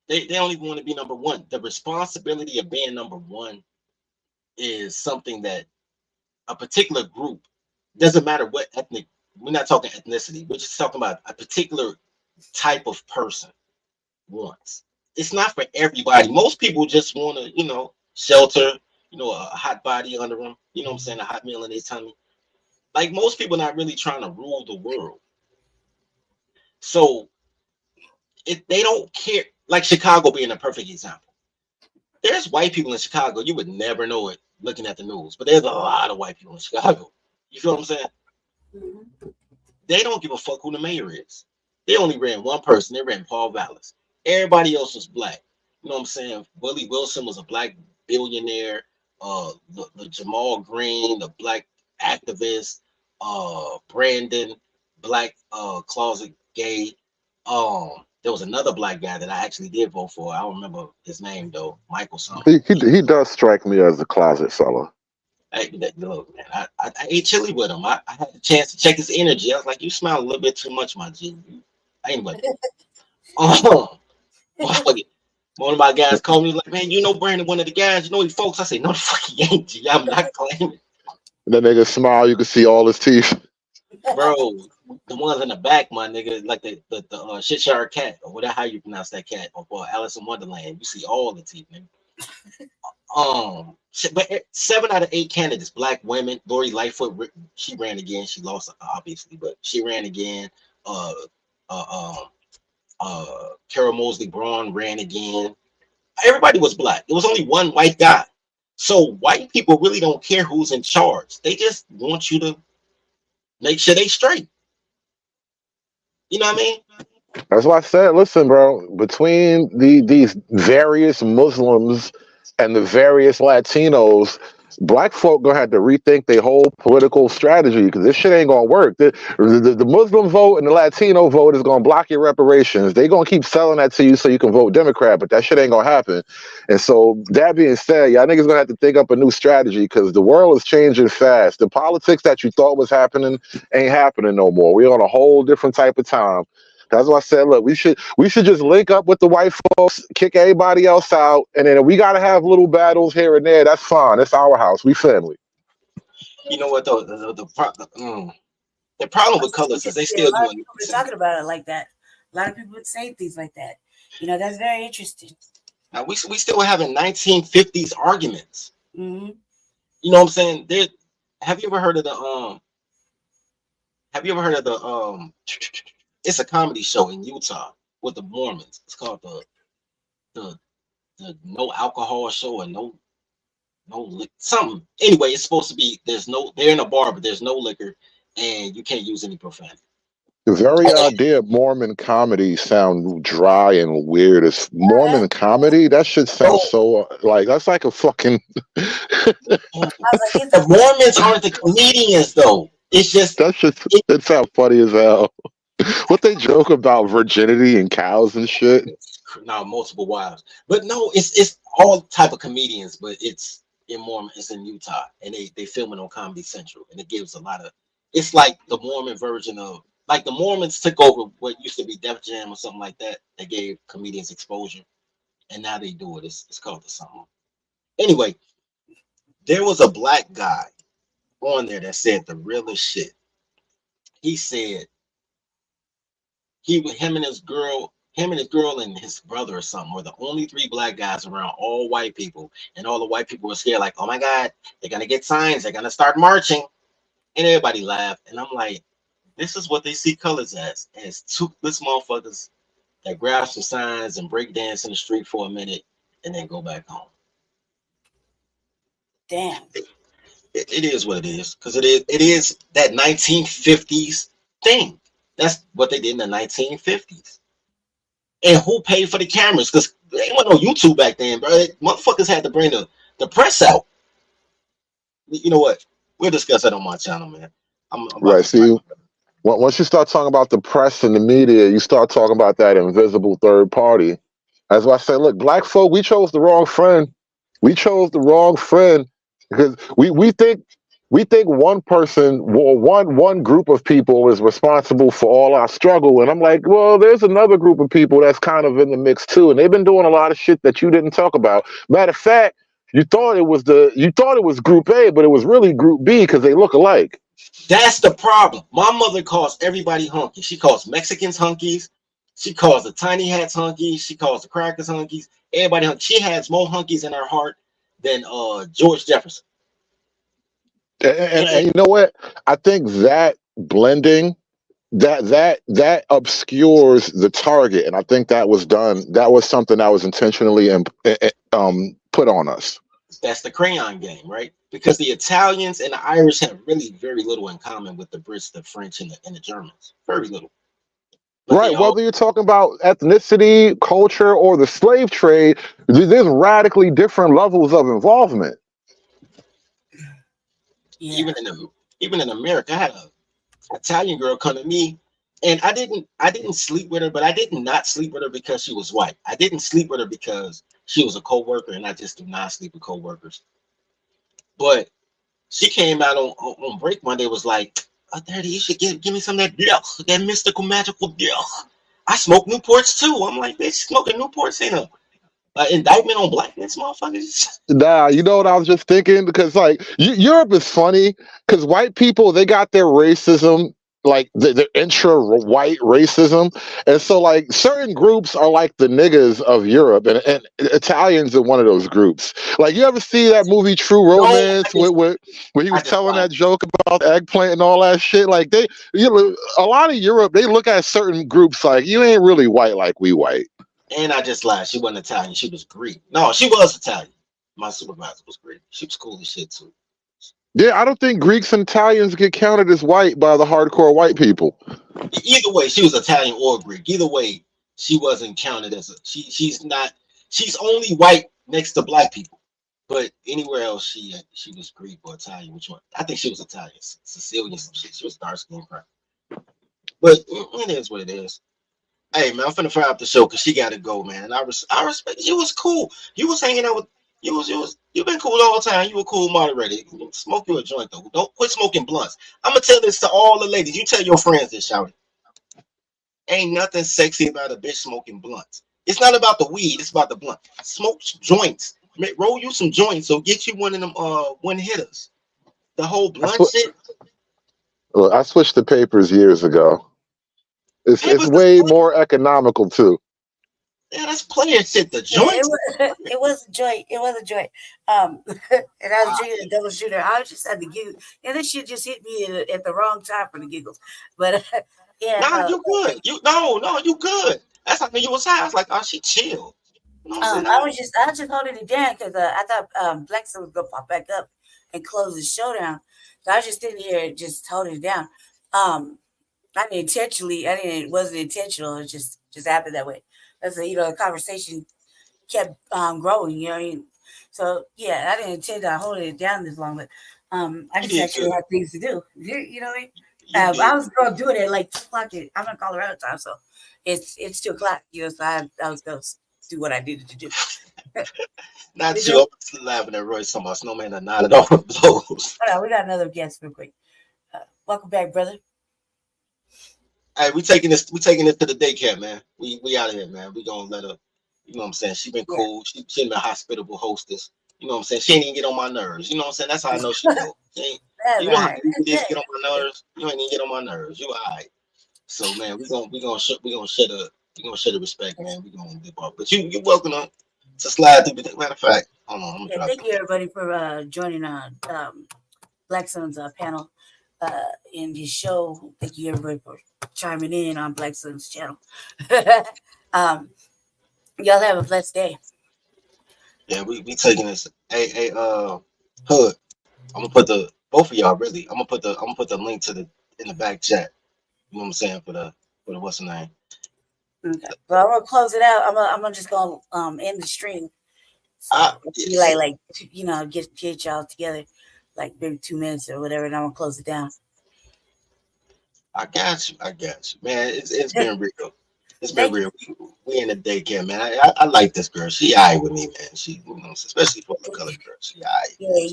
They don't even want to be number 1. The responsibility of being number 1 is something that a particular group, doesn't matter what ethnic, we're not talking ethnicity, we're just talking about a particular type of person wants. It's not for everybody. Most people just want to, shelter, a hot body under them, you know what I'm saying, a hot meal in their tummy. Like, most people not really trying to rule the world. So if they don't care, like Chicago being a perfect example. There's white people in Chicago, you would never know it looking at the news, but there's a lot of white people in Chicago. You feel what I'm saying? Mm-hmm. They don't give a fuck who the mayor is. They only ran one person. They ran Paul Vallis. Everybody else was black. You know what I'm saying? Willie Wilson was a black billionaire. The Jamal Green, the black activist. Brandon, black closet gay. There was another black guy that I actually did vote for. I don't remember his name though. Michael something. He does strike me as a closet fella. Hey, look, man, I ate chili with him. I had a chance to check his energy. I was like, "You smell a little bit too much, my G." Anyway, one of my guys called me like, "Man, Brandon, one of the guys, these folks." I said, "No, the fuck he ain't, G. I'm not claiming." And that nigga smile, you can see all his teeth. bro. The ones in the back, my nigga, like the Cheshire cat or whatever how you pronounce that cat, or Alice in Wonderland. You see all the teeth, nigga. But 7 out of 8 candidates, black women. Lori Lightfoot, she ran again. She lost, obviously, but she ran again. Uh, uh, Carol Mosley Braun ran again. Everybody was black. It was only one white guy. So white people really don't care who's in charge. They just want you to make sure they straight. You know what I mean? That's why I said, listen, bro, between these various Muslims and the various Latinos, black folk gonna have to rethink their whole political strategy because this shit ain't gonna work. The Muslim vote and the Latino vote is gonna block your reparations. They gonna keep selling that to you so you can vote Democrat, but that shit ain't gonna happen. And so that being said, y'all niggas gonna have to think up a new strategy because the world is changing fast. The politics that you thought was happening ain't happening no more. We're on a whole different type of time. That's why I said, look, we should just link up with the white folks, kick everybody else out, and then if we gotta have little battles here and there, that's fine. It's our house. We family. You know what though? The problem with colors is they still a lot of doing. people been talking about it like that. A lot of people would say things like that. That's very interesting. Now we still having 1950s arguments. Mm-hmm. You know what I'm saying? Have you ever heard of the it's a comedy show in Utah with the Mormons. It's called the no alcohol show and no something. Anyway, it's supposed to be they're in a bar, but there's no liquor and you can't use any profanity. The very idea of Mormon comedy sound dry and weird. As Mormon comedy, that should sound so like that's like a fucking. The Mormons aren't the comedians though. It's just it sounds funny as hell. What they joke about virginity and cows and shit. Now multiple wives, but no, it's all type of comedians. But it's in Mormon, it's in Utah, and they film it on Comedy Central, and it gives a lot of. It's like the Mormon version of like the Mormons took over what used to be Def Jam or something like that. They gave comedians exposure, and now they do it. It's called the something. Anyway, there was a black guy on there that said the realest shit. He said him and his girl and his brother or something were the only 3 black guys around all white people, and all the white people were scared, like, oh my God, they're gonna get signs, they're gonna start marching, and everybody laughed. And I'm like, this is what they see colors as 2 this motherfuckers that grab some signs and break dance in the street for a minute and then go back home. Damn. It is what it is, because it is that 1950s thing. That's what they did in the 1950s. And who paid for the cameras? Because there ain't no YouTube back then, bro. Motherfuckers had to bring the press out. You know what? We'll discuss that on my channel, man. I'm right. See, once you start talking about the press and the media, you start talking about that invisible third party. That's why I say, look, black folk, we chose the wrong friend. We chose the wrong friend because we think one person or one group of people is responsible for all our struggle. And I'm like, well, there's another group of people that's kind of in the mix too, and they've been doing a lot of shit that you didn't talk about. Matter of fact, you thought it was Group A, but it was really Group B because they look alike. That's the problem. My mother calls everybody hunky. She calls Mexicans hunkies. She calls the tiny hats hunkies. She calls the crackers hunkies. Everybody hunky. She has more hunkies in her heart than George Jefferson. And you know what? I think that blending that obscures the target, and I think that was done. That was something that was intentionally put on us. That's the crayon game, right? Because the Italians and the Irish have really very little in common with the Brits, the French, and the Germans. Very little. But right. Whether you're talking about ethnicity, culture, or the slave trade, there's radically different levels of involvement. Yeah. Even in America, I had an Italian girl come to me, and I didn't sleep with her, but I did not sleep with her because she was white. I didn't sleep with her because she was a co-worker, and I just do not sleep with co-workers. But she came out on break one day, was like, "Oh, Daddy, you should give me some of that mystical, magical I smoke Newports too." I'm like, bitch, smoking Newports ain't a indictment on blackness, motherfuckers. Nah, you know what I was just thinking? Because like Europe is funny because white people, they got their racism like the intra-white racism, and so like certain groups are like the niggas of Europe, and Italians are one of those groups. Like you ever see that movie True No, Romance where he I was just telling lied. that joke about the eggplant and all that shit? Like a lot of Europe, they look at certain groups like you ain't really white like we white. And I just lied. She wasn't Italian. She was Greek. No, she was Italian. My supervisor was Greek. She was cool as shit too. Yeah, I don't think Greeks and Italians get counted as white by the hardcore white people. Either way, she was Italian or Greek. Either way, she wasn't counted as a she's not she's only white next to black people. But anywhere else she was Greek or Italian. Which one? I think she was Italian. Sicilian, some shit. She was dark skinned crap. But it is what it is. Hey man, I'm finna fire up the show because she gotta go, man. And I respect you. Was cool. You was hanging out with you been cool the whole time. You were cool moderator. Smoke you a joint though. Don't quit smoking blunts. I'm gonna tell this to all the ladies. You tell your friends this, shout. Ain't nothing sexy about a bitch smoking blunts. It's not about the weed, it's about the blunt. Smoke joints. Roll you some joints, so get you one of them one hitters. The whole blunt shit. Well, I switched the papers years ago. It's way more economical too. Yeah, that's player shit. The Yeah, joints. it was a joint. It was a joint. And I was drinking a double shooter. I was just at the giggle, and this shit just hit me at the wrong time for the giggles. But yeah, Nah, you good. You good. That's how you was high. I was like, oh, she chill. You know what I'm saying? I was just holding it down because I thought Blackstone was gonna pop back up and close the show down. So I was just sitting here just holding it down. I didn't intentionally. It wasn't intentional. It just happened that way. That's the conversation kept growing. You know what I mean? So yeah, I didn't intend on holding it down this long, but I just actually had things to do. You know what I mean? I was gonna do it at like 2 o'clock. I'm in Colorado time, so it's 2 o'clock. So I was gonna do what I needed to do. Not you. I'm laughing at Roy talking about snowman and nodded off with blows. Hold on, we got another guest real quick. Welcome back, brother. Hey, we taking this to the daycare, man. We out of here, man. We gonna let her, you know what I'm saying? She been cool. She been a hospitable hostess. You know what I'm saying? She ain't even get on my nerves. You know what I'm saying? That's how I know she know. You know how you get on my nerves? You ain't even get on my nerves. You all right. So man, we gonna shut the respect, man. We gonna dip off. But you're welcome to slide through. Matter of fact, hold on. Thank you everybody for joining Black Sun's panel in this show. Thank you everybody for chiming in on Black Sun's channel. Y'all have a blessed day. Yeah, we taking this. Hey, Hood. I'm gonna put both of y'all really. I'm gonna put the link to in the back chat. You know what I'm saying for the what's the name? Okay. Well, I'm gonna close it out. I'm just gonna end the stream. So get y'all together, like maybe 2 minutes or whatever, and I'm gonna close it down. I got you, man. It's been real. It's been real. We in the daycare, man. I like this girl. She alright with me, man. She, especially for the colored girl. She alright. Yeah,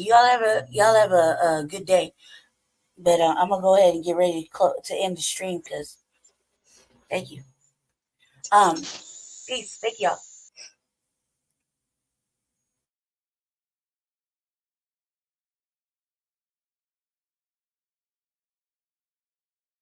y'all have a good day. But I'm gonna go ahead and get ready to end the stream because thank you. Peace. Thank y'all.